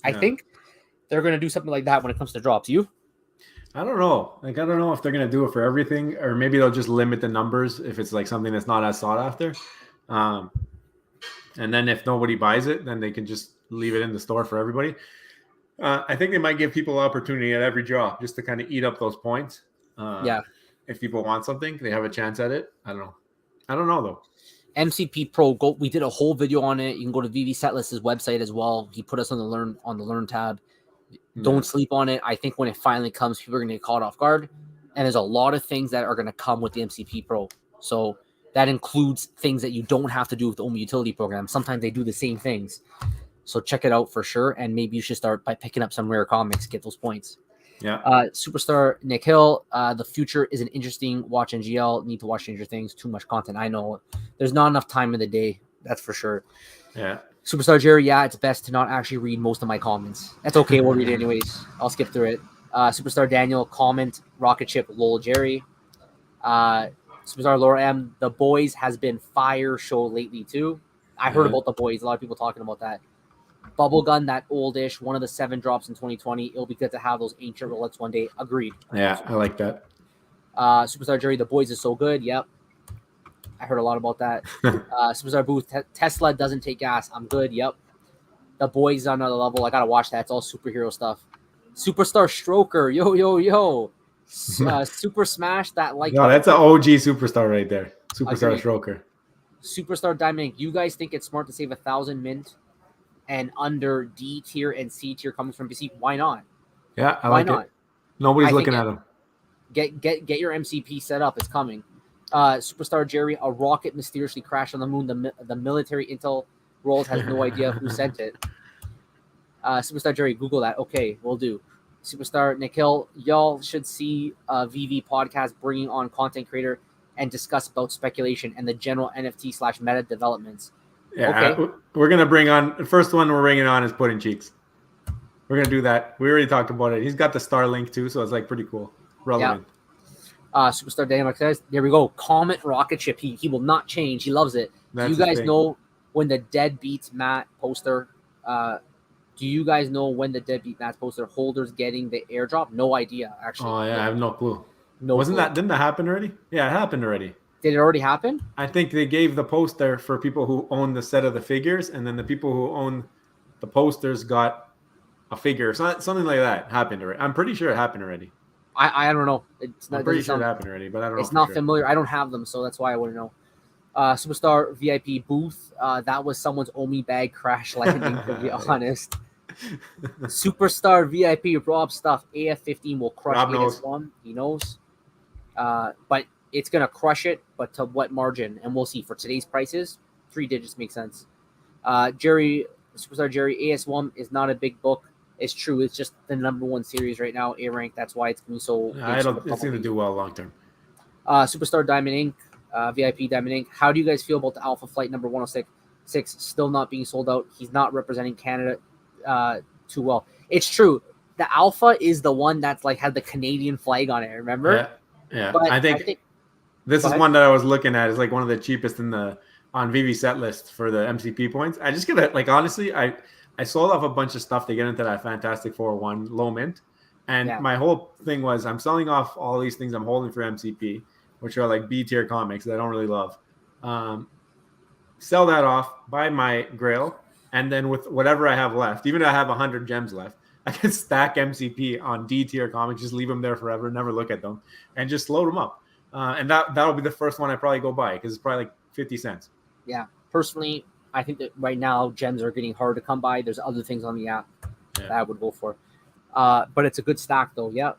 I think they're going to do something like that when it comes to drops. You? I don't know. I don't know if they're going to do it for everything, or maybe they'll just limit the numbers if it's like something that's not as sought after. And then if nobody buys it, then they can just leave it in the store for everybody. I think they might give people opportunity at every draw just to kind of eat up those points. If people want something, they have a chance at it. I don't know though. MCP Pro, we did a whole video on it. You can go to VeVe Setlist's website as well. He put us on the learn tab. Don't sleep on it. I think when it finally comes, people are going to get caught off guard. And there's a lot of things that are going to come with the MCP Pro. So that includes things that you don't have to do with the OMI utility program. Sometimes they do the same things. So check it out for sure. And maybe you should start by picking up some rare comics, get those points. Yeah. Superstar Nick Hill, the future is an interesting watch NGL. Need to watch Stranger Things. Too much content. I know. There's not enough time in the day. That's for sure. Yeah. Superstar Jerry, it's best to not actually read most of my comments. That's okay. We'll read it anyways. I'll skip through it. Superstar Daniel, comment, rocket ship, lol Jerry. Superstar Laura M, The Boys has been fire show lately too. I heard about The Boys. A lot of people talking about that. Bubblegum, that oldish, one of the 7 drops in 2020. It'll be good to have those ancient relics one day. Agreed. Yeah, I like that. Superstar Jerry, The Boys is so good. Yep. I heard a lot about that. Superstar Booth, Tesla doesn't take gas. I'm good. Yep. The Boys on another level. I gotta watch that. It's all superhero stuff. Superstar Stroker, yo. Super Smash, that like. No, that's an OG superstar right there. Superstar Stroker. Superstar Diamond. You guys think it's smart to save 1,000 mint and under D tier and C tier comes from BC? Why not? Yeah, I like it. Nobody's looking at them. Get your MCP set up. It's coming. Superstar Jerry, a rocket mysteriously crashed on the moon. The military intel world has no idea who sent it. Superstar Jerry, Google that. Okay, we'll do. Superstar Nikhil, y'all should see VeVe podcast bringing on content creator and discuss about speculation and the general NFT / meta developments. Yeah, okay. We're going to bring on, the first one we're bringing on is Pudding Cheeks. We're going to do that. We already talked about it. He's got the Starlink too, so it's like pretty cool. Relevant. Yeah. Superstar Dynamic says, there we go. Comet rocket ship. He will not change. He loves it. Do you guys know when the Dead Beats Matt poster, holders getting the airdrop? No idea, actually. Oh, yeah, I have no clue. Didn't that happen already? Yeah, it happened already. Did it already happen? I think they gave the poster for people who own the set of the figures, and then the people who own the posters got a figure. Something like that happened already. I'm pretty sure it happened already. I don't know. I'm pretty sure it happened already, but I don't know. It's not familiar. I don't have them, so that's why I wouldn't know. Superstar VIP booth. That was someone's Omi bag crash landing, to be honest. Superstar VIP Rob stuff. AF15 will crush AS1. He knows. But it's gonna crush it, but to what margin? And we'll see. For today's prices, 3 digits makes sense. Superstar Jerry, AS1 is not a big book. It's true. It's just the #1 series right now, A rank. That's why it's going to be so big. I don't. It's going to do well long term. Superstar Diamond Inc., VIP Diamond Inc. How do you guys feel about the Alpha Flight number 106 still not being sold out? He's not representing Canada too well. It's true. The Alpha is the one that's like had the Canadian flag on it. Remember? Yeah. But I think this is one that I was looking at. It's like one of the cheapest on VeVe set list for the MCP points. I just get it. Like honestly, I sold off a bunch of stuff to get into that Fantastic Four one low mint. And my whole thing was I'm selling off all these things I'm holding for MCP, which are like B tier comics that I don't really love. Sell that off, buy my Grail, and then with whatever I have left, even if I have 100 gems left, I can stack MCP on D tier comics, just leave them there forever, never look at them, and just load them up. And that'll be the first one I probably go buy because it's probably like 50 cents. Yeah. Personally, I think that right now gems are getting hard to come by. There's other things on the app that I would go for. But it's a good stack though. Yeah.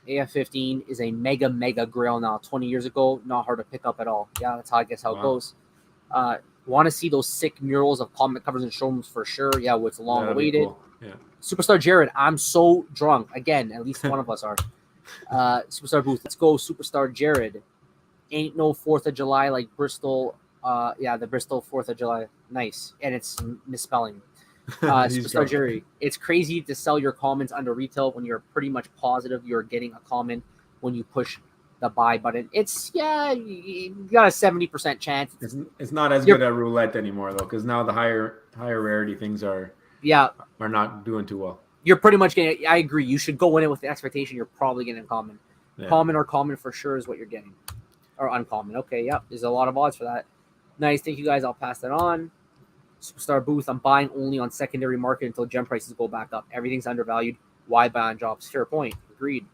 AF15 is a mega grail now. 20 years ago, not hard to pick up at all. Yeah, that's how it goes. Want to see those sick murals of comic covers and showrooms for sure. Yeah, it's long awaited. Cool. Yeah. Superstar Jared, I'm so drunk. Again, at least one of us are. Superstar Booth, let's go. Superstar Jared. Ain't no 4th of July like Bristol. The Bristol 4th of July. Nice. And it's misspelling. Superstar Jerry, it's crazy to sell your comments under retail when you're pretty much positive you're getting a comment when you push the buy button. It's you got a 70% chance. It's not as good at roulette anymore though, because now the higher rarity things are not doing too well. You're pretty much getting. I agree. You should go in it with the expectation you're probably getting a common. Yeah. Common for sure is what you're getting, or uncommon. Okay, yep. There's a lot of odds for that. Nice, thank you guys. I'll pass that on. Superstar Booth, I'm buying only on secondary market until gem prices go back up. Everything's undervalued. Why buy on drops? Fair point. Agreed.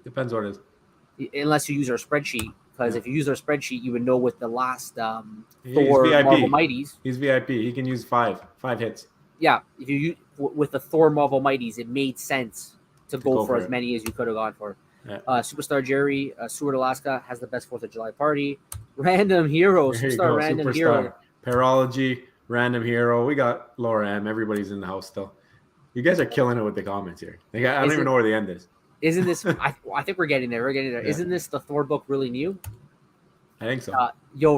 Depends what it is. Unless you use our spreadsheet. Because if you use our spreadsheet, you would know with the last Thor VIP. Marvel Mighties. He's VIP. He can use five hits. Yeah. If you use, with the Thor Marvel Mighties, it made sense to go for as many as you could have gone for. Yeah. Superstar Jerry, Seward, Alaska, has the best 4th of July party. Random Hero. Superstar Random Hero. Parology. Random Hero. We got Laura M. Everybody's in the house still. You guys are killing it with the comments here. I don't even know where the end is. Isn't this? I think we're getting there. Yeah. Isn't this the Thor book really new? I think so.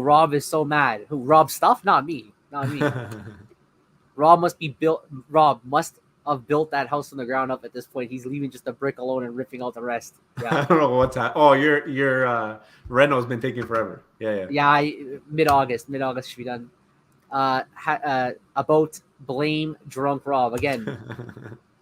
Rob is so mad. Who? Rob Stuff? Not me. Rob must have built that house from the ground up at this point. He's leaving just a brick alone and ripping out the rest. Yeah. I don't know what's happening. Oh, your reno's been taking forever. Yeah. Yeah, mid-August should be done. About blame drunk Rob again.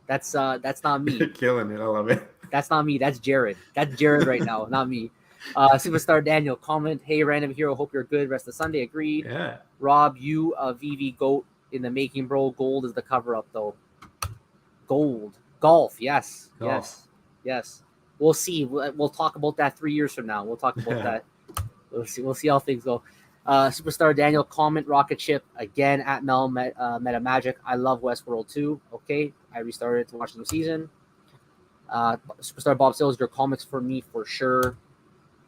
That's not me. You're killing it. I love it. That's not me. That's Jared. That's Jared right now, not me. Superstar Daniel, comment. Hey, Random Hero. Hope you're good. Rest of Sunday. Agreed. Yeah. Rob, you VeVe GOAT in the making, bro. Gold is the cover up though. Gold. Golf. Yes. Yes. We'll see. We'll talk about that 3 years from now. We'll talk about that. We'll see how things go. Superstar Daniel, comment rocket ship again at Meta Magic. I love Westworld too. Okay, I restarted to watch the new season. Superstar Bob Sills, your comics for me for sure.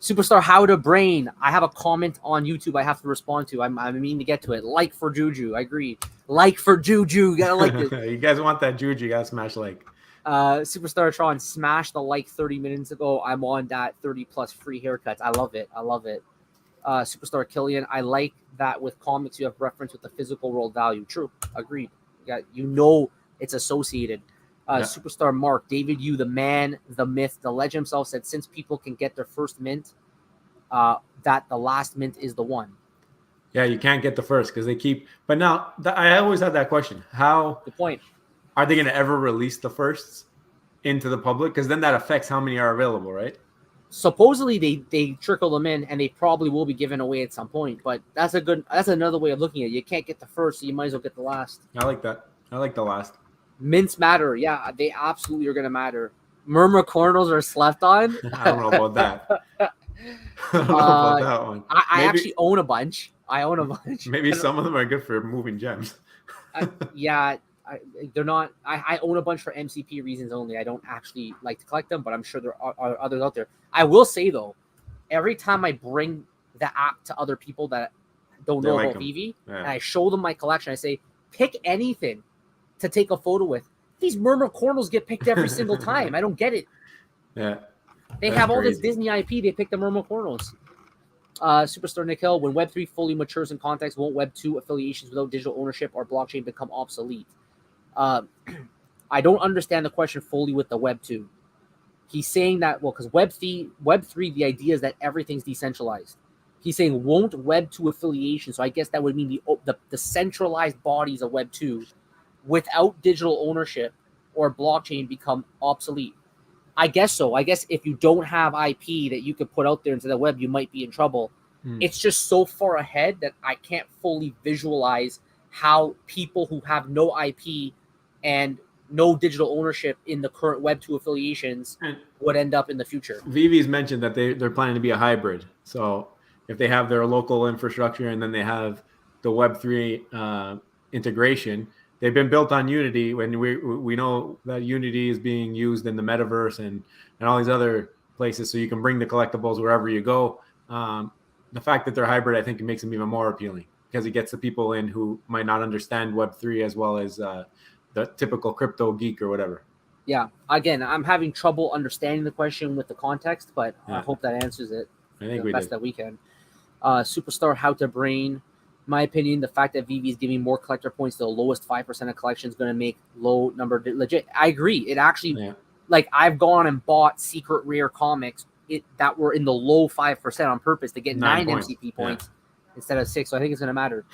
Superstar How to Brain, I have a comment on YouTube I have to respond to. I'm meaning to get to it. Like for Juju, I agree. Like for Juju, you gotta like it. You guys want that Juju? You gotta smash like. Superstar Tron, smashed the like 30 minutes ago. I'm on that 30 plus free haircuts. I love it. Superstar Killian, I like that with comics you have reference with the physical world value. True, agreed. It's associated. Superstar Mark, David Yu, the man, the myth, the legend himself said since people can get their first mint, that the last mint is the one. Yeah, you can't get the first because they keep. But now I always had that question: Good point. Are they going to ever release the firsts into the public? Because then that affects how many are available, right? Supposedly they trickle them in, and they probably will be given away at some point. But that's another way of looking at it. You can't get the first, so you might as well get the last. I like that. I like the last. Mints matter. Yeah, they absolutely are going to matter. Murmur corners are slept on. I don't know about that. I don't know about that one. I actually own a bunch. Maybe some of them are good for moving gems. They're not. I own a bunch for MCP reasons only. I don't actually like to collect them, but I'm sure there are others out there. I will say though, every time I bring the app to other people that don't know about VeVe, and I show them my collection, I say, pick anything to take a photo with. These Murmur Cornels get picked every single time. I don't get it. Yeah. They have all this Disney IP. They pick the Murmur Cornels. Superstar Nick Hill, when Web3 fully matures in context, won't Web2 affiliations without digital ownership or blockchain become obsolete? I don't understand the question fully with the Web2. He's saying that, well, because Web3, the idea is that everything's decentralized. He's saying won't Web2 affiliation, so I guess that would mean the centralized bodies of Web2 without digital ownership or blockchain become obsolete. I guess so. I guess if you don't have IP that you could put out there into the web, you might be in trouble. It's just so far ahead that I can't fully visualize how people who have no IP and no digital ownership in the current Web2 affiliations would end up in the future. VeVe's mentioned that they're planning to be a hybrid. So if they have their local infrastructure and then they have the Web3 integration, they've been built on Unity, when we know that Unity is being used in the metaverse and all these other places, so you can bring the collectibles wherever you go. The fact that they're hybrid, I think, it makes them even more appealing because it gets the people in who might not understand Web3 as well as the typical crypto geek or whatever. Yeah. Again, I'm having trouble understanding the question with the context, but I hope that answers it the best that we can. Superstar How to Brain. In my opinion, the fact that VeVe is giving more collector points to the lowest 5% of collections is going to make low number legit. I agree. It actually, like, I've gone and bought secret rare comics that were in the low 5% on purpose to get 9 MCP points instead of 6. So I think it's going to matter.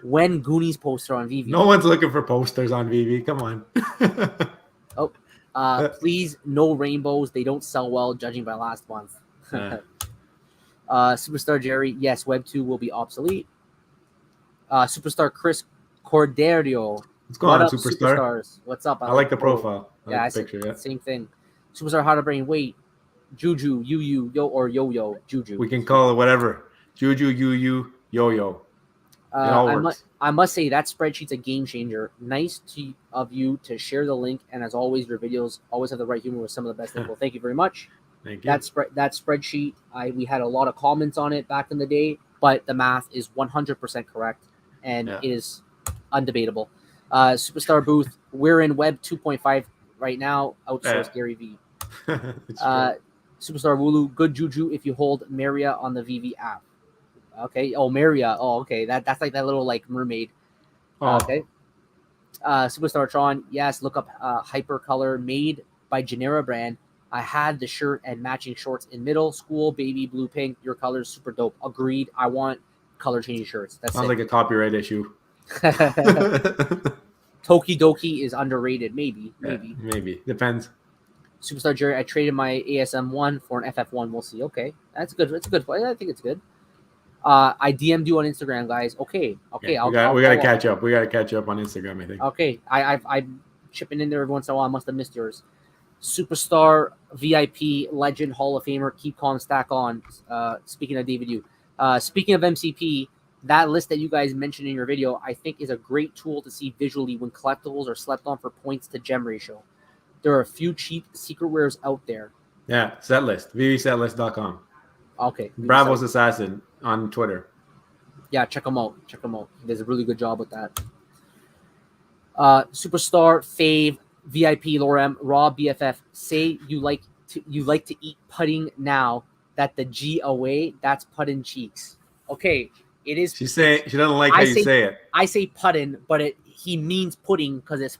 When Goonies poster on VeVe? No one's looking for posters on VeVe. Come on. Please, no rainbows. They don't sell well, judging by last month. Superstar Jerry, yes, Web2 will be obsolete. Superstar Chris Corderio. What's going on, Superstar? Superstars? What's up? I like the profile. I like the picture, same thing. Superstar How to Brain. Wait, Juju, Yo-Yo, Juju. We can call it whatever. Juju, Yo-Yo. It all works. I must say that spreadsheet's a game changer. Nice of you to share the link, and as always, your videos always have the right humor with some of the best info. Thank you very much. Thank you. That spreadsheet, we had a lot of comments on it back in the day, but the math is 100% correct, and it is undebatable. Superstar Booth, we're in Web 2.5 right now. Outsource Gary V. Superstar Wulu, good juju if you hold Maria on the VeVe app. Okay. Oh, Maria. Oh, okay. That's like that little like mermaid. Okay. Superstar Tron, yes. Look up Hypercolor, made by Genera brand. I had the shirt and matching shorts in middle school. Baby blue, pink. Your color's super dope. Agreed. I want color changing shirts. That's sounds like a copyright issue. Tokidoki is underrated. Maybe. Depends. Superstar Jerry, I traded my ASM1 for an FF1. We'll see. Okay, that's good. It's a good play. I think it's good. I DM'd you on Instagram, guys. Okay. We got to catch up. We got to catch up on Instagram, I think. Okay, I'm chipping in there every once in a while. I must have missed yours. Superstar VIP legend Hall of Famer. Keep calm, stack on. Speaking of David Yu. Speaking of MCP, that list that you guys mentioned in your video, I think is a great tool to see visually when collectibles are slept on for points to gem ratio. There are a few cheap secret rares out there. Yeah, set list. VeVeSetList.com. Okay. Bravo's Assassin on Twitter. Yeah, check them out. He does a really good job with that. Superstar Fave VIP Lorem Raw BFF. Say you like to eat pudding now that the G away. That's pudding cheeks. Okay, it is. She doesn't like how you say it. I say pudding, but he means pudding because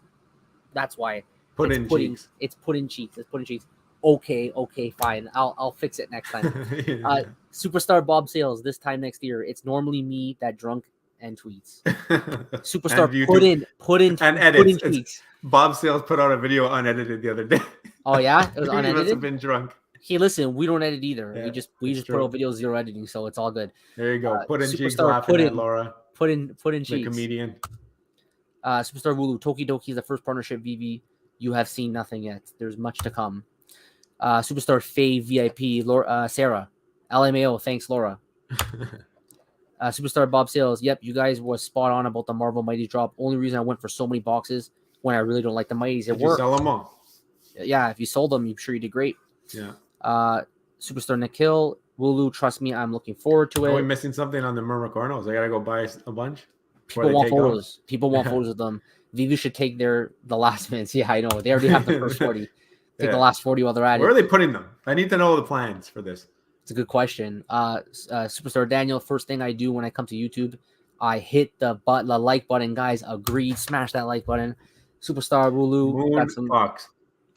that's why. Pudding cheeks. It's pudding cheeks. Okay, fine. I'll fix it next time. Superstar Bob Sales this time next year. It's normally me that drunk and tweets. Superstar pudding and edits. Tweets. Bob Sales put out a video unedited the other day. Oh yeah, it was unedited. He must have been drunk. Hey, listen, we don't edit either. Yeah, we just put out videos, zero editing, so it's all good. There you go. Pudding cheeks laughing at Laura. Pudding cheeks. The comedian. Superstar Wulu. Tokidoki is the first partnership VeVe. You have seen nothing yet. There's much to come. Superstar Faye VIP, Laura, Sarah. LMAO, thanks, Laura. Superstar Bob Sales. Yep, you guys were spot on about the Marvel Mighty drop. Only reason I went for so many boxes when I really don't like the Mighties. Did you sell them all? Yeah, if you sold them, I'm sure you did great. Yeah. Superstar Nikhil, Wulu, trust me, I'm looking forward to Are we it. missing something on the Murmur-Cornos? I gotta go buy a bunch before People they want take off. photos. People want photos of them. VeVe should take the last minutes. Yeah, I know. They already have the first 40. Take the last 40 while they're at Where it. are they putting them? I need to know the plans for this. It's a good question. Superstar Daniel, first thing I do when I come to YouTube, I hit the like button, guys. Agreed. Smash that like button. Superstar Wulu, got some. Fox.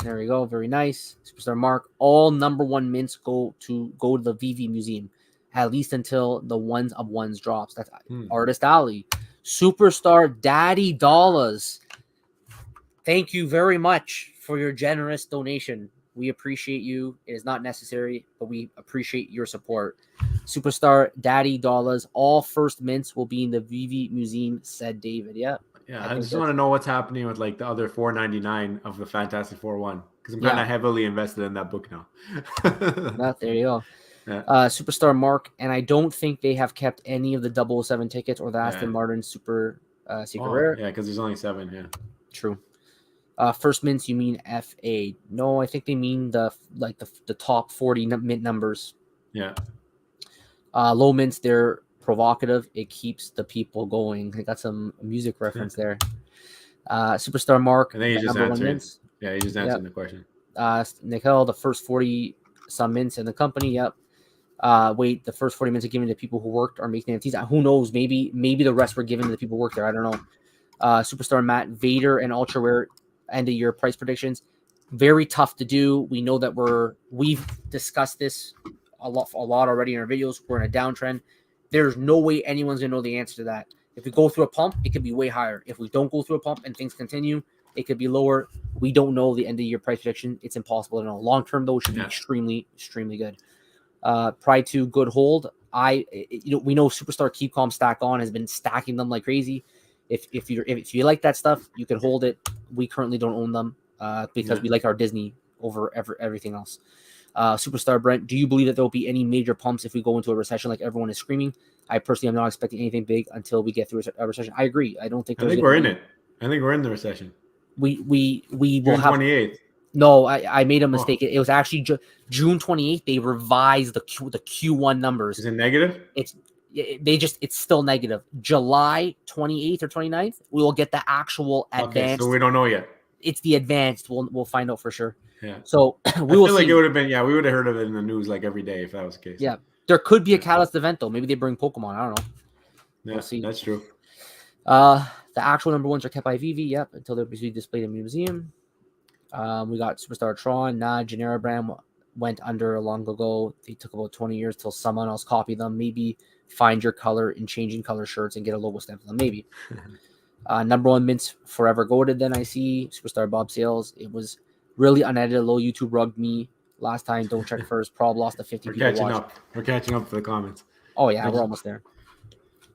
There we go. Very nice. Superstar Mark. All number one mints go to the VeVe Museum, at least until the ones of ones drops. That's Artist Alley. Superstar Daddy Dollars. Thank you very much for your generous donation. We appreciate you. It is not necessary, but we appreciate your support. Superstar Daddy Dollars. All first mints will be in the VeVe Museum, said David. Yeah. Yeah, I just want to know what's happening with like the other 499 of the Fantastic Four one, because I'm kind of heavily invested in that book now. There you go. Yeah. Superstar Mark, and I don't think they have kept any of the 007 tickets or the Aston Martin Super Secret Rare. Yeah, because there's only 7. Yeah, true. First mints, you mean FA? No, I think they mean the top 40 mint numbers. Yeah. Low mints, they're provocative. It keeps the people going. I got some music reference there. Superstar Mark. I think he just answered. Yeah, he just answered the question. Nikhil, the first 40 some mints in the company. Yep. Wait, the first 40 minutes are given to people who worked or making NFTs. Who knows? Maybe the rest were given to the people who worked there. I don't know. Superstar Matt, Vader and Ultra Rare end of year price predictions. Very tough to do. We know that we've discussed this a lot already in our videos. We're in a downtrend. There's no way anyone's gonna know the answer to that. If we go through a pump, it could be way higher. If we don't go through a pump and things continue, it could be lower. We don't know the end of year price prediction. It's impossible to know. Long term though, it should be extremely, extremely good. Pride 2, good hold. We know Superstar Keep Calm Stack On has been stacking them like crazy. If you like that stuff, you can hold it. We currently don't own them because we like our Disney over everything else. Superstar Brent, do you believe that there will be any major pumps if we go into a recession like everyone is screaming? I personally am not expecting anything big until we get through a recession. I agree. I don't think. I think we're in it. I think we're in the recession. We will have 28th. No, I made a mistake. It was actually June 28th. They revised the Q1 numbers. Is it negative? It's still negative. July 28th or 29th, we will get the actual advanced. Okay, so we don't know yet. It's the advanced. We'll find out for sure. Yeah. So we will feel like it would have been. Yeah, we would have heard of it in the news like every day if that was the case. Yeah, there could be a catalyst event though. Maybe they bring Pokemon. I don't know. Yeah, we'll see. That's true. The actual number ones are kept by VeVe. Yep, until they're displayed in the museum. We got Superstar Tron. Genera brand went under long ago. They took about 20 years till someone else copied them. Maybe find your color in changing color shirts and get a logo stamp for them. Maybe. Number one mints forever goated. Then I see Superstar Bob Sales. It was really unedited. Low YouTube rugged me last time. Don't check first. Prob lost to 50 people. We're catching up to the comments. Oh yeah, we're almost there.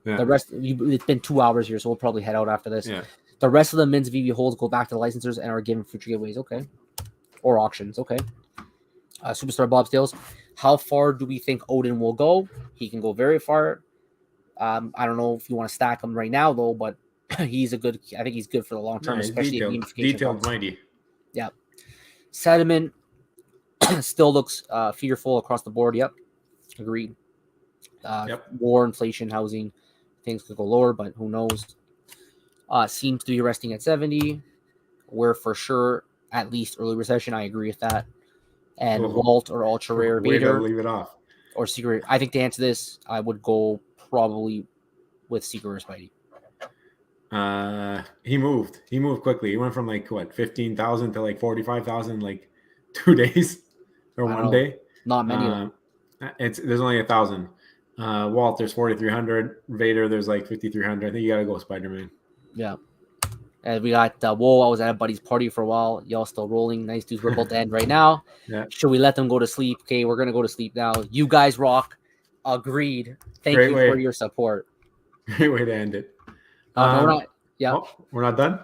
Yeah. The rest, it's been 2 hours here, so we'll probably head out after this. Yeah. The rest of the mints VeVe holds go back to the licensors and are given future giveaways. Okay. Or auctions. Okay. Superstar Bob Sales. How far do we think Odin will go? He can go very far. I don't know if you want to stack him right now though, but I think he's good for the long term, especially detailed mighty. Yeah. Sediment still looks fearful across the board. Yep. Agreed. War, inflation, housing, things could go lower, but who knows? Seems to be resting at 70. We're for sure at least early recession. I agree with that. And Walt or Ultra Rare Vader. Leave it off. Or Secret. I think to answer this, I would go probably with Secret or Spidey. He moved. He moved quickly. He went from 15,000 to 45,000 like 2 days or 1 day. Not many of them. There's only 1,000. Walt, there's 4,300. Vader, there's 5,300. I think you gotta go Spider-Man. Yeah. And we got I was at a buddy's party for a while. Y'all still rolling. Nice dudes. We're about to end right now. Yeah. Should we let them go to sleep? Okay, we're gonna go to sleep now. You guys rock. Agreed. Thank you for your support. Great way to end it. We're not done?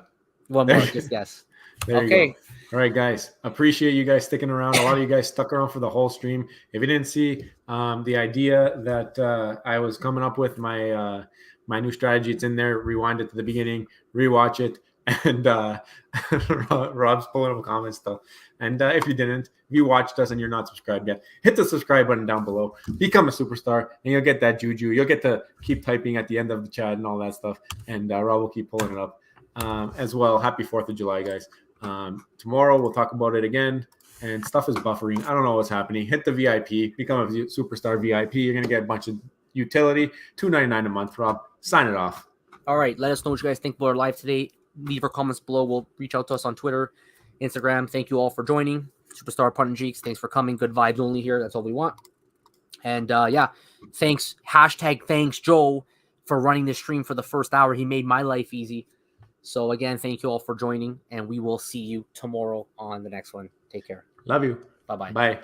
One more, just guess. Okay. All right, guys. Appreciate you guys sticking around. A lot of you guys stuck around for the whole stream. If you didn't see the idea that I was coming up with, my new strategy, it's in there. Rewind it to the beginning, rewatch it. And Rob's pulling up comments still. And if you watched us and you're not subscribed yet, hit the subscribe button down below. Become a superstar, and you'll get that juju. You'll get to keep typing at the end of the chat and all that stuff. And Rob will keep pulling it up as well. Happy 4th of July, guys. Tomorrow we'll talk about it again. And stuff is buffering. I don't know what's happening. Hit the VIP. Become a superstar VIP. You're going to get a bunch of utility. $2.99 a month, Rob. Sign it off. All right. Let us know what you guys think about our live today. Leave your comments below. We'll reach out to us on Twitter, Instagram. Thank you all for joining. Superstar Punt and Jeeks, thanks for coming. Good vibes only here. That's all we want. And yeah, thanks. #thanks Joe for running this stream for the first hour. He made my life easy. So again, thank you all for joining, and we will see you tomorrow on the next one. Take care. Love you. Bye-bye. Bye.